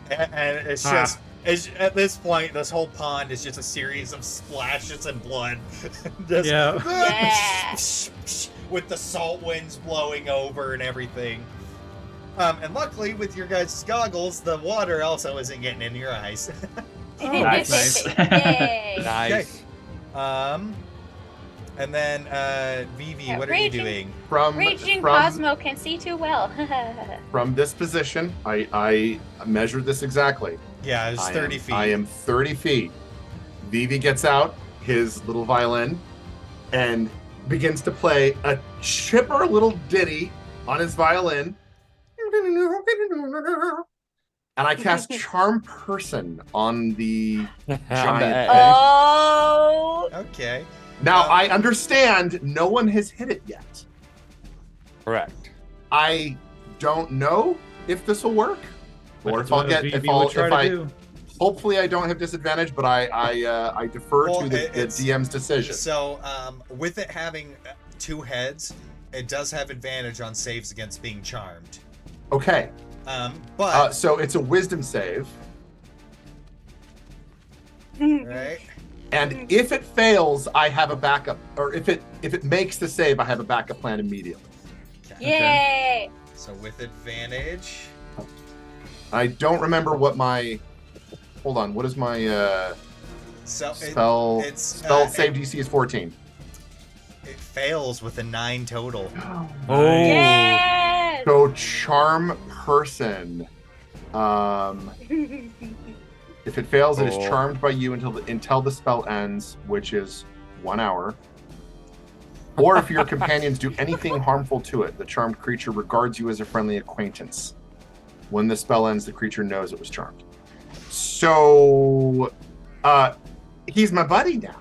And it's just. At this point, this whole pond is just a series of splashes and blood. Just Yeah. Yeah. with the salt winds blowing over and everything. And luckily, with your guys' goggles, the water also isn't getting in your eyes. Nice. Yay. Nice. And then, Vivi, Yeah, what are you raging- doing? Raging Cosmo can see too well. From this position, I measured this exactly. Yeah, it's 30 feet. I am 30 feet. Vivi gets out his little violin and begins to play a chipper little ditty on his violin. and I cast Charm Person on the On the giant edge. thing. Oh. Okay. Now I understand no one has hit it yet. Correct. I don't know if this will work, or That's if I'll what get VB if I'll would try if to I. do. Hopefully, I don't have disadvantage, but I defer Well, to the it's- DM's decision. So, with it having 2 heads, it does have advantage on saves against being charmed. Okay, But so it's a Wisdom save, right. and if it fails, I have a backup, or if it makes the save, I have a backup plan immediately. Yay! So with advantage. I don't remember what my. Hold on, what is my So spell? it's Save DC is 14. it fails with a 9 total. Oh. Yes! So Charm Person. If it fails, it is Oh. charmed by you until the spell ends, which is 1 hour. Or if your companions do anything harmful to it, the charmed creature regards you as a friendly acquaintance. When the spell ends, the creature knows it was charmed. So, he's my buddy now.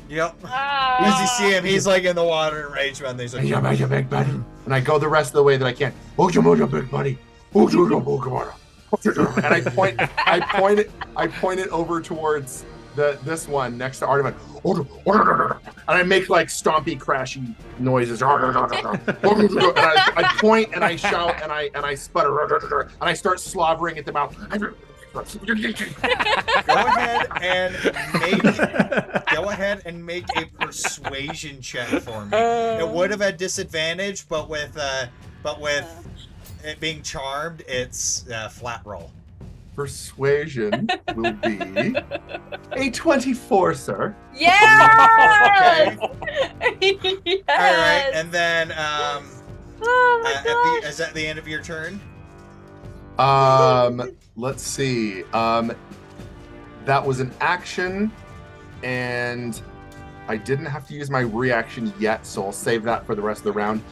Yep. Ah. As you see him, he's like in the water and rage man. He's like, Hey, I'm your big buddy. And I go the rest of the way that I can. Mojo, big buddy. And I point it over towards this one next to Artemis. And I make like stompy, crashy noises. And I point and I shout and I sputter and I start slobbering at the mouth. go ahead and make a persuasion check for me. It would have had disadvantage, but with it being charmed, it's flat roll. Persuasion will be a 24, sir. Yes! Yes! All right, and then Oh my gosh. is that the end of your turn? Let's see. That was an action, and I didn't have to use my reaction yet, so I'll save that for the rest of the round.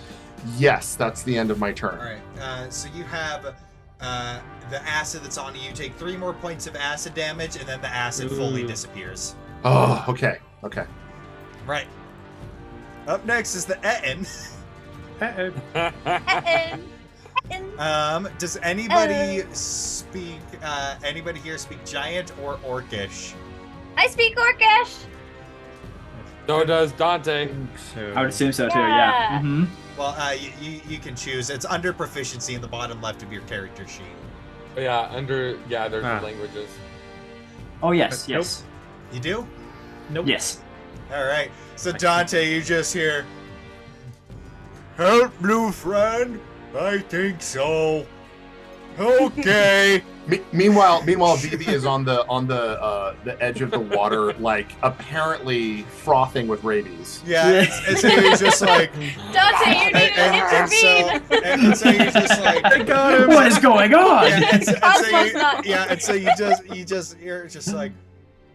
Yes, that's the end of my turn. All right. So you have the acid that's on you. You take 3 more points of acid damage, and then the acid fully Ooh. disappears. Oh, okay. Okay. Right. Up next is the Etten. Does anybody speak? Anybody here speak Giant or Orcish? I speak Orcish. So does Dante. So, I would assume so too. Yeah. Yeah. Mm-hmm. Well, you can choose. It's under proficiency in the bottom left of your character sheet. Yeah, there's Ah. languages. Oh yes, Nope. yes, You do? Nope. yes. All right. So Dante, you just hear, "Help, blue friend. I think so. Okay." Meanwhile, VB is on the edge of the water, like apparently frothing with rabies. Yeah, and so he's just like, Dante, you need to intervene. and so you're just like, I got him. What is going on? yeah, and so Cosmo's you, not- yeah, and so you're just like,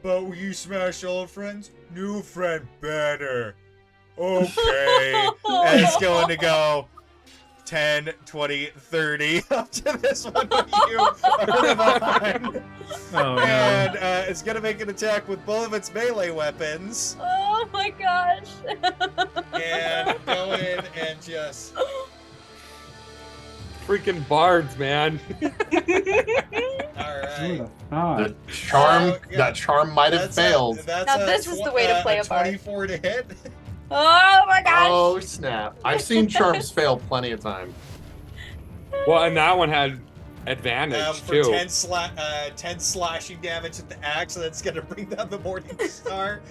but will you smash old friends? New friend better. Okay. And it's going to go 10, 20, 30 up to this one with you are behind. Oh no. And it's going to make an attack with both of its melee weapons. Oh my gosh. And go in and just... Freaking bards, man. Alright. The charm, yeah. that charm might have failed. Now this is the way to play a bard. 24 to hit. Oh my gosh. Oh snap! I've seen charms fail plenty of time. Well, and that one had advantage For too. 10 slashing damage with the axe, so that's gonna bring down the Morning Star.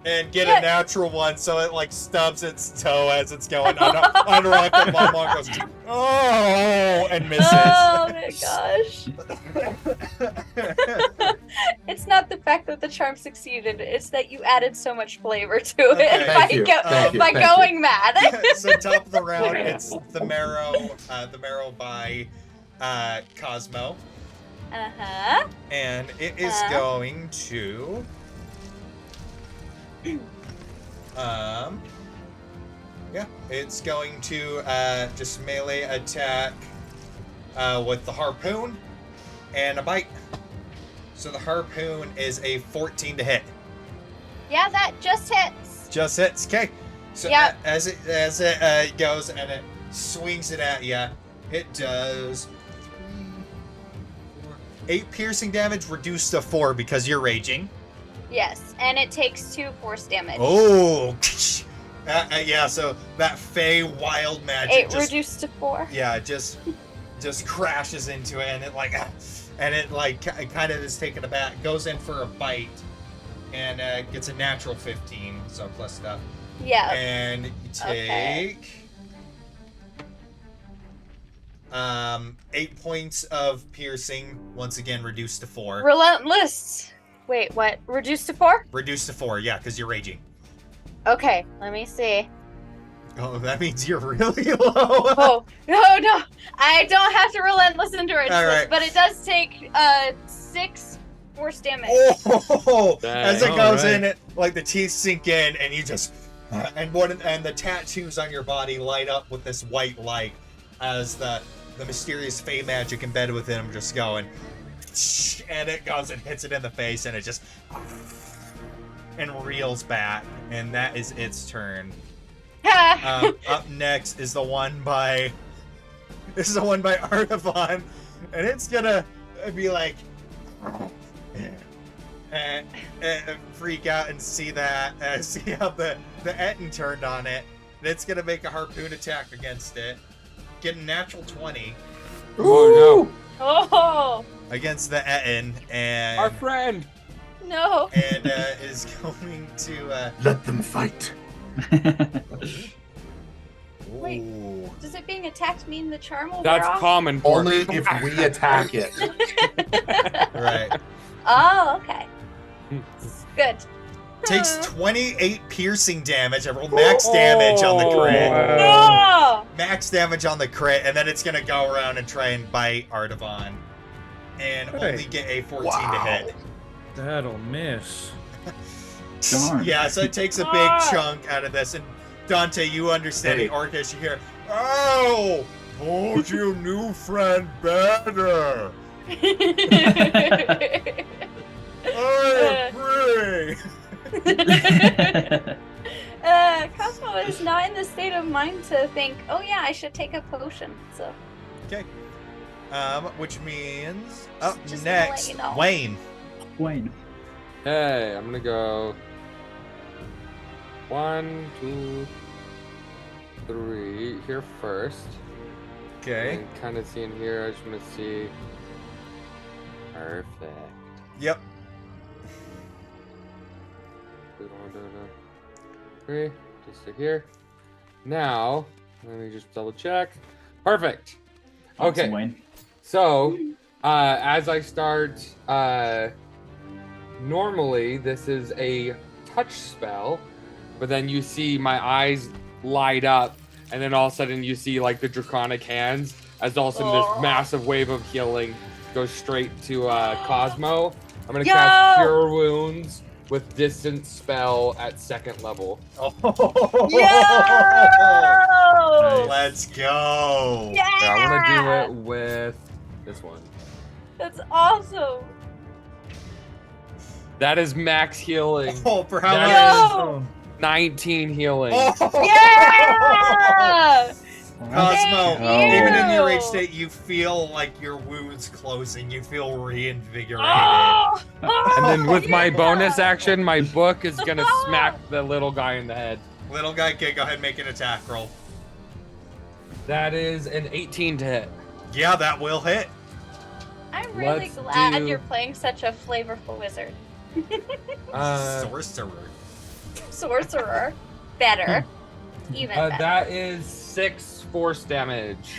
And get a natural one, so it like stubs its toe as it's going on rock and Mom goes, oh, and misses. Oh my gosh. It's not the fact that the charm succeeded, it's that you added so much flavor to it Okay. Thank you, thank you, by thank going mad. So top of the round, it's the marrow by Cosmo, Uh-huh. and it is going to it's going to just melee attack with the harpoon. and a bite. So the harpoon is a 14 to hit. Yeah, that just hits. Just hits. Okay. So Yep. as it goes and it swings it at you, it does 8 piercing damage reduced to 4 because you're raging. Yes, and it takes 2 force damage. Oh. Yeah. So that Fey wild magic. 8 reduced to 4. Yeah, it just crashes into it, and it kind of is taken aback, goes in for a bite, and gets a natural 15, so plus stuff. Yeah. And you take 8 points of piercing, once again reduced to 4. Relentless. Wait, what? Reduced to 4? Reduced to 4, yeah, because you're raging. Okay, let me see. Oh, that means you're really low. Oh, no. I don't have to relentless endurance, All right. but it does take 6 force damage. Oh, Dang. as it goes Alright. in, it, like the teeth sink in, and you just and the tattoos on your body light up with this white light as the mysterious Fey magic embedded within them just going, and it goes and hits it in the face, and it just and reels back, and that is its turn. Up next is the one by Artavon, and it's gonna be like and freak out and see that see how the Etten turned on it, and it's gonna make a harpoon attack against it, get a natural 20 Oh Oh, against the Etten, no. and Our friend. no. is going to Let them fight. Wait. ooh. Does it being attacked mean the charm will That's wear off? common. for Only if we attack it. Right. Oh, okay. Good. Takes 28 piercing damage. I rolled max damage on the crit. No! Max damage on the crit, and then it's gonna go around and try and bite Artavon, and Hey. only get a 14 to Wow. hit. That'll miss. Darn. Yeah, so it takes a big Ah. chunk out of this, and Dante, you understanding Hey. Orcish, you hear, "Oh, told you, new friend better. I agree." Cosmo is not in the state of mind to think, oh yeah, I should take a potion. So Okay. Which means up Just gonna let next, you know. Wayne. Wayne. Hey, I'm gonna go 1, 2, 3 here first. Okay. And kind of seeing here, I just want to see. Perfect. Yep. 3, just to here. Now, let me just double check. Perfect. Awesome, Okay. Wayne. So, as I start, normally this is a touch spell, but then you see my eyes light up, and then all of a sudden you see like the draconic hands, as all of a sudden this massive wave of healing goes straight to Cosmo. I'm gonna cast Yo! Cure Wounds with Distance spell at 2nd level. Yo! Let's go. Yeah! So I want to do it with this one. That's awesome. That is max healing. Oh, for how That much? is 19 healing. Oh. Yeah! Cosmo, Thank even in your you. rage state, you feel like your wounds closing. You feel reinvigorated. Oh! And then with my Yeah! bonus action, my book is gonna smack the little guy in the head. Little guy, okay, go ahead and make an attack roll. That is an 18 to hit. Yeah, that will hit. I'm really Let's glad do- you're playing such a flavorful wizard. Sorcerer. Sorcerer. Better. Even better. That is 6 force damage.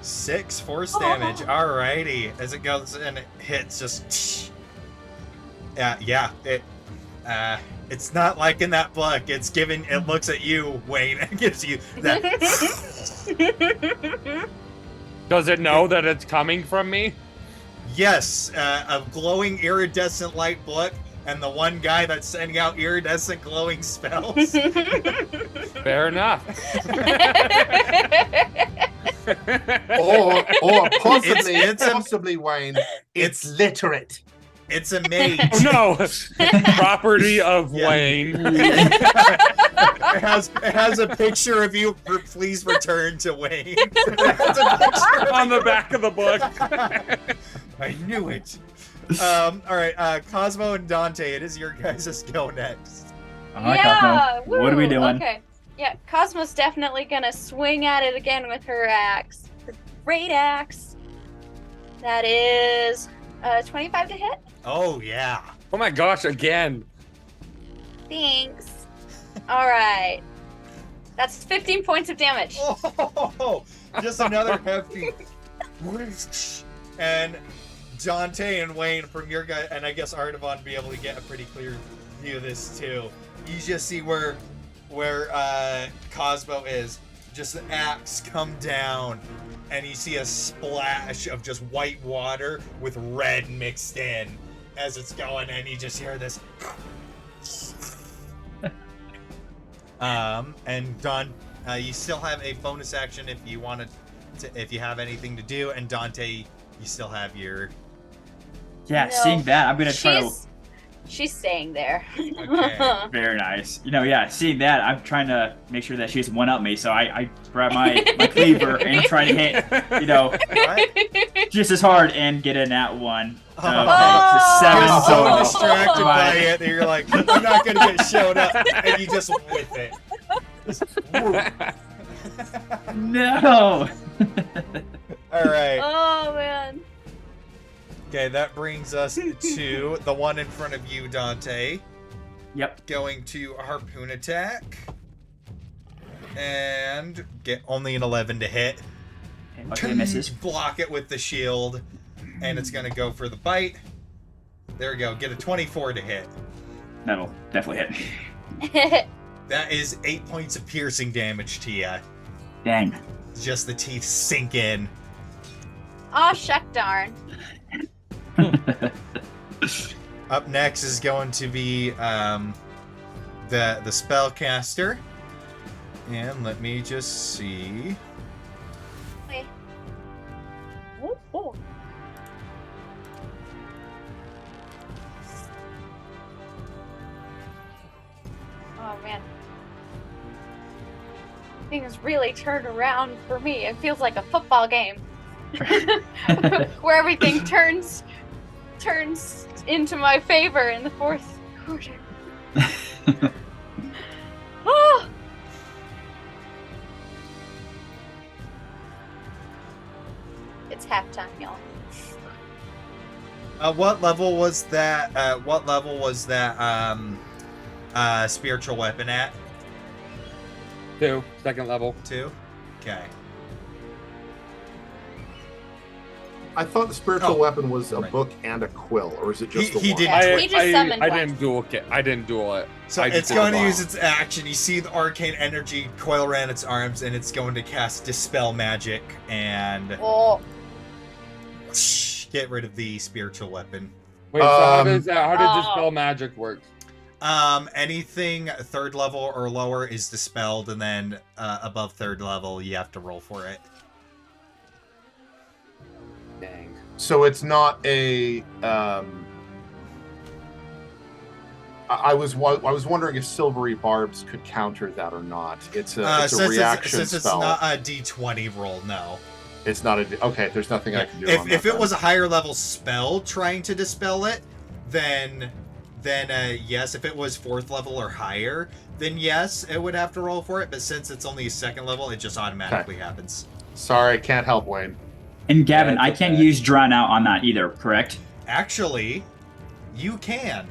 6 force damage. Alrighty. As it goes and it hits, just. Yeah. It's not like in that book. It's giving. It looks at you, Wayne, and gives you that. Does it know that it's coming from me? Yes, a glowing iridescent light book, and the one guy that's sending out iridescent glowing spells. Fair enough. Or possibly, It's- possibly, Wayne, it's literate. It's a mage. Oh no! Property of Yeah. Wayne. It has a picture of you. Please return to Wayne. It has a picture On the back of the book. I knew it. All right, Cosmo and Dante, it is your guys' go next. All right, Yeah. Cosmo, what are we woo, doing? Okay. Yeah, Cosmo's definitely gonna swing at it again with her axe. Her great axe. That is 25 to hit. Oh yeah. Oh my gosh! Again. Thanks. All right. That's 15 points of damage. Oh, just another hefty. And Dante and Wayne, from your guy, and I guess Artavan, be able to get a pretty clear view of this too. You just see where Cosmo is. Just the axe come down, and you see a splash of just white water with red mixed in as it's going, and you just hear this. And Don, you still have a bonus action if you wanted to, if you have anything to do, and Dante, you still have your. Yeah, No. seeing that, I'm gonna try to. She's staying there. Okay. Very nice. Yeah, seeing that, I'm trying to make sure that she doesn't one-up me. So I grab my cleaver and try to hit, What? just as hard and get a nat 1. Oh. It's a 7 You're so total. distracted by Right. it that you're like, I'm not gonna get shown up, and you just whip it. Just whoop. No! All right. Oh man. Okay, that brings us to the one in front of you, Dante. Yep. Going to harpoon attack. And get only an 11 to hit. Okay, luckily it misses. Block it with the shield. And it's going to go for the bite. There we go. Get a 24 to hit. That'll definitely hit. That is 8 points of piercing damage to you. Dang. Just the teeth sink in. Aw, shuck darn. Up next is going to be the spellcaster. And let me just see. Wait. Ooh, ooh. Oh man. Things really turned around for me. It feels like a football game. Where everything turns into my favor in the fourth quarter. Oh! It's halftime, y'all. What level was that? Spiritual weapon at? 2, second level. 2? Okay. I thought the spiritual Oh, weapon was a right. book and a quill, or is it just He- the he one? did- He just summoned I one. didn't duel it. I didn't duel it. So I it's just going to did it. use its action. You see the arcane energy coil around its arms, and it's going to cast Dispel Magic and Oh, get rid of the spiritual weapon. Wait, so how Um, does Oh. dispel magic work? Anything 3rd level or lower is dispelled, and then above 3rd level, you have to roll for it. Dang. So it's not a. I was wondering if silvery barbs could counter that or not. It's a reaction since it's spell. not a D20 roll, no. It's not a. Okay, there's nothing I can do. on If that it was a then. higher level spell trying to dispel it, then yes. If it was 4th level or higher, then yes, it would have to roll for it. But since it's only a 2nd level, it just automatically happens. Sorry, can't help, Wayne. And Gavin, Yeah, I it's can't okay. use Drown Out on that either, correct? Actually, you can.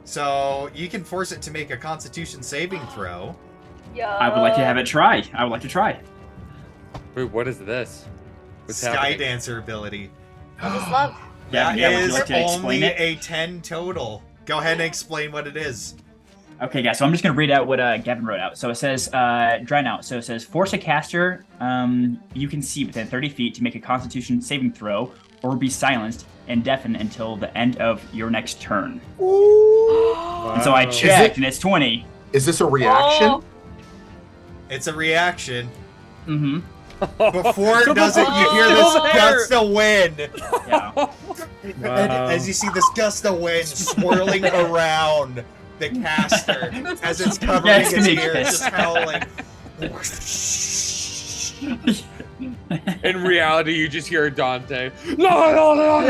So you can force it to make a Constitution saving throw. yo. I would like to have it try. I would like to try. Wait, what is this? What's Sky happening? Dancer ability. I just love. Yeah, That yeah, would you is like to explain only it? a 10 total. Go ahead and explain what it is. Okay, guys, so I'm just going to read out what Gavin wrote out. So it says, Drown Out. So it says, force a caster you can see within 30 feet to make a Constitution saving throw or be silenced and deafened until the end of your next turn. And so I Wow. checked, and it's 20. Is this a reaction? Oh, It's a reaction. Mm-hmm. Before So it does it, you hear this still there. gust of wind. Yeah. And as you see this gust of wind swirling around the caster as it's covering Yeah, it's his gonna be ears, pissed. just howling. In reality, you just hear Dante. No.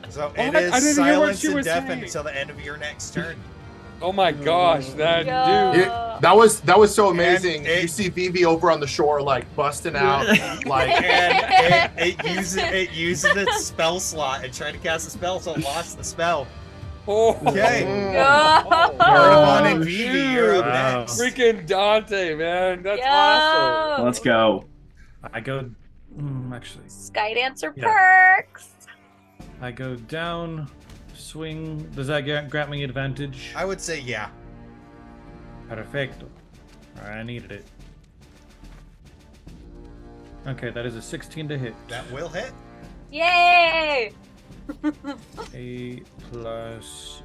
So What? it I is didn't hear what silence she and was deafened saying. until the end of your next turn. Oh my gosh, that Yeah. dude. That was so amazing. it- You see Vivi over on the shore, like busting out, like And it uses its spell slot and tried to cast a spell, so it lost the spell. Oh, Okay. Yo. Paragon and Vivi, you're up Wow. next. freaking Dante, man. That's Yo. awesome. Let's go. I go. Actually, Skydancer Yeah. perks. I go down, swing. Does that grant me advantage? I would say yeah. Perfecto. I needed it. Okay, that is a 16 to hit. That will hit. Yay! A plus.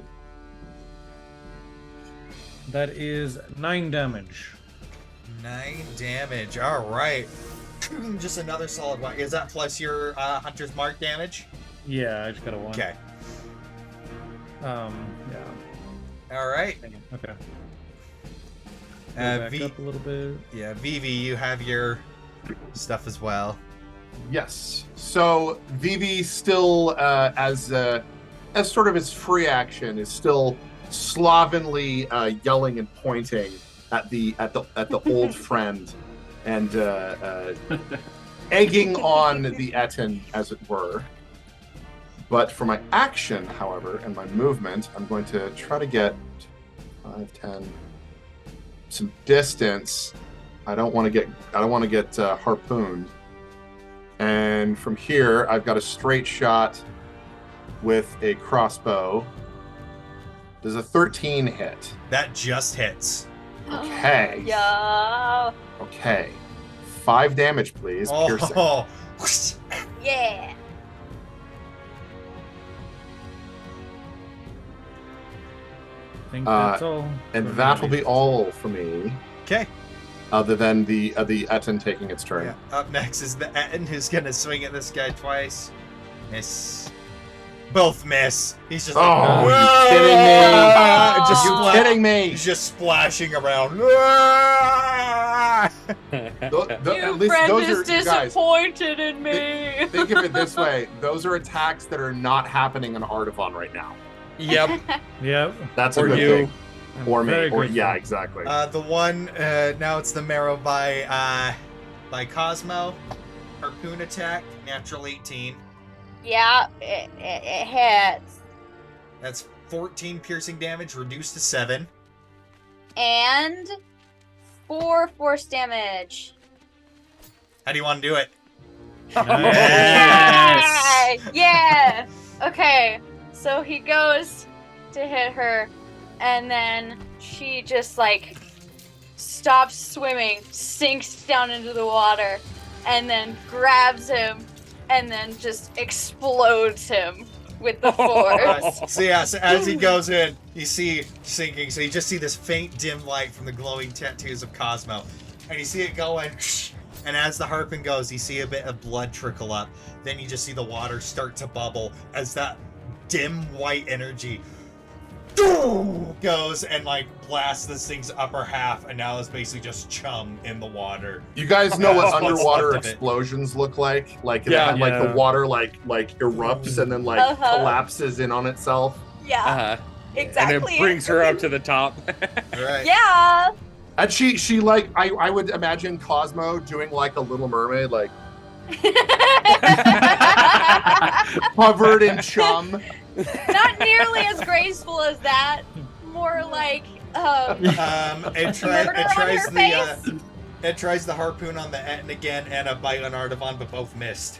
That is 9 damage. 9 damage. All right. Just another solid one. Is that plus your Hunter's Mark damage? Yeah, I just got a 1. Okay. Yeah. All right. Okay. Go back V, up a little bit. yeah, Vivi, you have your stuff as well. yes. So Vivi still, as sort of his free action, is still slovenly yelling and pointing at the old friend, and egging on the Etten, as it were. But for my action, however, and my movement, I'm going to try to get 5, 10, some distance. I don't want to get harpooned. And from here, I've got a straight shot with a crossbow. Does a 13 hit? That just hits. Okay. Yo. Okay. 5 damage, please. Piercing. Oh, Yeah. I think that's all. And for that will me. be all for me, okay. other than the Etten taking its turn. Yeah. Up next is the Etten, who's gonna swing at this guy twice. Miss. Both miss. He's just Oh, like, you "Whoa!" kidding me? Just You spla- kidding me? He's just splashing around. Your At least friend those is are, you guys, disappointed in me. think of it this way: those are attacks that are not happening in Artivon right now. Yep. Yep. That's a Or good you. thing. Or me. Very Or grateful. yeah, exactly. The one now it's the marrow by Cosmo. Harpoon attack, natural 18. Yeah, it hits. That's 14 piercing damage, reduced to 7. And 4 force damage. How do you want to do it? Yeah! Yeah! Okay, so he goes to hit her, and then she just like stops swimming, sinks down into the water, and then grabs him, and then just explodes him with the force. So yeah, so as he goes in, you see sinking. So you just see this faint dim light from the glowing tattoos of Cosmo, and you see it going. And as the harpoon goes, you see a bit of blood trickle up. Then you just see the water start to bubble as that dim white energy goes and like blasts this thing's upper half, and now it's basically just chum in the water. You guys know what That's what's underwater left of it. explosions look like? Like Yeah. like the Yeah. water like erupts and then like Uh-huh. collapses in on itself. Yeah, Uh-huh. exactly. And it brings her up to the top. All right. Yeah. And she like I would imagine Cosmo doing like a Little Mermaid, like covered in chum. Not nearly as graceful as that. More like It tries Murder on tries her the it tries the harpoon on the Etten again and a bite on Artivon, but both missed.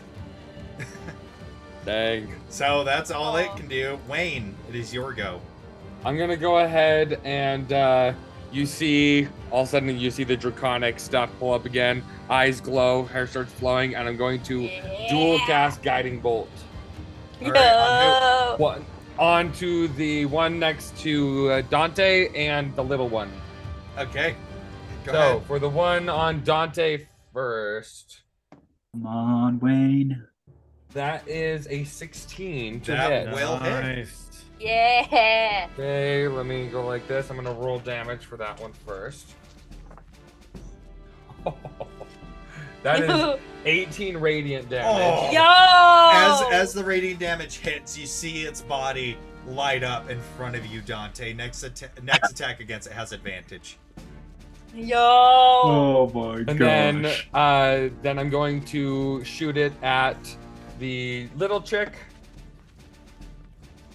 Dang. So that's all it can do. Wayne, it is your go. I'm gonna go ahead and you see, all of a sudden you see the draconic stuff pull up again. Eyes glow, hair starts flowing, and I'm going to dual cast Guiding Bolt. All right, One onto the one next to Dante and the little one. Okay. Go So ahead. for the one on Dante first, Come on, Wayne. that is a 16 to That hit. will hit. Nice. Yeah. Okay, let me go like this. I'm gonna roll damage for that one first. That is 18 radiant damage. Oh. Yo. As the radiant damage hits, you see its body light up in front of you, Dante. Next attack against it has advantage. Yo. Oh my And then I'm going to shoot it at the little chick,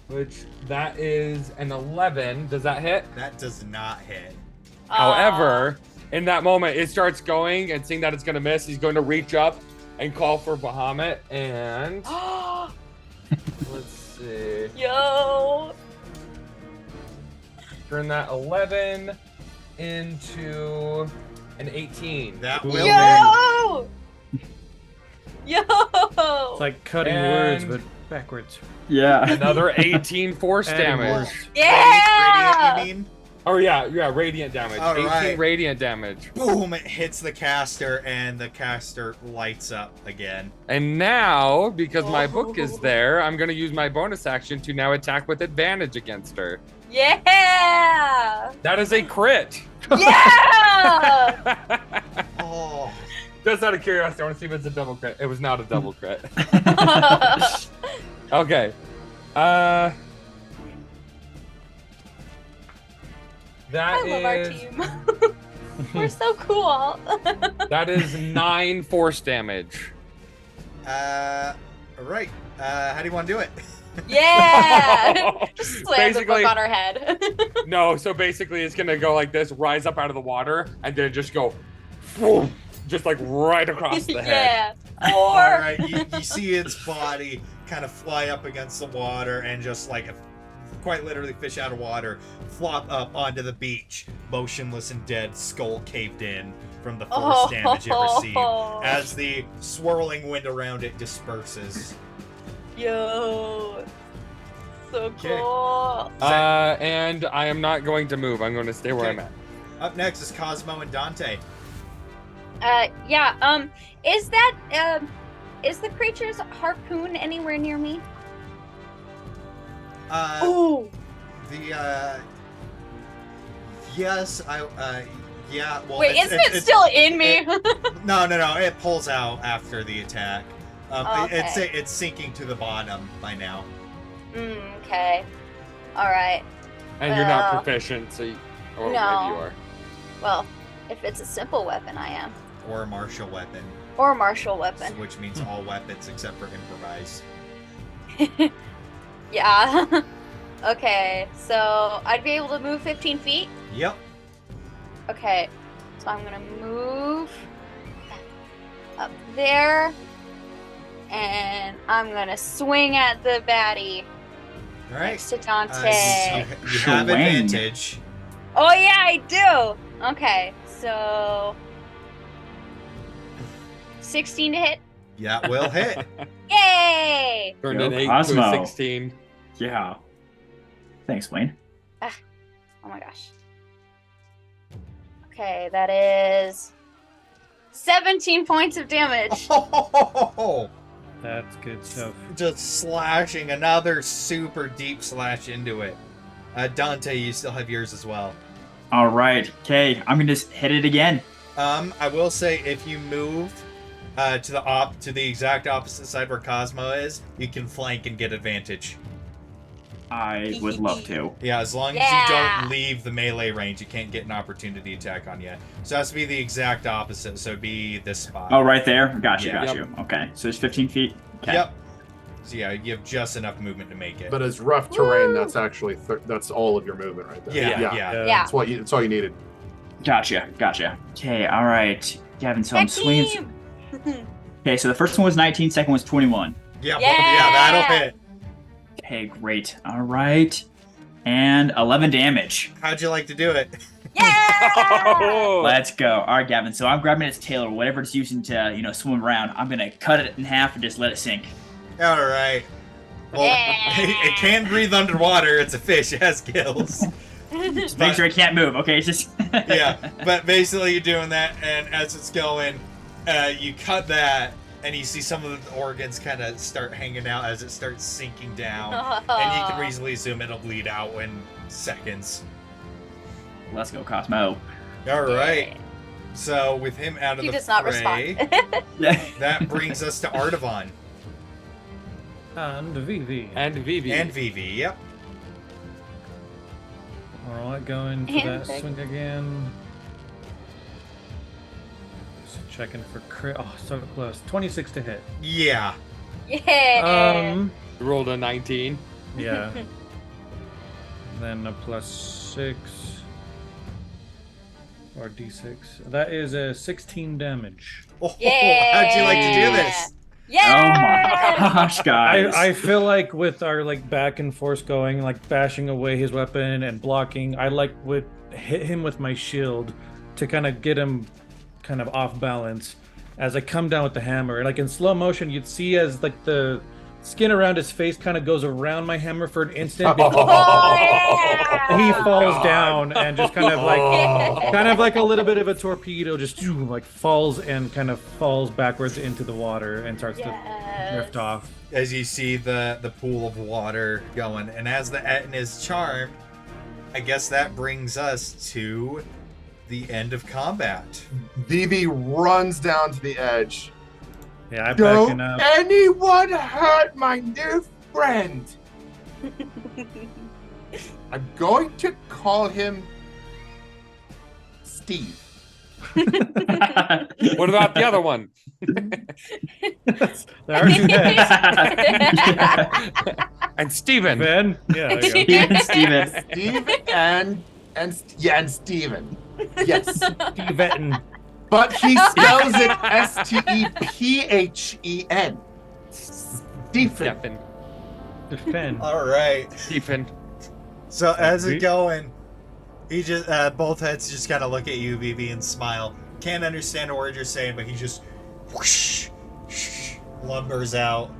which that is an 11. Does that hit? That does not hit. However, in that moment, it starts going, and seeing that it's going to miss, he's going to reach up and call for Bahamut. And let's see. Yo. Turn that 11 into an 18. That will hit. Yo. Yo. It's like cutting words, And- but backwards. Yeah. Another 18 force Adding damage. words. Yeah. Radiant, you mean? Oh, yeah, radiant damage. All 18 right. radiant damage. Boom! It hits the caster, and the caster lights up again. And now, because my book is there, I'm going to use my bonus action to now attack with advantage against her. Yeah. That is a crit. Yeah. Oh. Just out of curiosity, I want to see if it's a double crit. It was not a double crit. Okay. That I love our is team. We're so cool. that is 9 force damage. Alright. How do you want to do it? Yeah. Just slam the Basically- book on her head. No, so basically it's gonna go like this, rise up out of the water, and then just go, whoom, just like right across the head. Yeah. Or Alright, you see its body kind of fly up against the water and just like quite literally fish out of water, flop up onto the beach, motionless and dead, skull caved in from the force damage it received, as the swirling wind around it disperses. Yo. So Okay. cool. And I am not going to move. I'm going to stay where Okay. I'm at. Up next is Cosmo and Dante. Yeah. Is that is the creature's harpoon anywhere near me? Oh. The yes, yeah. Well, Wait, isn't it still in me? No. It pulls out after the attack. Okay. It's sinking to the bottom by now. Okay. All right. And you're not proficient, so you, or No. maybe you are. Well, if it's a simple weapon, I am. Or a martial weapon, Or a martial weapon. which means all weapons except for improvised. Yeah. Okay, so I'd be able to move 15 feet? Yep. Okay, so I'm gonna move up there, and I'm gonna swing at the baddie All right. next to Dante. You have Swing. advantage. Oh yeah, I do! Okay, so 16 to hit. Yeah, will hit. Yay! Turned Yo, an 8 to Cosmo. a 16. Yeah. Thanks, Wayne. Oh my gosh. Okay, that is 17 points of damage. That's good stuff. Just slashing another super deep slash into it. Dante, you still have yours as well. All right. Okay, I'm gonna just hit it again. I will say if you move to the exact opposite side where Cosmo is, you can flank and get advantage. I would love to. Yeah, as long as Yeah. you don't leave the melee range, you can't get an opportunity attack on you. So it has to be the exact opposite. So it'd be this spot. Oh, right there. Got you. Yeah. Got Yep. you. Okay, so it's 15 feet. Okay. Yep. So yeah, you have just enough movement to make it. But as rough terrain, Woo! that's actually that's all of your movement right there. yeah. Yeah. That's all you needed. Gotcha. Okay. All right, Gavin. So I'm Heck swinging. team! Okay, so the first one was 19. Second one was 21. Yeah, Yeah. yeah, that'll hit. Okay, great. All right, and 11 damage. How'd you like to do it? Yeah! Oh! Let's go. All right, Gavin. So I'm grabbing its tail or whatever it's using to, swim around. I'm gonna cut it in half and just let it sink. All right. Well, Yeah. it can breathe underwater. It's a fish. It has gills. Just make sure it can't move. Okay, it's just. Yeah, but basically you're doing that, and as it's going, you cut that, and you see some of the organs kind of start hanging out as it starts sinking down, and you can reasonably assume it'll bleed out in seconds. Let's go, Cosmo. All right. So with him out of He the does not fray, respond. Yeah. that brings us to Artavan And Vivi. And Vivi. and Vivi. Yep. Alright, going for And that Vic. swing again. Just checking for crit. Oh, so close. 26 to hit. Yeah. Yeah. You rolled a 19. Yeah. Then a +6. Or d6. That is a 16 damage. Oh, Yeah. how'd you like to do this? Yeah. Oh my gosh, guys. I feel like with our like back and forth going, like bashing away his weapon and blocking, I like would hit him with my shield to kind of get him kind of off balance as I come down with the hammer. Like in slow motion, you'd see as like the skin around his face kind of goes around my hammer for an instant before Oh, yeah. he falls down and just kind of like a little bit of a torpedo, just like falls and kind of falls backwards into the water and starts to drift off. As you see the pool of water going, and as the Etten is charmed, I guess that brings us to the end of combat. Vivi runs down to the edge. Yeah, I'm Don't backing up. anyone hurt my new friend. I'm going to call him Steve. What about the other one? There are two heads. And Steven. Ben? Yeah, there you go. Steven. Steve and Steven. Yes. Steven. But he spells it Stephen. Stephen. Stephen. Defend. All right. Stephen. So as it's going, he just both heads just kind of look at you, Vivi, and smile. Can't understand a word you're saying, but he just whoosh, lumbers out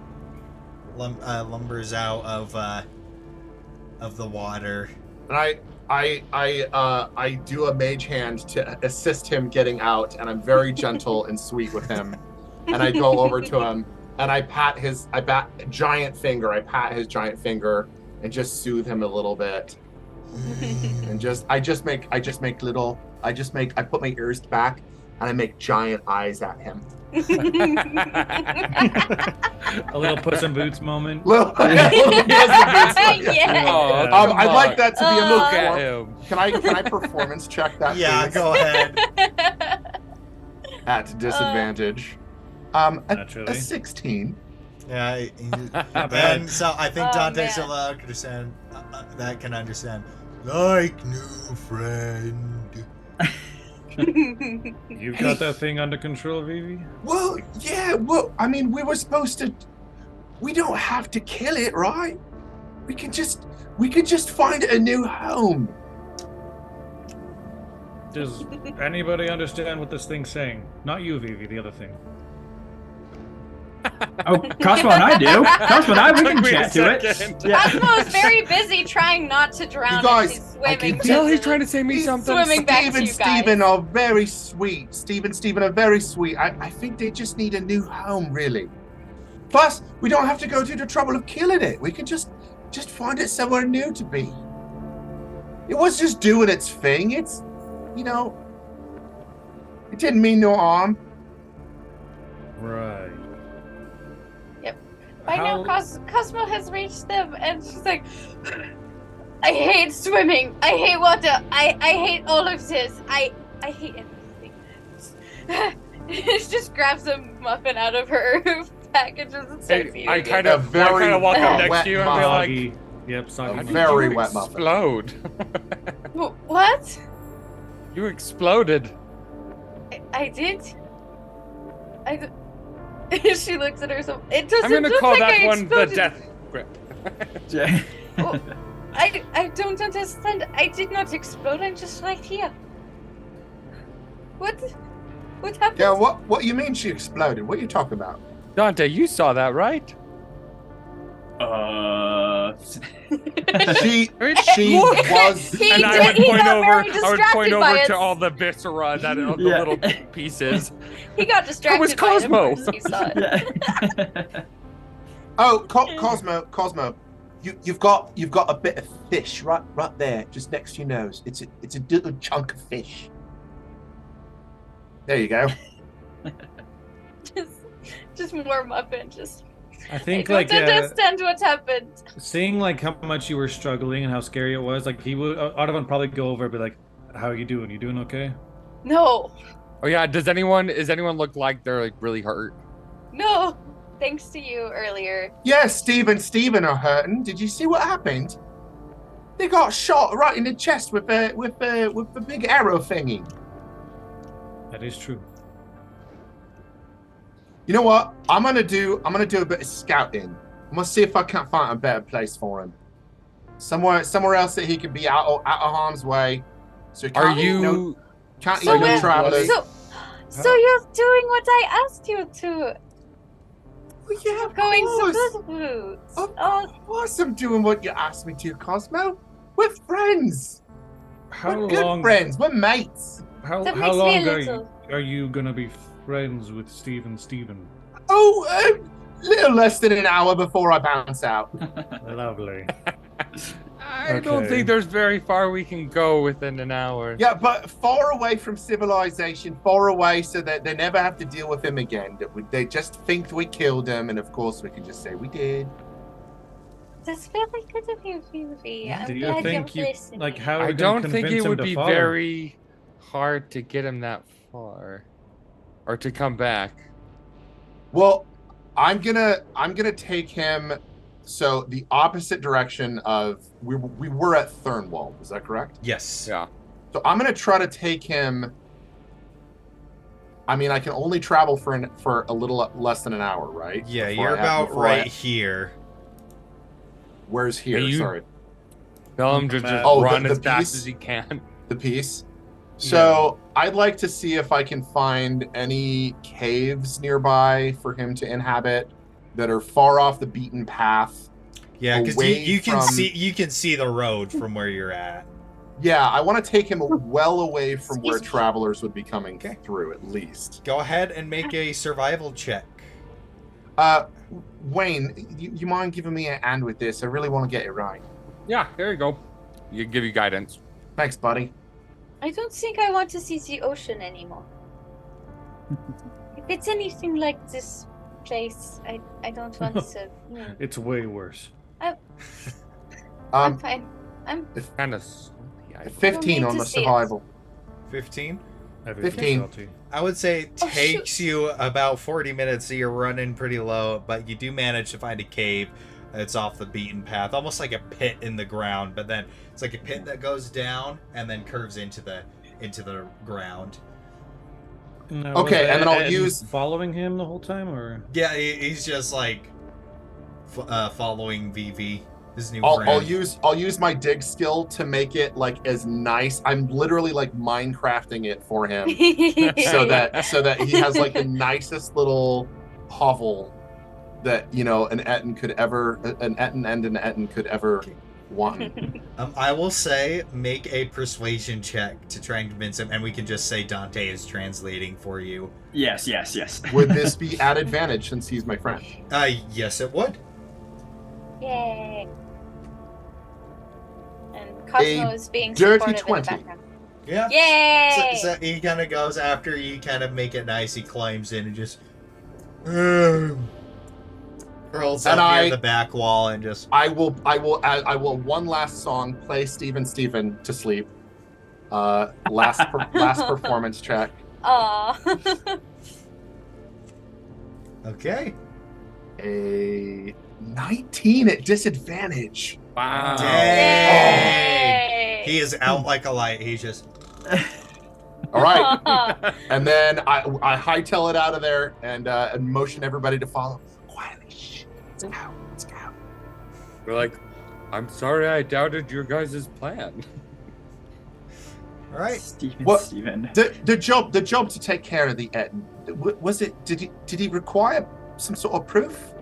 of the water. And I do a mage hand to assist him getting out, and I'm very gentle and sweet with him. And I go over to him and I pat his giant finger and just soothe him a little bit. And I put my ears back and I make giant eyes at him. A little Puss in Boots moment. Little- Yeah. Oh, Come I'd like that to be a Oh. little Look at form. him. Can I performance check that? Yeah, please? go ahead. At disadvantage. A Naturally. 16. Yeah, Not bad. and so I think Oh, Dante man. still understand. That can understand. Like new friend. You've got that thing under control, Vivi? Well, yeah. Well, I mean, we don't have to kill it, right? We can just find a new home. Does anybody understand what this thing's saying? Not you, Vivi, the other thing. Oh, Cosmo and I do. Cosmo and I, we can Wait a chat to it. second. Cosmo's very busy trying not to drown You guys, as she's I swimming. can Tell he's trying to say me He's something. swimming back to you guys. Stephen are very sweet. Stephen are very sweet. I think they just need a new home, really. Plus, we don't have to go through the trouble of killing it. We can just find it somewhere new to be. It was just doing its thing. It's, it didn't mean no harm. Right. By now, Cosmo has reached them, and she's like, I hate swimming. I hate water. I hate all of this. I hate everything. She just grabs a muffin out of her package and starts eating I it. kind of walk up next wet to you and be like, Soggy. Yep, A soggy. muffin. very you wet muffin. explode. What? You exploded. I did? She looks at herself. It doesn't I'm gonna look call like that I one the exploded. death grip. Oh, I don't understand. I did not explode. I'm just right here. What happened? Yeah, what you mean she exploded? What are you talking about? Dante, you saw that, right? lips. She Look! was. He And did- I would he point got over. very I would distracted point by over it. to all the viscera, that the Yeah. little pieces. He got That was distracted by it Cosmo. at first. He saw it. Yeah. Oh, Cosmo, you've got a bit of fish right there, just next to your nose. It's a little chunk of fish. There you go. Just more muffin. Just I think I like don't understand what happened. seeing like how much you were struggling and how scary it was, like he would Audubon probably go over and be like, "How are you doing? You doing okay?" No, Oh yeah, does anyone look like they're like really hurt? no. Thanks to you earlier. Yeah, Steven are hurting. Did you see what happened? They got shot right in the chest with the big arrow thingy. That is true. You know what? I'm gonna do a bit of scouting. I'm gonna see if I can't find a better place for him. Somewhere else that he could be out of harm's way. So he Are can't eat you? So no travelers. So you're doing what I asked you to. Well, yeah, of Going course. to Boots. Of Oh, course I'm doing what you asked me to, Cosmo. We're friends. How We're good long? friends. We're mates. How That how makes me long a are little- are you gonna be friends with Steven? Oh, little less than an hour before I bounce out. Lovely. I don't Okay. think there's very far we can go within an hour. Yeah, but far away from civilization, far away so that they never have to deal with him again. They just think we killed him, and of course we can just say we did. that's really good of you, Phoebe. I'm Do you glad think you're you listening. like how? Are I we gonna don't think convince it him would to be follow? very hard to get him that far, or to come back. Well, I'm gonna take him so the opposite direction of we were at Thurnwald. Is that correct? Yes. Yeah. So I'm gonna try to take him. I mean, I can only travel for a little less than an hour, right? Yeah, Before you're I have- about before I- right here. Where's here? Hey, you- Sorry, Tell him to just Oh, run the as fast piece? as he can. the piece. So I'd like to see if I can find any caves nearby for him to inhabit that are far off the beaten path. Yeah, because Away you can from- see the road from where you're at. Yeah, I want to take him well away from where Excuse me. travelers would be coming Okay. through, at least. Go ahead and make a survival check. Wayne, you mind giving me a hand with this? I really want to get it right. Yeah, there you go. You give you guidance. Thanks, buddy. I don't think I want to see the ocean anymore. If it's anything like this place, I don't want to. It's way worse. I'm fine. Kind of salty. 15 need on to the see it. survival. 15. Everything's 15. salty. I would say it Oh, takes you about 40 minutes, so you're running pretty low, but you do manage to find a cave that's off the beaten path, almost like a pit in the ground, but then it's like a pit that goes down and then curves into the ground. Now, Okay, was and then I'll Ed use- following him the whole time, or Yeah, he's just like following VV, his new I'll friend. use my dig skill to make it like as nice. I'm literally like Minecrafting it for him so that he has like the nicest little hovel that an Etten and an Etten could ever want. I will say, make a persuasion check to try and convince him, and we can just say Dante is translating for you. Yes. Would this be at advantage since he's my friend? Yes, it would. Yay. And Cosmo is being dirty supportive 20. in the background. Yeah. Yay! So he kind of goes after you, kind of make it nice. He climbs in and just curls And up I- near the back wall and just. I will one last song play Steven to sleep. Last performance check. Aw. Okay. A 19 at disadvantage. Wow. Dang. Yay! He is out like a light. He's just. All right, and then I hightail it out of there and motion everybody to follow. Quietly, shh. Let's go. Let's go. We're like, I'm sorry I doubted your guys' plan. All right. Steven. The job to take care of the Etten, was it? Did he require some sort of proof?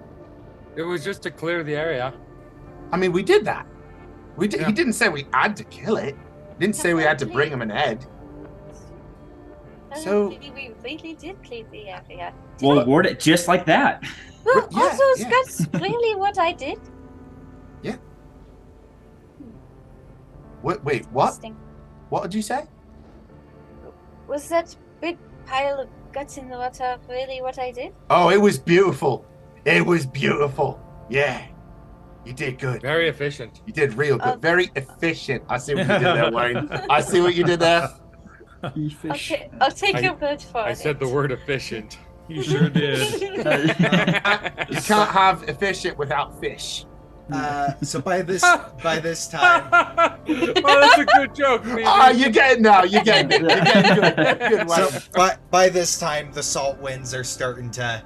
It was just to clear the area. I mean, we did that. We did. Yeah. He didn't say we had to kill it. He didn't say we had to bring him an egg. So- we really did clean the area. We'll award it just like that. Well, Yeah, also, yeah. that's really what I did. Wait, what? Interesting. What did you say? Was that big pile of guts in the water really what I did? Oh, it was beautiful. It was beautiful. Yeah. You did good. Very efficient. You did real good. Oh. Very efficient. I see what you did there, Wayne. I see what you did there. Okay, I'll take I- your word for it. I said the word efficient. You sure did. You can't have efficient without fish. So by this time, Oh, that's a good joke, man. Ah, you get it now. You get it. You're getting good. Good, so Wayne. by this time the salt winds are starting to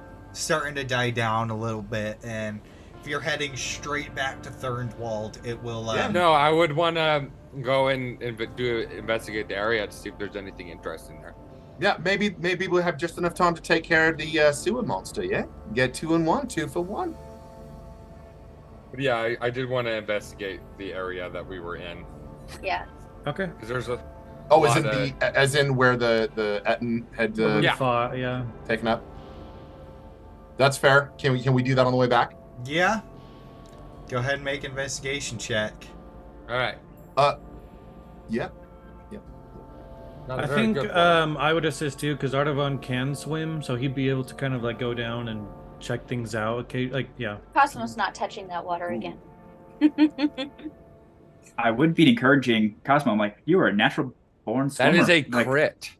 die down a little bit, and if you're heading straight back to Thurnwald, it will. No, I would want to go and investigate the area to see if there's anything interesting there. Yeah, maybe we'll have just enough time to take care of the sewer monster. Yeah, get 2 in 1, 2 for 1. But yeah, I did want to investigate the area that we were in Yeah. Okay. because there's a Oh, is lot it as in where the Etten had Yeah. Fought, yeah. taken up? That's fair. Can we do that on the way back? Yeah. Go ahead and make investigation check. all right. Yeah. Not a I very think good one. I would assist too because Artavan can swim, so he'd be able to kind of like go down and check things out. Okay, like yeah. Cosmo's not touching that water again. I would be encouraging Cosmo. I'm like, you are a natural born swimmer. That is a Like, crit.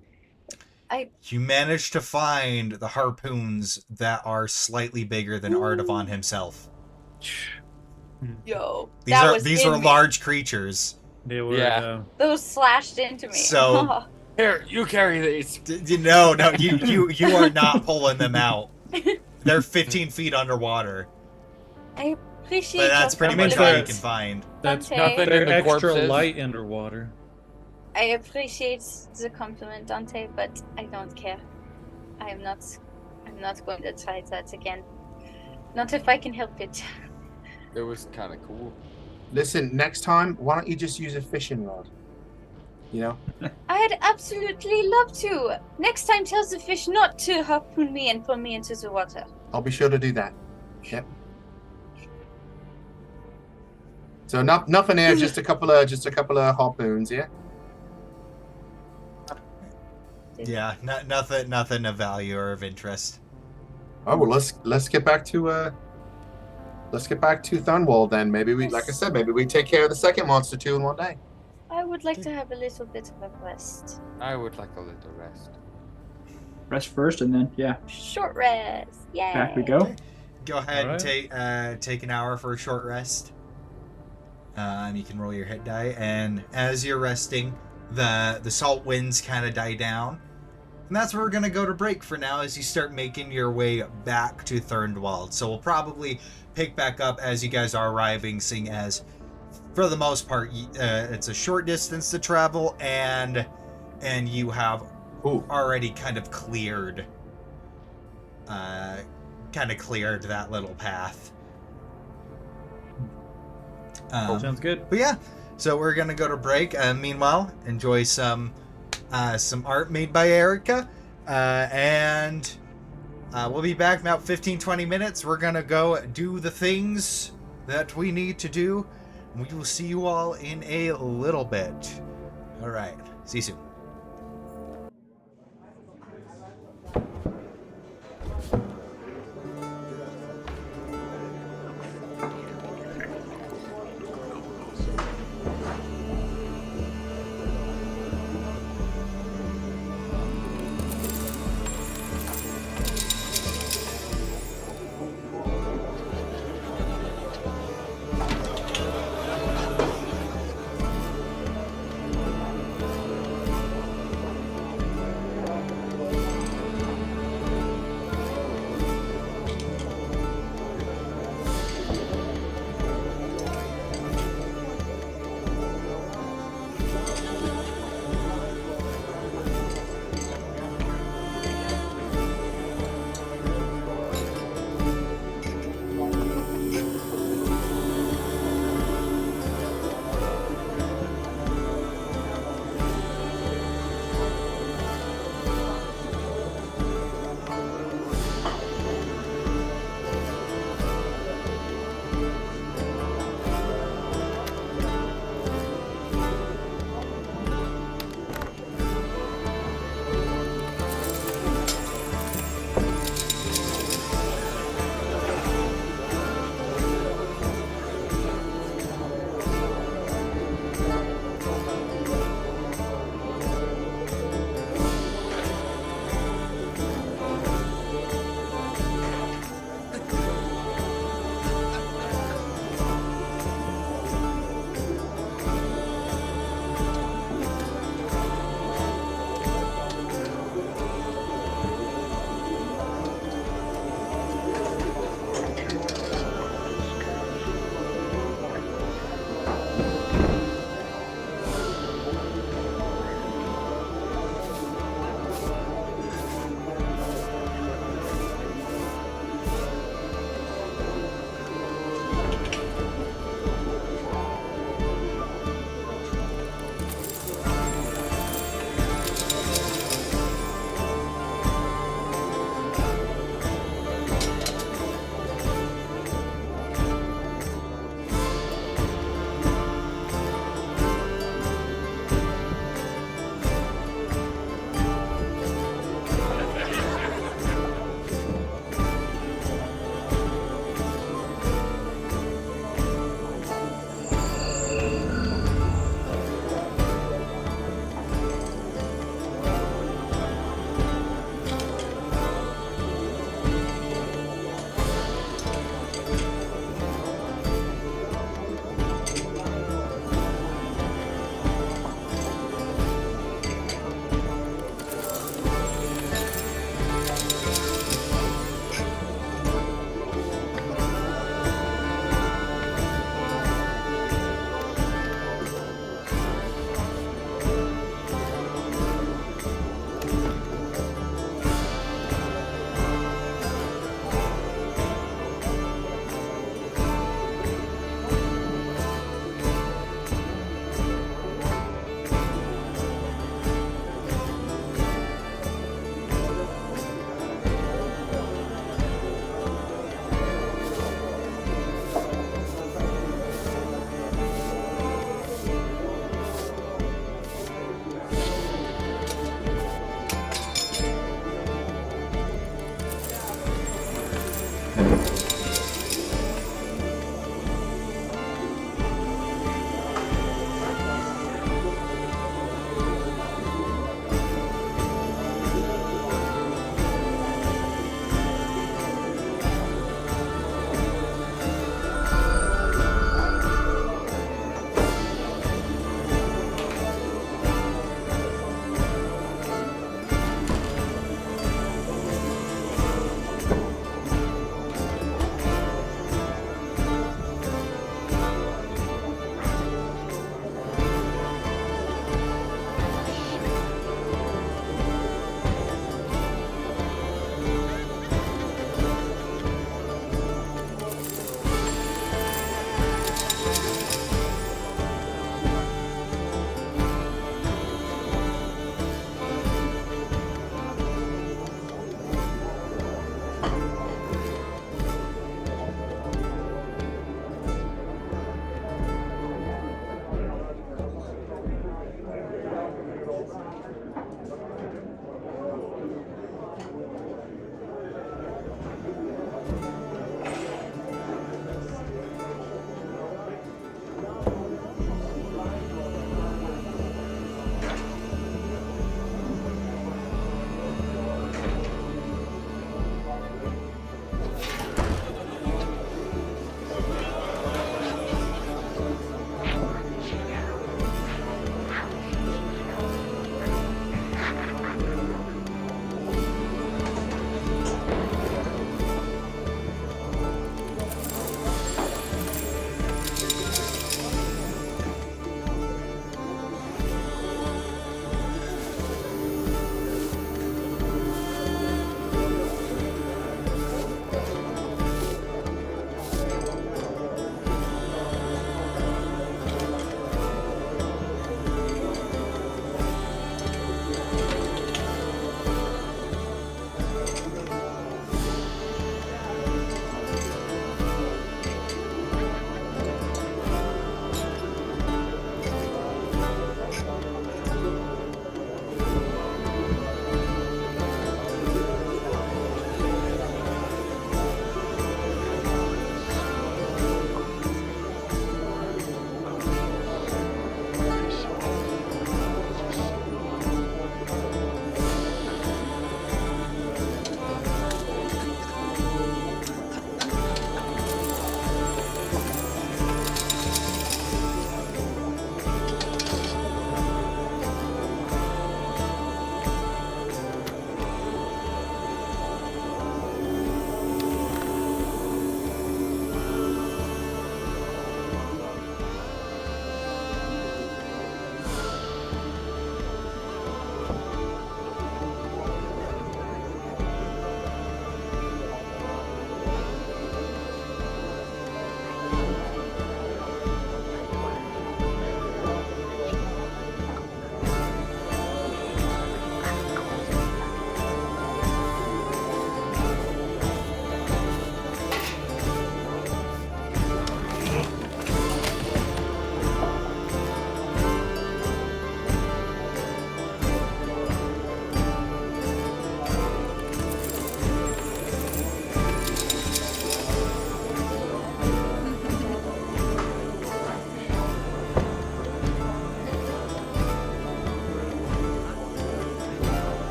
You managed to find the harpoons that are slightly bigger than Artavan himself. Yo, These are large creatures. They were. Yeah. Those slashed into me. So- Here, you carry these. No, you are not pulling them out. They're 15 feet underwater, I appreciate. but that's your pretty much compliment. all you can find. That's Dante. Nothing they're in the extra corpses. light underwater. I appreciate the compliment, Dante, but I don't care. I'm not going to try that again. Not if I can help it. It was kind of cool. Listen, next time, why don't you just use a fishing rod? You know? I'd absolutely love to. Next time, tell the fish not to harpoon me and pull me into the water. I'll be sure to do that. Yep. So nothing here, just a couple of harpoons, yeah. Yeah, nothing of value or of interest. Oh well, let's get back to Thunwall then. Maybe we, like I said, maybe we take care of the second monster 2 in 1 day. I would like to have a little bit of a rest. I would like a little rest. rest first, and then yeah, Short rest. Yay. back we go. Go ahead Alright. and take an hour for a short rest. You can roll your hit die, and as you're resting, the salt winds kind of die down, and that's where we're gonna go to break for now. As you start making your way back to Thurnwald, so we'll probably pick back up as you guys are arriving, seeing as for the most part it's a short distance to travel, and you have already kind of cleared that little path. Sounds good. But yeah, so we're gonna go to break. Meanwhile, enjoy some art made by Erica, and we'll be back in about 15-20 minutes. We're gonna go do the things that we need to do. We will see you all in a little bit. All right, see you soon.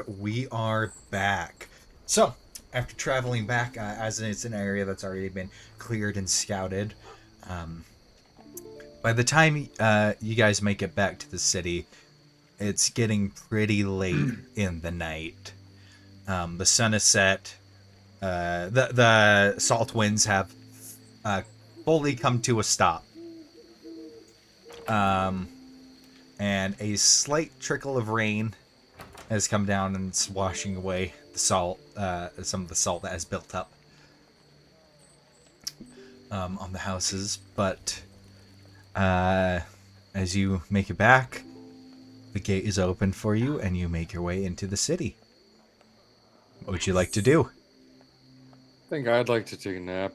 we are back. So, after traveling back, as it's an area that's already been cleared and scouted, by the time you guys make it back to the city, it's getting pretty late in the night. The sun is set. The salt winds have fully come to a stop. And a slight trickle of rain has come down and it's washing away the salt, some of the salt that has built up on the houses. But as you make it back, the gate is open for you and you make your way into the city. What would you like to do? I think I'd like to take a nap.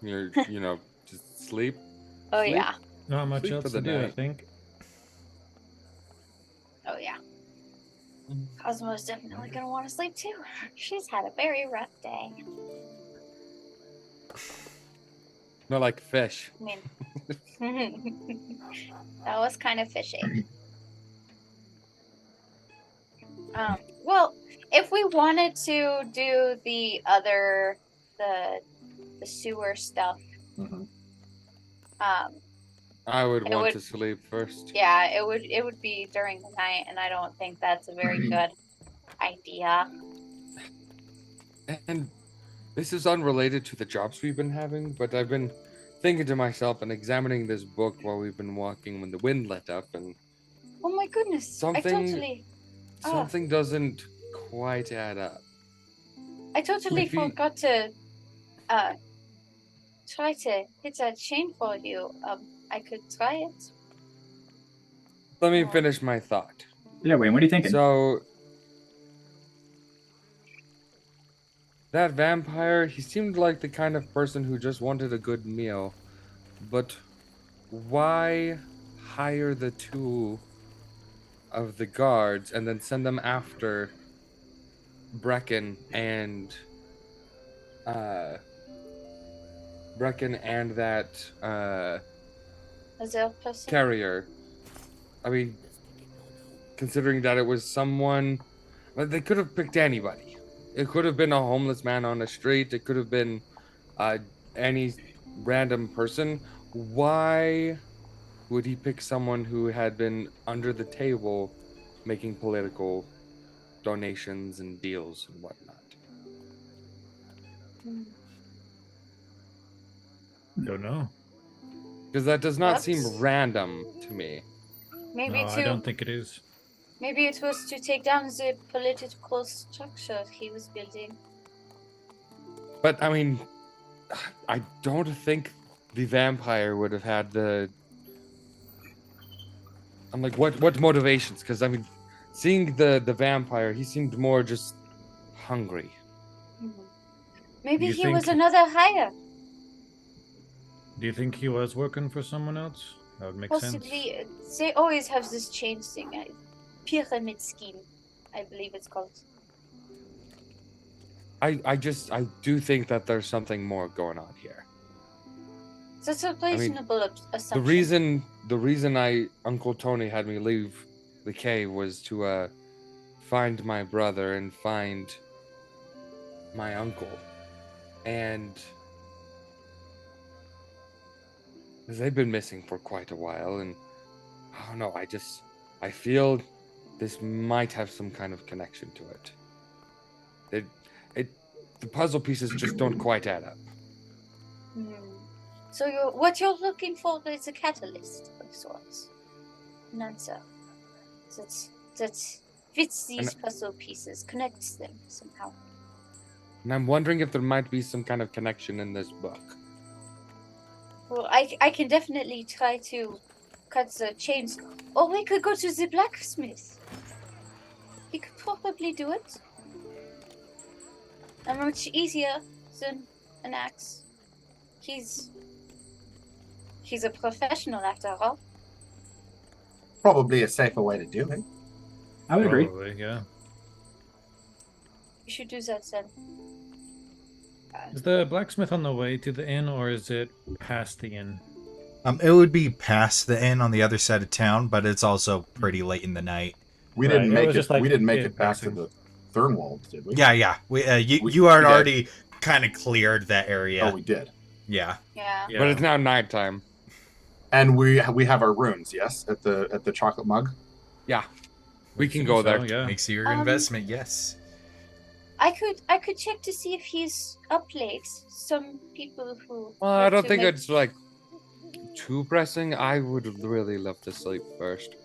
Just sleep. Oh Sleep? yeah. Not much Sleep else for to the do, I night. think. Oh yeah. Cosmo's definitely gonna want to sleep too. She's had a very rough day. Not like fish. I mean, that was kind of fishy. Well, if we wanted to do the sewer stuff, Mhm. I would It want would- to sleep first. yeah, it would be during the night, and I don't think that's a very good idea. And this is unrelated to the jobs we've been having, but I've been thinking to myself and examining this book while we've been walking when the wind let up, and Oh my goodness! I Something- totally something doesn't quite add up. Maybe... Maybe- forgot to try to hit that chain for you. I could try it. Let me finish my thought. Yeah, Wayne, what are you thinking? So that vampire, he seemed like the kind of person who just wanted a good meal. But why hire the two of the guards and then send them after Brecken and that Is there a person? carrier? I mean, considering that it was someone, well, they could have picked anybody. It could have been a homeless man on the street. It could have been any random person. Why would he pick someone who had been under the table making political donations and deals and whatnot? Hmm. Don't know. Because that does not seem Whoops. random to me. Maybe No, to I don't think it is. maybe it was to take down the political structure he was building. But I mean, I don't think the vampire would have had the. I'm like, what motivations? Because I mean, seeing the vampire, he seemed more just hungry. Maybe You he was think- another hire. Do you think he was working for someone else? That would make Possibly. sense. They always have this chain thing. Pyramid scheme, I believe it's called. I do think that there's something more going on here. That's a reasonable assumption. The reason Uncle Tony had me leave the cave was to find my brother and find my uncle, and because they've been missing for quite a while, and I don't know, I feel this might have some kind of connection to it. The puzzle pieces just don't quite add up. So what you're looking for is a catalyst of sorts. An answer. That fits these puzzle pieces, connects them somehow. And I'm wondering if there might be some kind of connection in this book. Well, I can definitely try to cut the chains. Or we could go to the blacksmith. He could probably do it. And much easier than an axe. He's a professional after all. Probably a safer way to do it. I would agree. Probably, yeah. You should do that then. Is the blacksmith on the way to the inn, or is it past the inn? It would be past the inn on the other side of town, but it's also pretty late in the night. We Right, didn't it make was it. just like We didn't make it it past to passing. Thurnwald, did we? Yeah. You We had did. already kind of cleared that area. Oh, we did. Yeah. Yeah. Yeah. But it's now nighttime. And we have our rooms, yes, at the chocolate mug. Yeah. We can Assume go so, there. Yeah. Makes your investment, yes. I could check to see if he's up late. Some people who. Well, I like don't to think make- it's like too pressing. I would really love to sleep first.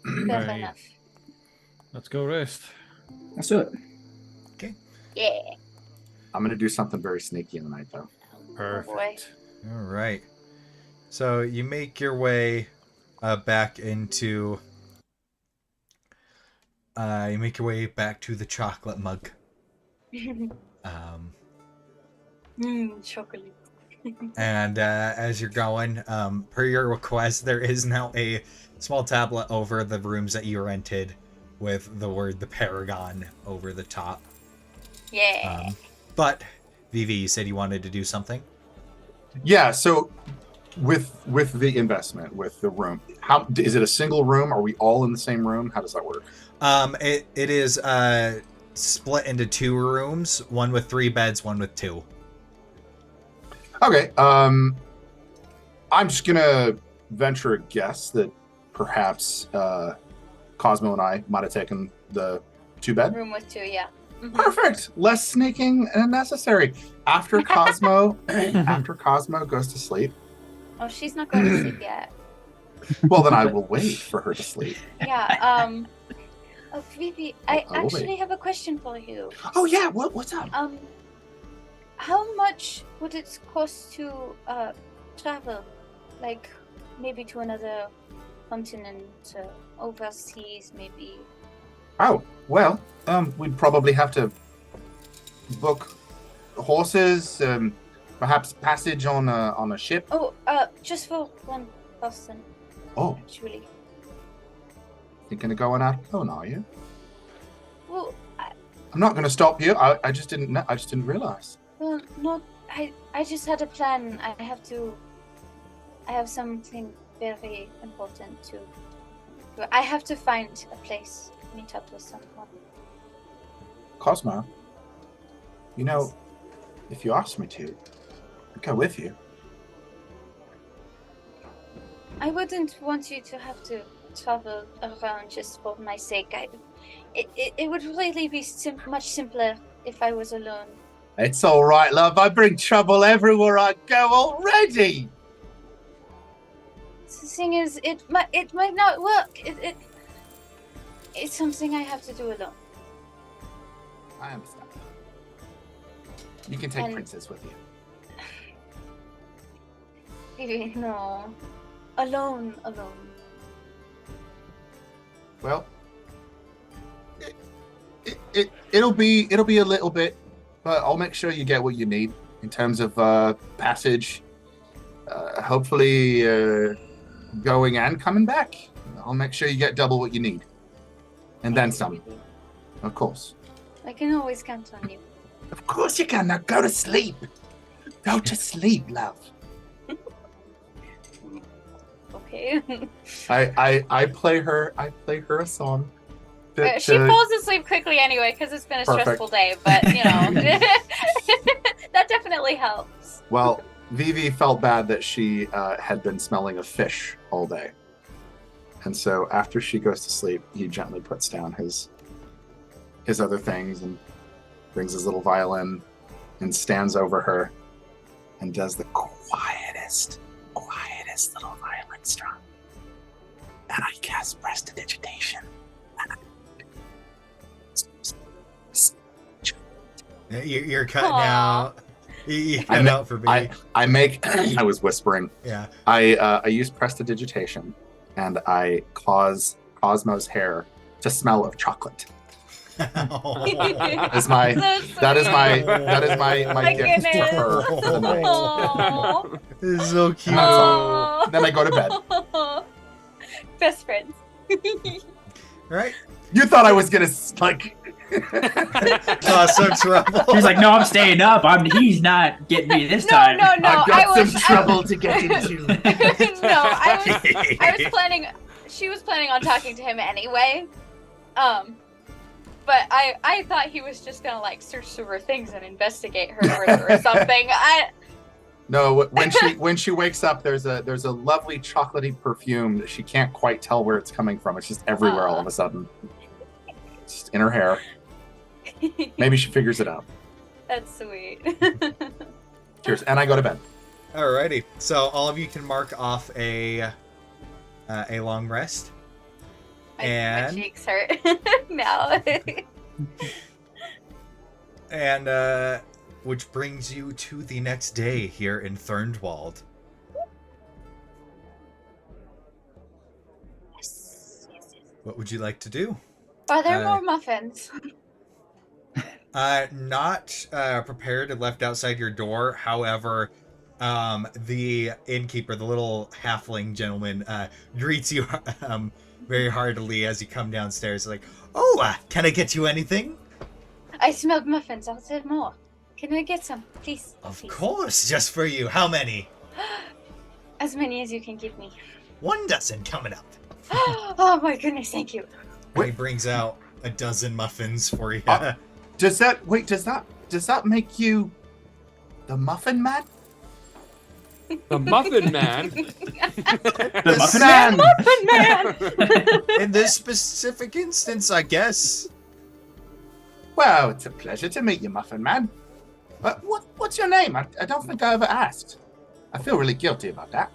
Fair Right. enough. Let's go rest. Let's do it. Yeah. I'm gonna do something very sneaky in the night, though. Perfect. All right. So you make your way back into. You make your way back to the chocolate mug. Chocolate. And as you're going, per your request, there is now a small tablet over the rooms that you rented with the word "the Paragon" over the top. Yeah. But Vivi, you said you wanted to do something. Yeah. So with the investment, with the room, how is it a single room? Are we all in the same room? How does that work? It is split into 2 rooms, one with 3 beds, one with 2. Okay. I'm just gonna venture a guess that perhaps Cosmo and I might have taken the 2-bed. Room with 2, yeah. Mhm. Perfect. Less sneaking necessary. After Cosmo, after Cosmo goes to sleep, Oh, she's not going to sleep yet. well, then I will wait for her to sleep. Yeah. Oh, Vivi, I I will actually wait. have a question for you. Oh yeah. What's up? How much would it cost to travel, like maybe to another continent, overseas, maybe? Oh well, we'd probably have to book horses, perhaps passage on a ship. Oh, just for one person, Oh, actually. thinking of going out alone, are you? Well, I'm not going to stop you. I just didn't know. I just didn't realize. well, not. I just had a plan. I have something very important to. I have to find a place to meet up with someone. Cosmo, you know, if you asked me to, I'd go with you. I wouldn't want you to have to travel around just for my sake. It would really be much simpler if I was alone. It's all right, love. I bring trouble everywhere I go already. The thing is, it might not work. It's something I have to do alone. I understand. You can take And- Princess with you. Maybe no, alone. Well, it'll be a little bit, but I'll make sure you get what you need in terms of passage. Hopefully, going and coming back. I'll make sure you get double what you need, and then some, of course. I can always count on you. Of course you can. Now go to sleep. Go to sleep, love. Okay. I play her a song. She falls asleep quickly anyway because it's been a Perfect. stressful day. But you know, that definitely helps. Well, Vivi felt bad that she had been smelling of fish all day. And so after she goes to sleep, he gently puts down his other things and brings his little violin and stands over her and does the quietest little violin strum. And I cast prestidigitation. You're cutting Aw. out. You cut out for me. I make I was whispering. Yeah. I use prestidigitation and I cause Cosmo's hair to smell of chocolate. That is my My gift to goodness. her for the night. Aw. This is so cute. That's all. Aw. Then I go to bed. Best friends. Right? You thought I was gonna like Cause some trouble. He's like, no, I'm staying up. He's not getting me this time. No. I've got I was some trouble to get into. I was planning. She was planning on talking to him anyway. But I thought he was just gonna like search through her things and investigate her further or something. No, when she wakes up, there's a lovely chocolatey perfume that she can't quite tell where it's coming from. It's just everywhere all of a sudden. Just in her hair. Maybe she figures it out. That's sweet. Cheers, and I go to bed. Alrighty. So all of you can mark off a long rest. My cheeks hurt now. And which brings you to the next day here in Thurnwald. Yes. What would you like to do? Are there more muffins? Not prepared and left outside your door. However, the innkeeper, the little halfling gentleman, greets you very heartily as you come downstairs. Like, oh, can I get you anything? I smelled muffins. I'll say more. Can I get some, please? Of Please. course, just for you. How many? As many as you can give me. 1 dozen coming up. Oh my goodness, thank you. And he brings out a dozen muffins for you. Does that make you the Muffin Man? The Muffin Man. The Muffin Man. Muffin Man! In this specific instance, I guess. Well, it's a pleasure to meet you, Muffin Man. But what's your name? I don't think I ever asked. I feel really guilty about that.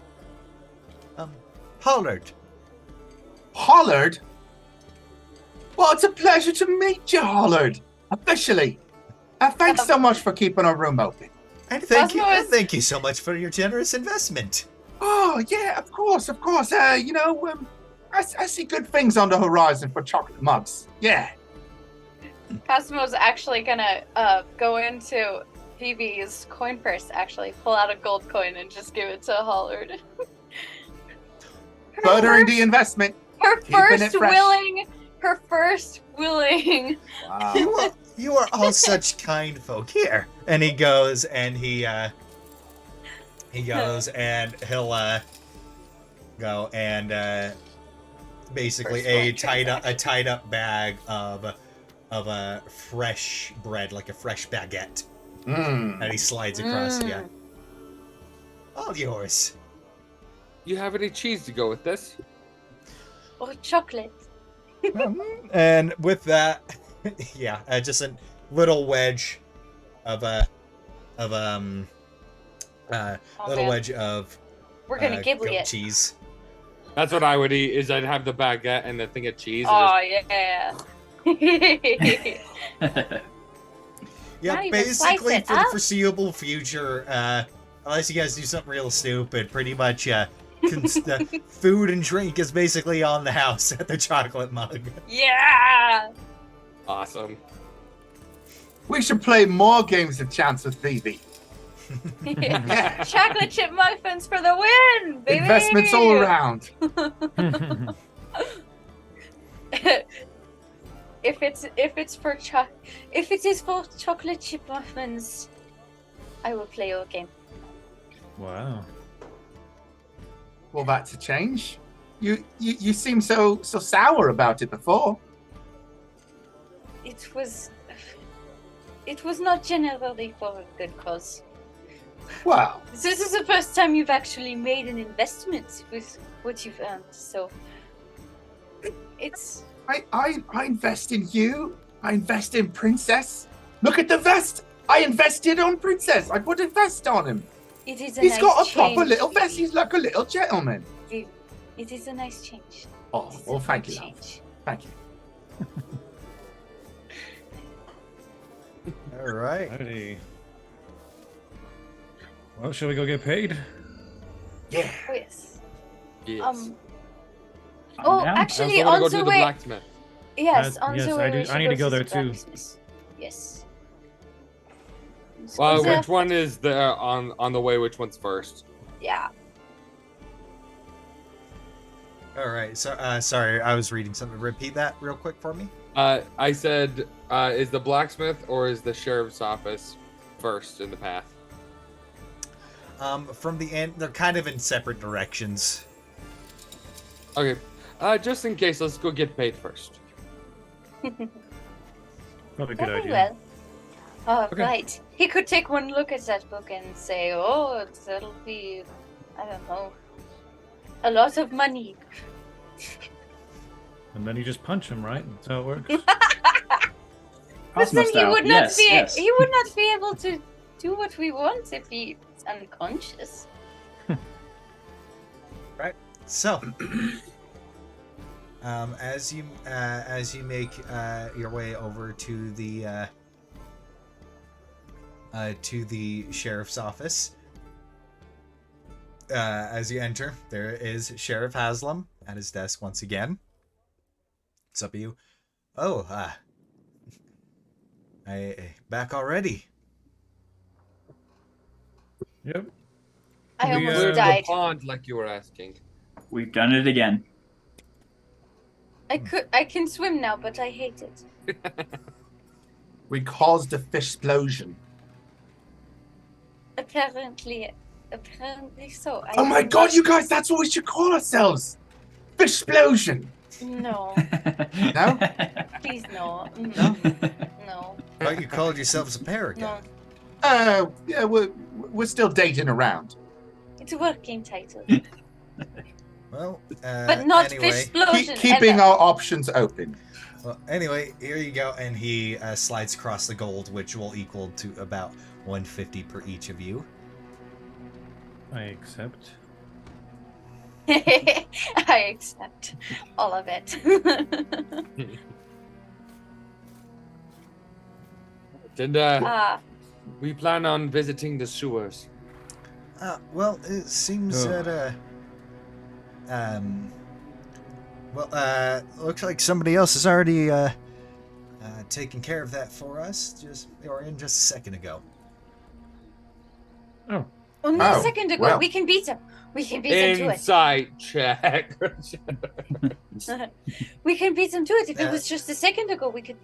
Hollard. Hollard? Well, it's a pleasure to meet you, Hollard. Officially. Thanks so much for keeping our room open. And thank you so much for your generous investment. Oh, yeah, of course. I see good things on the horizon for chocolate mugs. Yeah. Cosmo's actually gonna go into Phoebe's coin purse, actually pull out a gold coin and just give it to Hollard. Furthering the investment. Her Keeping it first fresh. willing. Wow. You are all such kind folk. Here. And he goes and he'll go and basically First one a tied up bag of a fresh bread, like a fresh baguette. And he slides across to you. All yours. You have any cheese to go with this? Or chocolate. And with that, just a little wedge of We're gonna gibble goat it. cheese. That's what I would eat. Is I'd have the baguette and the thing of cheese. Oh yeah. Yeah, Not even basically slice it for the up. foreseeable future, unless you guys do something real stupid, pretty much the food and drink is basically on the house at the chocolate mug. Yeah. Awesome. We should play more games of chance with Phoebe. Yeah. Chocolate chip muffins for the win, baby. Investments all around. If it is for chocolate chip muffins, I will play your game. Wow. Well, that's a change. You seem so sour about it before. It was not generally for a good cause. Well, This is the first time you've actually made an investment with what you've earned, so it's I invest in you. I invest in Princess. Look at the vest. I invested on Princess. I put a vest on him. it is a He's nice got a change, proper little Phoebe. vest. He's like a little gentleman. It is a nice change. Oh, It is well, a thank nice you, love. change. Thank you. All right. Alrighty. Well, shall we go get paid? Yeah. Oh yes. Yes. Oh, down. I actually, also want to on go the to the way. blacksmith. Yes, on yes, the way. I do- we should I need to go there the too. blacksmith. Yes. Well, Squeeze which one is the on the way? Which one's first? Yeah. All right. So, sorry, I was reading something. Repeat that real quick for me. I said, is the blacksmith or is the sheriff's office first in the path? From the end, they're kind of in separate directions. Okay. Just in case, let's go get paid first. Probably a good Very idea. well. Oh, Okay. right. He could take one look at that book and say, "Oh, that'll be, I don't know, a lot of money." And then you just punch him, right? That's how it works. But then Cosmo style. Yes, yes. he would not be able to do what we want if he's unconscious. So, as you make your way over to the sheriff's office, as you enter, there is Sheriff Haslam at his desk once again. What's up, you? Oh, I back already. Yep. I We, almost Clear the died. pond like you were asking. We've done it again. I can swim now, but I hate it. We caused a fish explosion. Apparently so. Oh my god, you guys, that's what we should call ourselves! Fish explosion! No, No? please no. No, But you called yourselves a paragon. no. Yeah, we're still dating around. It's a working title, Well, but not anyway. fish explosion. Keeping ever. our options open. Well, anyway, here you go, and he slides across the gold, which will equal to about 150 per each of you. I accept. I accept all of it. And Ah, we plan on visiting the sewers. Well, it seems Oh. that looks like somebody else has already taken care of that for us. Just a second ago. Oh, only Oh, a second ago. well. We can beat him. We can beat him to it. Insight check. We can beat him to it. If it Uh, was just a second ago, we could.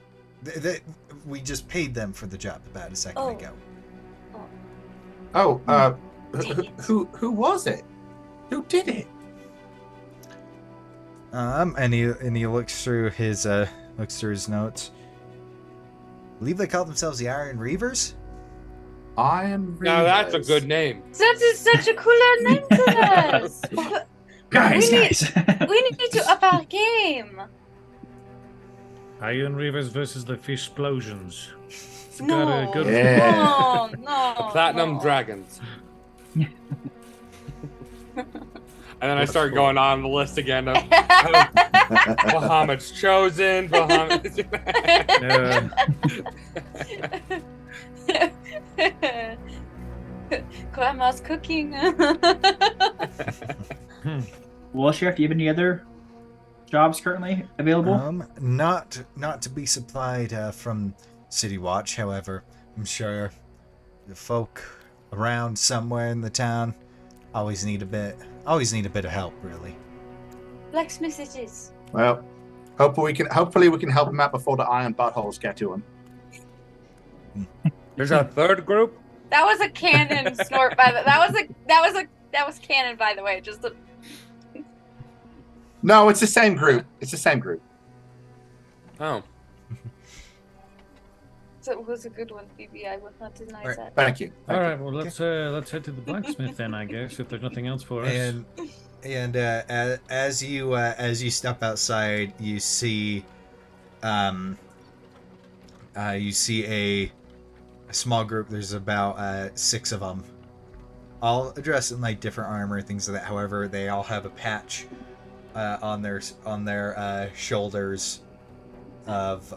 We just paid them for the job about a second Oh. ago. Oh, Dang it. who was it? Who did it? And he looks through his notes. I believe they call themselves the Iron Reavers. Iron Now that's a Reavers. good name. That is such a cooler name to us. Guys, We need- guys. We need to up our game. Iron Reavers versus the Fish Explosions. It's No. got a good. Yeah. No. Platinum no. Dragons. And then I start going on the list again of Bahamut's Chosen, Bahamut's... Grandma's cooking. Well, Sheriff, do you have any other jobs currently available? Not to be supplied from City Watch. However, I'm sure the folk around somewhere in the town always need a bit of help, really. Blacksmith it is. Well, hopefully we can help him out before the iron buttholes get to him. There's a third group? That was a cannon snort by the that was canon by the way. Just a, No, it's the same group. It's the same group. Oh. so it was a good one, Phoebe. I would not deny Right. that. Thank you. All right, well let's head to the blacksmith then, I guess, if there's nothing else for us. And as you step outside, you see a small group. There's about 6 of them, all dressed in like different armor, things like that. However, they all have a patch on their shoulders of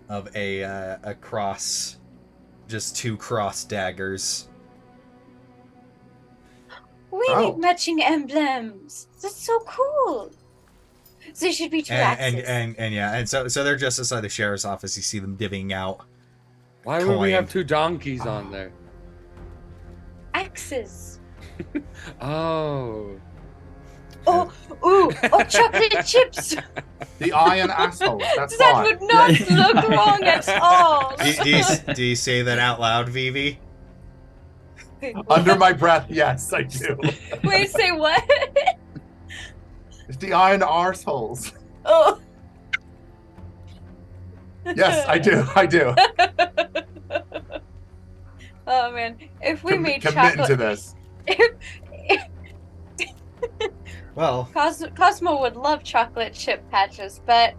a cross, just 2 cross daggers. We Oh. need matching emblems. That's so cool. There should be 2 axes. And so they're just outside the sheriff's office. You see them divvying out. Why would we have Coin. 2 donkeys on there? Axes. Oh. Oh, chocolate chips. The iron assholes. That's That why. would not look wrong at all. Do you say that out loud, Vivi? Under my breath, yes, I do. Wait, say what? It's the iron arseholes. Oh. Yes, I do. I do. Oh man, if we made Committing chocolate, to this. Well, Cosmo would love chocolate chip patches, but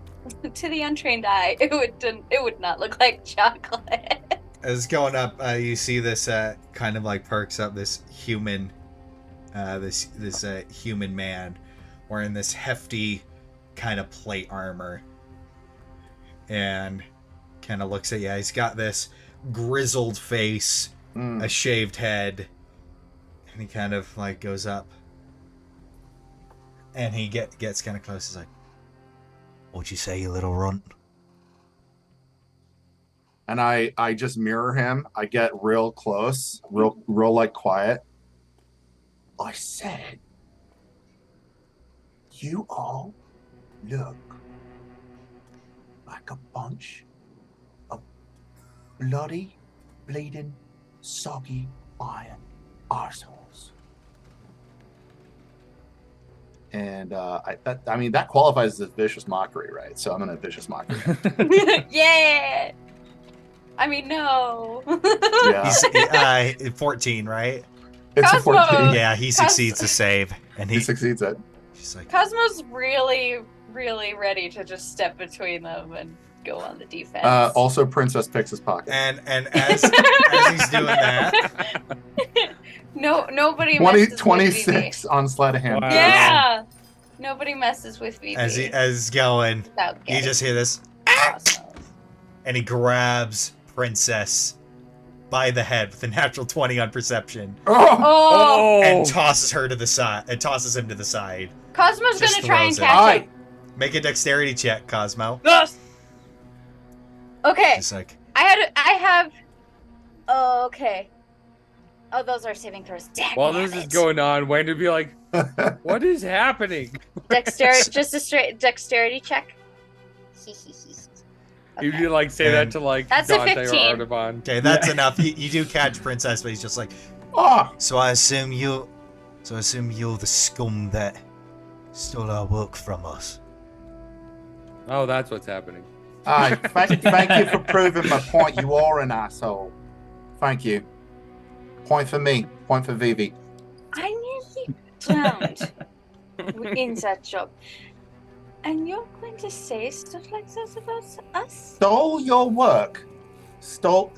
to the untrained eye, it would not look like chocolate. as going up, you see this kind of like perks up this human, this human man wearing this hefty kind of plate armor, and kind of looks at you. He's got this grizzled face, a shaved head, and he kind of like goes up, and he gets kind of close. He's like, "What'd you say, you little runt?" And I just mirror him. I get real close, real like quiet. I said, you all look like a bunch of bloody, bleeding, soggy iron arseholes. And I mean that qualifies as vicious mockery, right? So I'm gonna vicious mockery. Yeah. I mean, no. Yeah. He's 14, right? It's a Cosmo! 14. Yeah, he succeeds to save, and He succeeds it. She's like, Cosmo's really, really ready to just step between them and go on the defense. Also, Princess picks his pocket. and as he's doing that, Nobody 20, messes 26 on sleight of hand. Wow. with VV. Yeah. Nobody messes with VV. as he's going, without you getting just hear this, Cosmo. and he grabs Princess by the head with a natural 20 on perception, Oh! Oh, and tosses her to the side. And tosses him to the side. Cosmo's just gonna try and throws it. catch Alright. him. Make a dexterity check, Cosmo. Yes. Okay, Just like, I have. Oh, okay. Oh, those are saving throws. While this is going on, Wayne would be like, "What is happening?" Dexterity, just a straight dexterity check. You'd Okay. like say that to like That's a Dante 15. or Artaban. okay, that's enough. You do catch Princess, but he's just like, Oh! so I assume you're the scum that stole our work from us. Oh, that's what's happening. Thank you for proving my point. You are an asshole. Thank you. Point for me. Point for Vivi. I nearly drowned in that job. And you're going to say stuff like that about us? Stole your work. Stole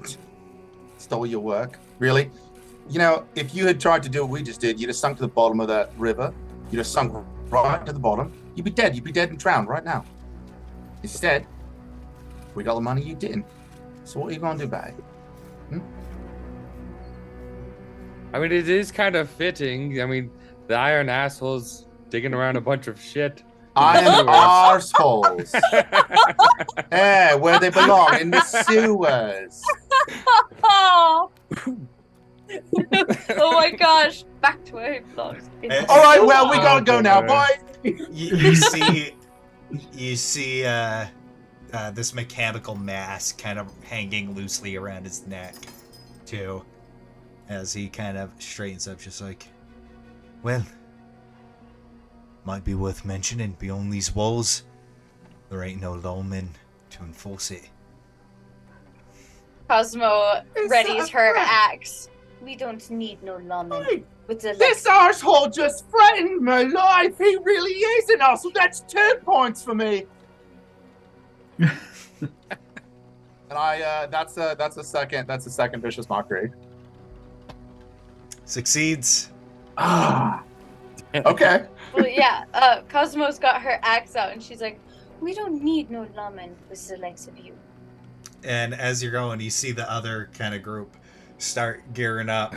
your work. Really? You know, if you had tried to do what we just did, you'd have sunk to the bottom of that river. You'd have sunk right to the bottom. You'd be dead. You'd be dead and drowned right now. Instead, we got the money you didn't. So what are you going to do about it? I mean, it is kind of fitting. I mean, the iron assholes digging around a bunch of shit. Iron arseholes. Yeah, where they belong, in the sewers. Oh! Oh my gosh! Back to where he belongs. All right, well, we gotta go now, Okay. boys. You see this mechanical mask kind of hanging loosely around his neck, too, as he kind of straightens up, just like, well, might be worth mentioning, beyond these walls, there ain't no lawman to enforce it. Cosmo readies her axe. We don't need no lawman. Hey, With the this arsehole just threatened my life. He really is an asshole. That's 2 points for me. And that's a second vicious mockery. Succeeds. Ah. Okay. Well, yeah, Cosmo's got her axe out and she's like, we don't need no lawman with the likes of you. And as you're going, you see the other kind of group start gearing up.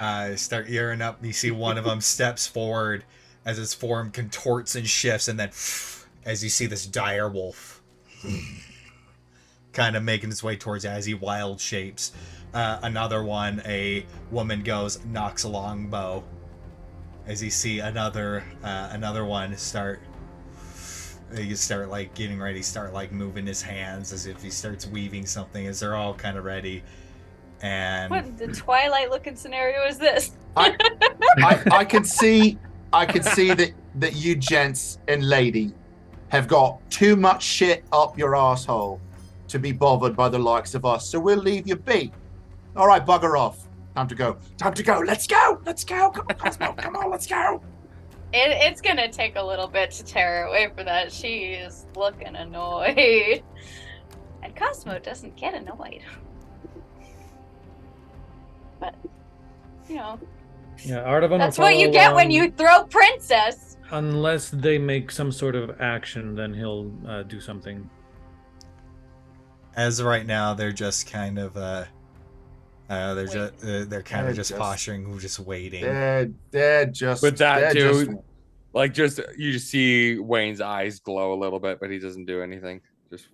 You see one of them steps forward as his form contorts and shifts, and then as you see this dire wolf kind of making its way towards you as he wild shapes. Another one, a woman goes, knocks a longbow. As you see another one start like getting ready, start like moving his hands as if he starts weaving something, as they're all kind of ready. And What the Twilight looking scenario is this? I can see that you gents and lady have got too much shit up your asshole. to be bothered by the likes of us, so we'll leave you be. All right, bugger off. Time to go. Time to go. Let's go. Let's go. Come on, Cosmo. Come on, let's go. It's gonna take a little bit to tear her away for that. She is looking annoyed. And Cosmo doesn't get annoyed. But, you know. Yeah, Artavan. That's what you get when you throw Princess. Unless they make some sort of action, then he'll do something. As of right now, they're just kind of they're kind of just posturing, just waiting. They're just With that they're too, like you just see Wayne's eyes glow a little bit, but he doesn't do anything. Just.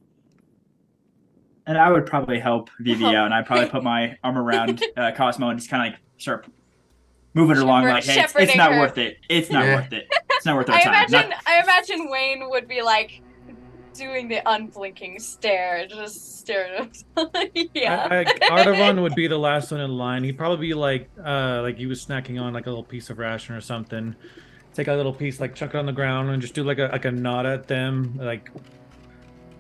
And I would probably help Vivi out, and I'd probably put my arm around Cosmo and just kind of like start moving it along. Like, hey, it's not worth it. It's not worth it. It's not worth our time. I imagine Wayne would be like doing the unblinking stare, just staring at him. Yeah. Artavan would be the last one in line. He'd probably be like he was snacking on like a little piece of ration or something. Take a little piece, like chuck it on the ground, and just do like a nod at them, like,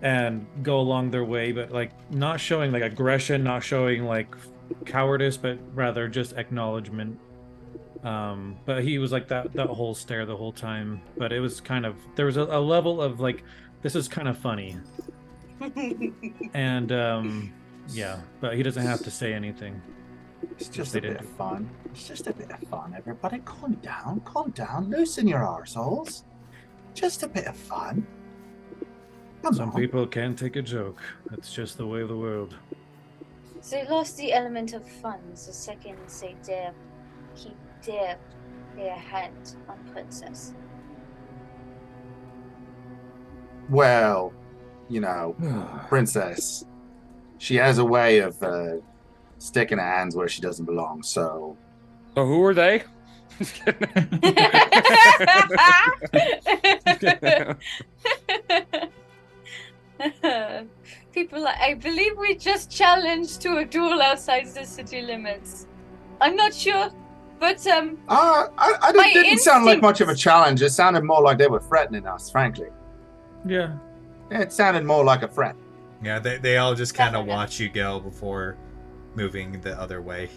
and go along their way, but like not showing like aggression, not showing like cowardice, but rather just acknowledgement. But he was like that whole stare the whole time. But it was kind of, there was a level of like, this is kind of funny. And yeah, but he doesn't have to say anything. It's just a bit of fun. It's just a bit of fun, everybody. Calm down, loosen your arseholes. Just a bit of fun. Some people can't take a joke. That's just the way of the world. They lost the element of fun the second they dare keep their hand on Princess. Well, you know, Princess, she has a way of sticking her hands where she doesn't belong, so... So who are they? People, I believe we just challenged to a duel outside the city limits. I'm not sure, but it didn't sound like much of a challenge. It sounded more like they were threatening us, frankly. Yeah. It sounded more like a threat. Yeah, they all just kind of watch you go before moving the other way.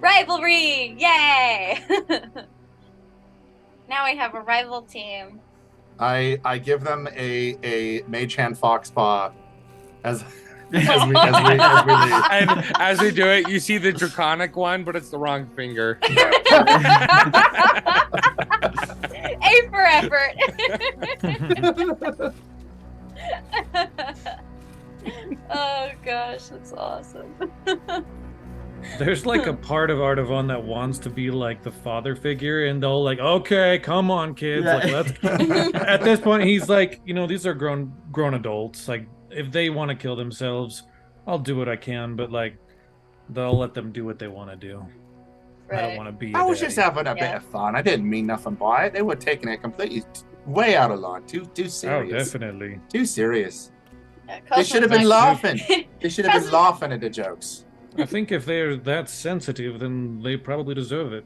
Rivalry! Yay! Now we have a rival team. I give them a mage hand fox paw as we leave. And as we do it, you see the draconic one, but it's the wrong finger. A for effort. Oh gosh, that's awesome. There's like a part of Artavan that wants to be like the father figure, and they'll like, okay, come on, kids. Yeah. Like, let's. At this point, he's like, you know, these are grown adults. Like, if they want to kill themselves, I'll do what I can, but like, they'll let them do what they want to do. Right. I don't want to be. I was just having a bit of fun. I didn't mean nothing by it. They were taking it completely way out of line. Too serious. Oh, definitely. Too serious. Yeah, They should have been laughing. They should have been laughing at the jokes. I think if they're that sensitive, then they probably deserve it.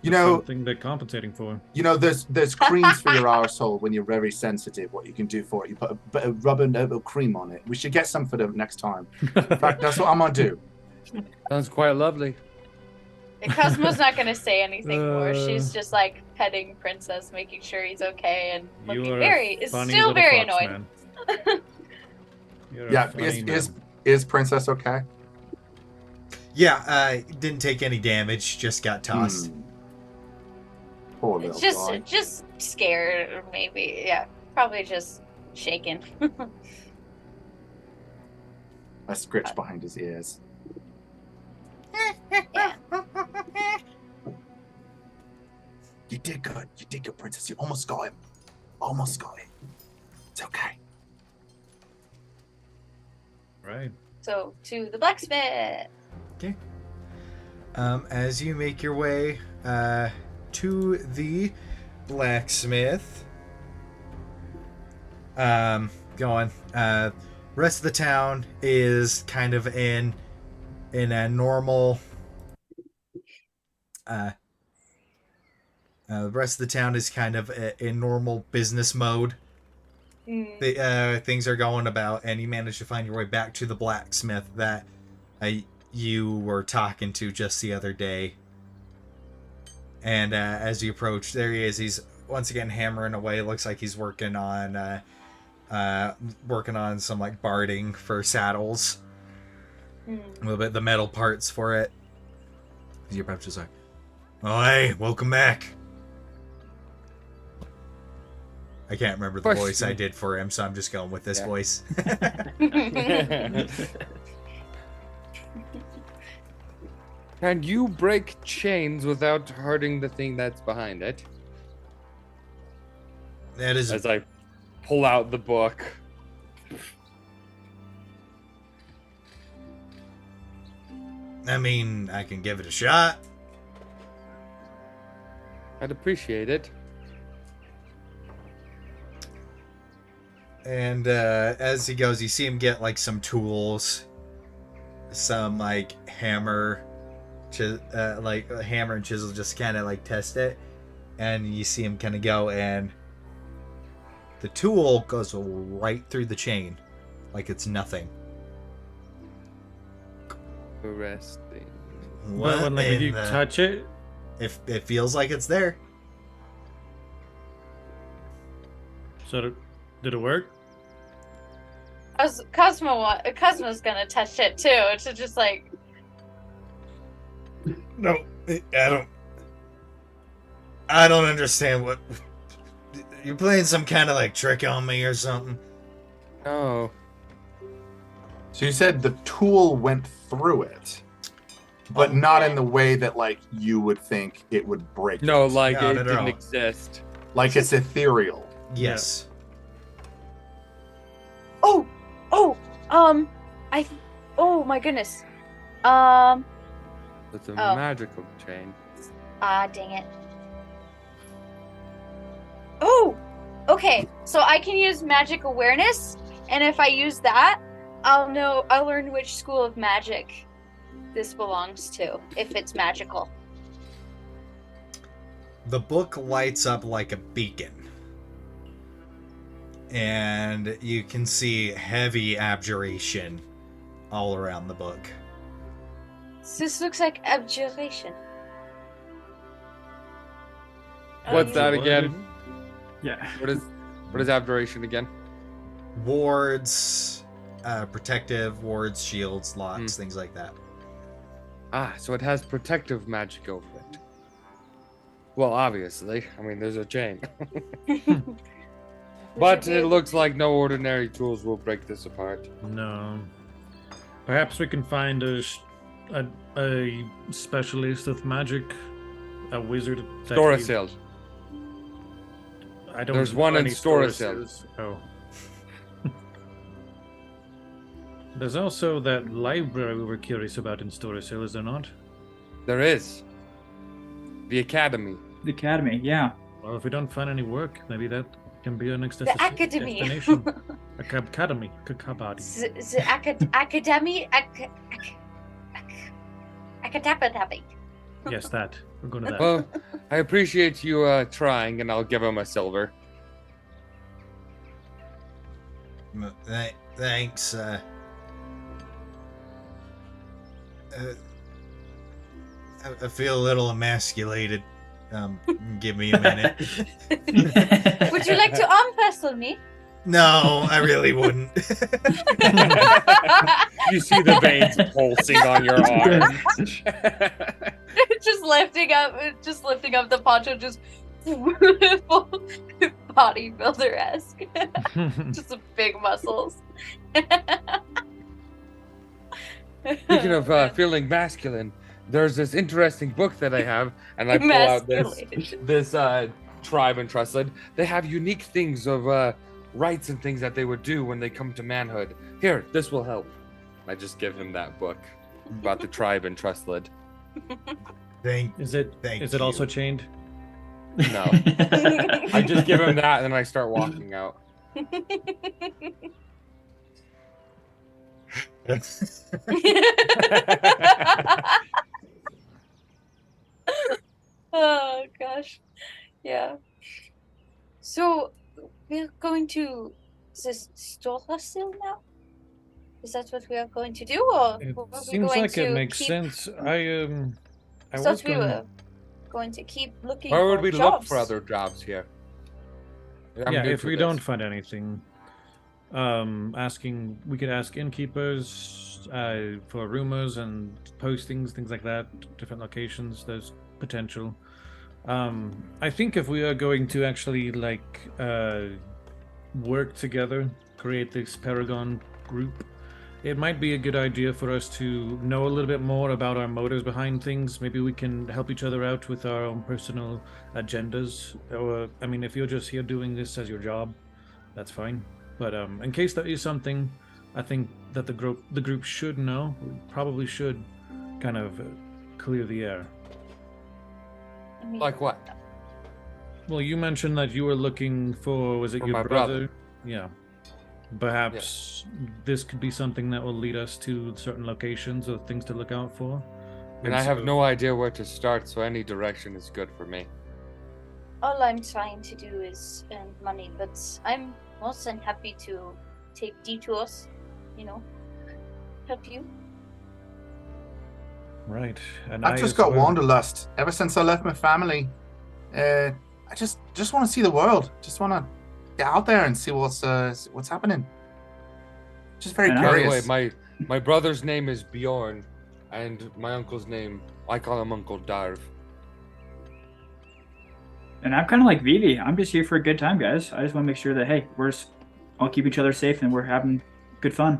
You know, something they're compensating for. You know, there's creams for your arsehole when you're very sensitive. What you can do for it, you put a bit of rubber noble cream on it. We should get some for the next time. In fact, that's what I'm gonna do. Sounds quite lovely. And Cosmo's not gonna say anything more. She's just like petting Princess, making sure he's okay, and looking still very annoyed. Yeah, is Princess okay? Yeah, didn't take any damage, just got tossed. Poor little guy. Just scared, or maybe. Yeah, probably just shaken. I scritch behind his ears. Yeah. You did good. You did good, Princess. You almost got him. Almost got him. It's okay. Right. So, to the blacksmith. Okay. As you make your way to the blacksmith, going. Rest of the town is kind of in a normal. The rest of the town is kind of in normal business mode. things are going about, and you manage to find your way back to the blacksmith that you were talking to just the other day. And as you approach, there he is. He's once again hammering away. Looks like he's working on some like barding for saddles. A little bit the metal parts for it. As you approach, just like, oh hey, welcome back. I can't remember the voice I did for him, so I'm just going with this voice. Can you break chains without hurting the thing that's behind it? That is. As I pull out the book. I mean, I can give it a shot. I'd appreciate it. And as he goes, you see him get like some tools, some like hammer, like a hammer and chisel, just kind of like test it. And you see him kind of go, and the tool goes right through the chain, like it's nothing. Interesting. But when like, you touch it, if it feels like it's there. So did it work? Cosmo's gonna touch it too, to just like. No, I don't understand what. You're playing some kind of like trick on me or something. Oh. So you said the tool went through it, but not in the way that like you would think it would break. No, it. like No, it no, no. didn't exist. Like it's ethereal. Yes. Oh my goodness. It's a Oh. magical chain. Dang it. Oh, okay. So I can use magic awareness, and if I use that, I'll learn which school of magic this belongs to, if it's magical. The book lights up like a beacon. And you can see heavy abjuration all around the book. So this looks like abjuration. What's that again? Yeah. What is abjuration again? Wards, protective wards, shields, locks, things like that. Ah, so it has protective magic over it. Well, obviously. I mean, there's a chain. But it looks like no ordinary tools will break this apart. No. Perhaps we can find a specialist of magic, a wizard. Storasil. I don't. There's know one in any Storasil. Oh. There's also that library we were curious about in Storasil, is there not? There is. The academy. The academy, yeah. Well, if we don't find any work, maybe that can be our next The academy. destination. Academy. Kakabadi. The academy. Academy. Yes, that. We're going to that. Well, I appreciate you trying, and I'll give him a silver. Thanks. I feel a little emasculated. Give me a minute. Would you like to arm wrestle me? No, I really wouldn't. You see the veins pulsing on your arm. just lifting up the poncho, just bodybuilder-esque. Just big muscles. Speaking of feeling masculine, there's this interesting book that I have, and I pull out this tribe and trusted. They have unique things of rights and things that they would do when they come to manhood. Here, this will help. I just give him that book about the tribe and trusted. Is it also chained? No. I just give him that, and then I start walking out. Oh gosh, yeah. So we're going to Is this store hustle now? Is that what we are going to do, or It were we seems going like it to makes keep? sense. I Thought was we going. were going to keep looking Where for would we jobs. look for other jobs here? I'm Yeah, new if to we this. don't find anything, we could ask innkeepers for rumors and postings, things like that, different locations. There's potential. I think if we are going to actually work together, create this Paragon group, it might be a good idea for us to know a little bit more about our motives behind things. Maybe we can help each other out with our own personal agendas. Or, I mean, if you're just here doing this as your job, that's fine. But in case there is something, I think that the group should know. We probably should kind of clear the air. I mean, Like what? Well, you mentioned that you were looking for, was it For your my brother. Yeah. Perhaps this could be something that will lead us to certain locations or things to look out for. And I have no idea where to start, so any direction is good for me. all I'm trying to do is earn money, but I'm more than happy to take detours. You know, help you. Right. And I've just got wanderlust ever since I left my family. I just want to see the world. Just want to get out there and see what's happening. Just very And By the curious. way, my brother's name is Bjorn, and my uncle's name, I call him Uncle Darv. And I'm kind of like Vivi. I'm just here for a good time, guys. I just want to make sure that, hey, we're just all keep each other safe and we're having good fun.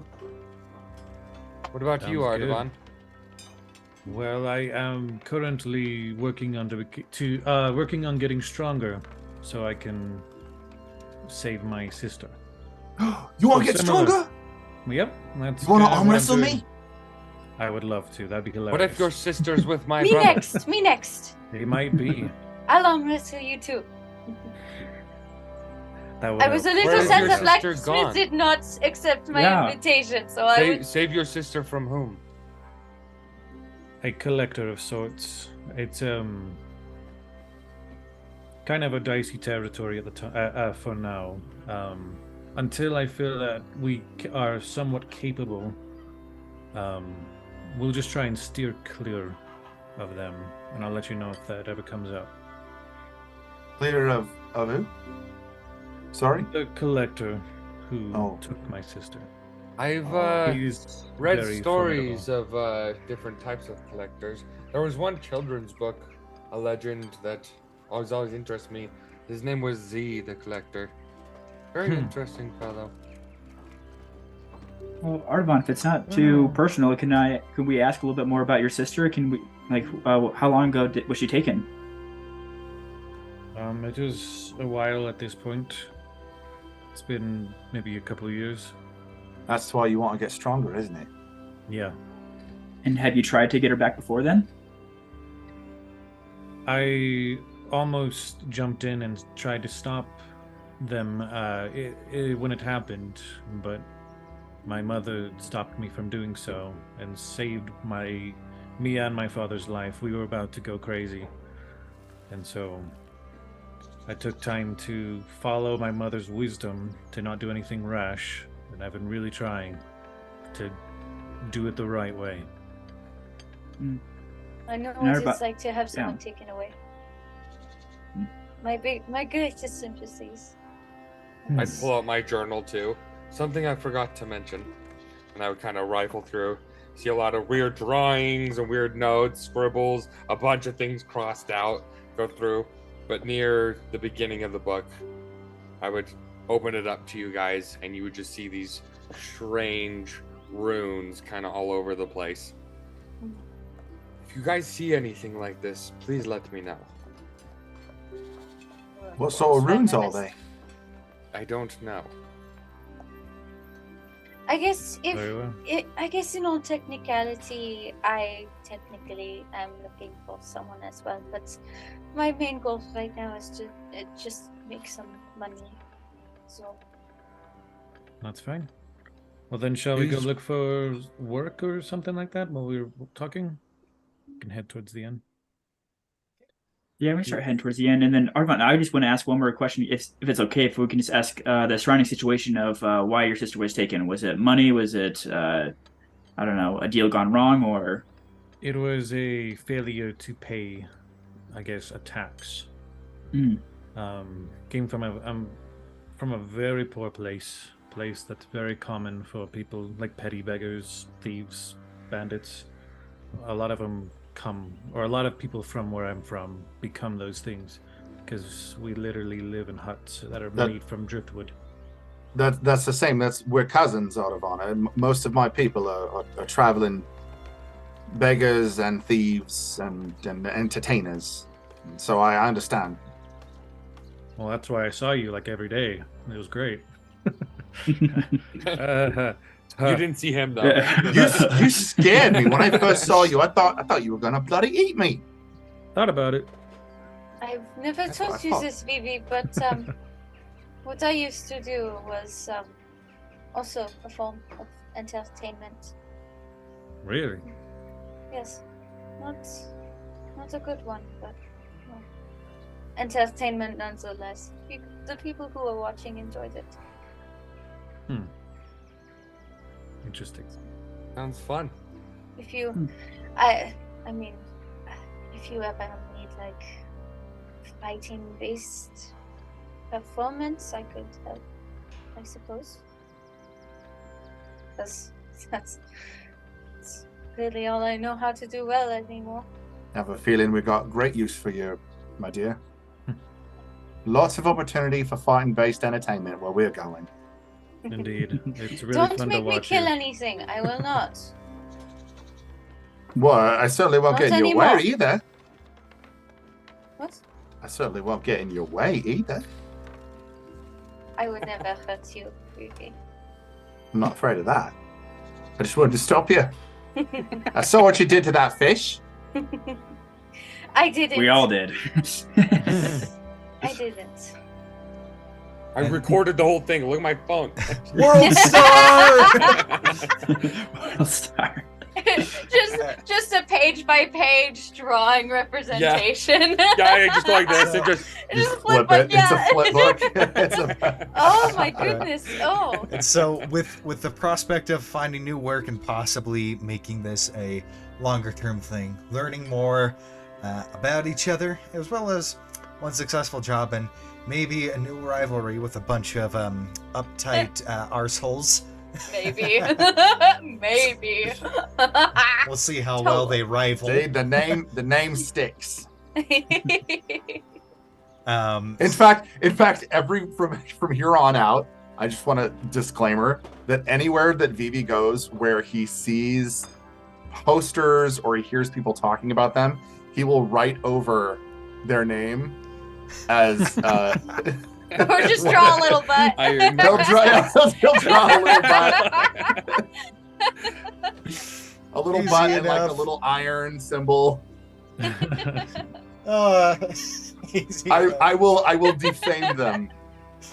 What about you, Sounds good. Ardavan? Well, I am currently working on working on getting stronger, so I can save my sister. You want to get similar. stronger? Yep, that's. You want to kinda arm what I'm wrestle doing. me? I would love to. That'd be hilarious. What if your sister's with my Me brother? next. Me next. It might be. I'll arm wrestle you too. That would. I was a help. Where little is sad your that sister Blacksmith gone? did not accept my Yeah. invitation, so I would. Save your sister from whom? A collector of sorts. It's kind of a dicey territory at the time for now. Until I feel that we are somewhat capable, we'll just try and steer clear of them, and I'll let you know if that ever comes up. Leader of who? Sorry? The collector who Oh. took my sister. I've He's read very stories formidable. of different types of collectors. There was one children's book, a legend that always interested me. His name was Z, the collector. Very interesting fellow. Well, Ardavan, if it's not too personal, could we ask a little bit more about your sister? Can we how long ago was she taken? It was a while at this point. It's been maybe a couple of years. That's why you want to get stronger, isn't it? Yeah. And have you tried to get her back before then? I almost jumped in and tried to stop them when it happened, but my mother stopped me from doing so and saved me and my father's life. We were about to go crazy, and so I took time to follow my mother's wisdom to not do anything rash, and I've been really trying to do it the right way. I know And what everybody- it's like to have someone yeah. taken away. My greatest sympathies. I'd pull out my journal too. Something I forgot to mention. And I would kind of rifle through. See a lot of weird drawings and weird notes, scribbles, a bunch of things crossed out, go through. But near the beginning of the book, I would open it up to you guys, and you would just see these strange runes kind of all over the place. If you guys see anything like this, please let me know. What sort of runes are they? I don't know. I guess if Very well. I guess in all technicality, I technically am looking for someone as well. But my main goal right now is to just make some money. So That's fine. Well, then, shall we go Is- look for work or something like that while we're talking? We can head towards the end. Yeah, we start heading towards the end, and then Arvon, I just want to ask one more question, if it's okay, if we can just ask the surrounding situation of why your sister was taken. Was it money? Was it I don't know, a deal gone wrong, or? It was a failure to pay, I guess, a tax. Mm. Came from from a very poor place that's very common for people like petty beggars, thieves, bandits. A lot of them come, or a lot of people from where I'm from become those things, because we literally live in huts that are made from driftwood. That's the same. We're cousins, Arvana. Most of my people are traveling beggars and thieves and entertainers. So I understand. Well, that's why I saw you like every day. It was great. You didn't see him though. You scared me when I first saw you. I thought you were gonna bloody eat me. Thought about it. I've never That's what told I you thought. this, Vivi, but what I used to do was also a form of entertainment. Really? Yes, not a good one, but well, entertainment nonetheless. The people who were watching enjoyed it. Interesting. Sounds fun. If you, I mean, if you ever need like fighting-based performance, I could help, I suppose. That's really all I know how to do well anymore. I have a feeling we got great use for you, my dear. Lots of opportunity for fighting-based entertainment where we're going. Indeed. It's really Don't fun make to me watch kill you. anything. I will not. Well, I certainly won't Not get in your anymore. way either. What? I certainly won't get in your way either. I would never hurt you, Vivi. I'm not afraid of that. I just wanted to stop you. I saw what you did to that fish. I didn't. We all did. I didn't. I recorded the whole thing. Look at my phone. World Star! World Star. just a page by page drawing representation. Yeah, I just go like this and just. Just Flip book, it. It's a flip book. Oh my goodness. Oh. And so, with the prospect of finding new work and possibly making this a longer-term thing, learning more about each other, as well as one successful job and maybe a new rivalry with a bunch of uptight arseholes. Maybe. Maybe. We'll see how well they rival. See, the name sticks. Um, In fact, from here on out, I just want a disclaimer that anywhere that Vivi goes where he sees posters or he hears people talking about them, he will write over their name as Or just draw a little butt. Iron. he'll draw a little butt, Easy and like a enough. little iron symbol. easy I will defame them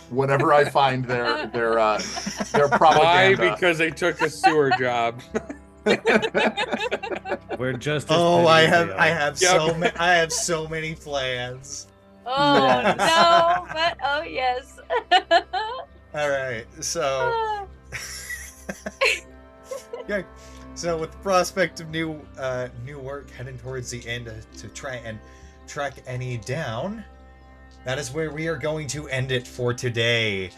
whenever I find their Why? propaganda. Because they took a sewer job. We're just as Oh, petty I as they have Yep. I have so many plans. Oh Yes. no, but oh yes. All right, so okay, so with the prospect of new work heading towards the end to try and track any down, that is where we are going to end it for today.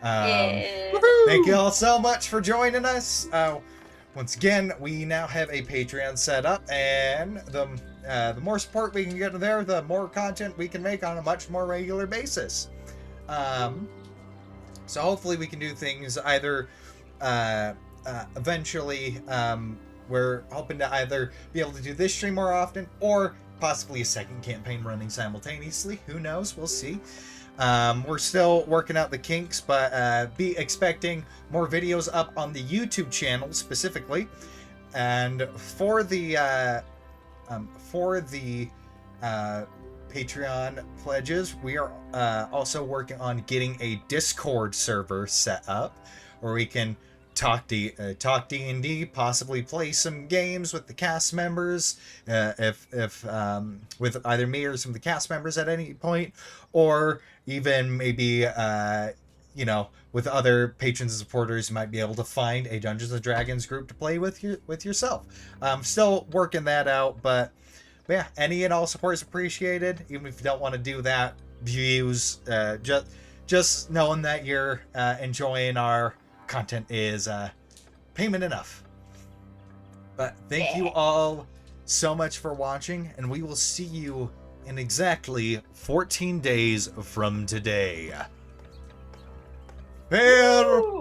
Yeah. Thank you all so much for joining us. Once again, we now have a Patreon set up, and the more support we can get there, the more content we can make on a much more regular basis. So hopefully we can do things either eventually. We're hoping to either be able to do this stream more often, or possibly a second campaign running simultaneously. Who knows? We'll see. We're still working out the kinks, but be expecting more videos up on the YouTube channel specifically. And for the Patreon pledges, we are also working on getting a Discord server set up where we can talk D&D, possibly play some games with the cast members, if with either me or some of the cast members at any point, or even maybe with other patrons and supporters, you might be able to find a Dungeons and Dragons group to play with yourself. I'm still working that out, but yeah, any and all support is appreciated. Even if you don't want to do that, views, just knowing that you're enjoying our content is payment enough. But thank you all so much for watching, and we will see you in exactly 14 days from today. Farewell!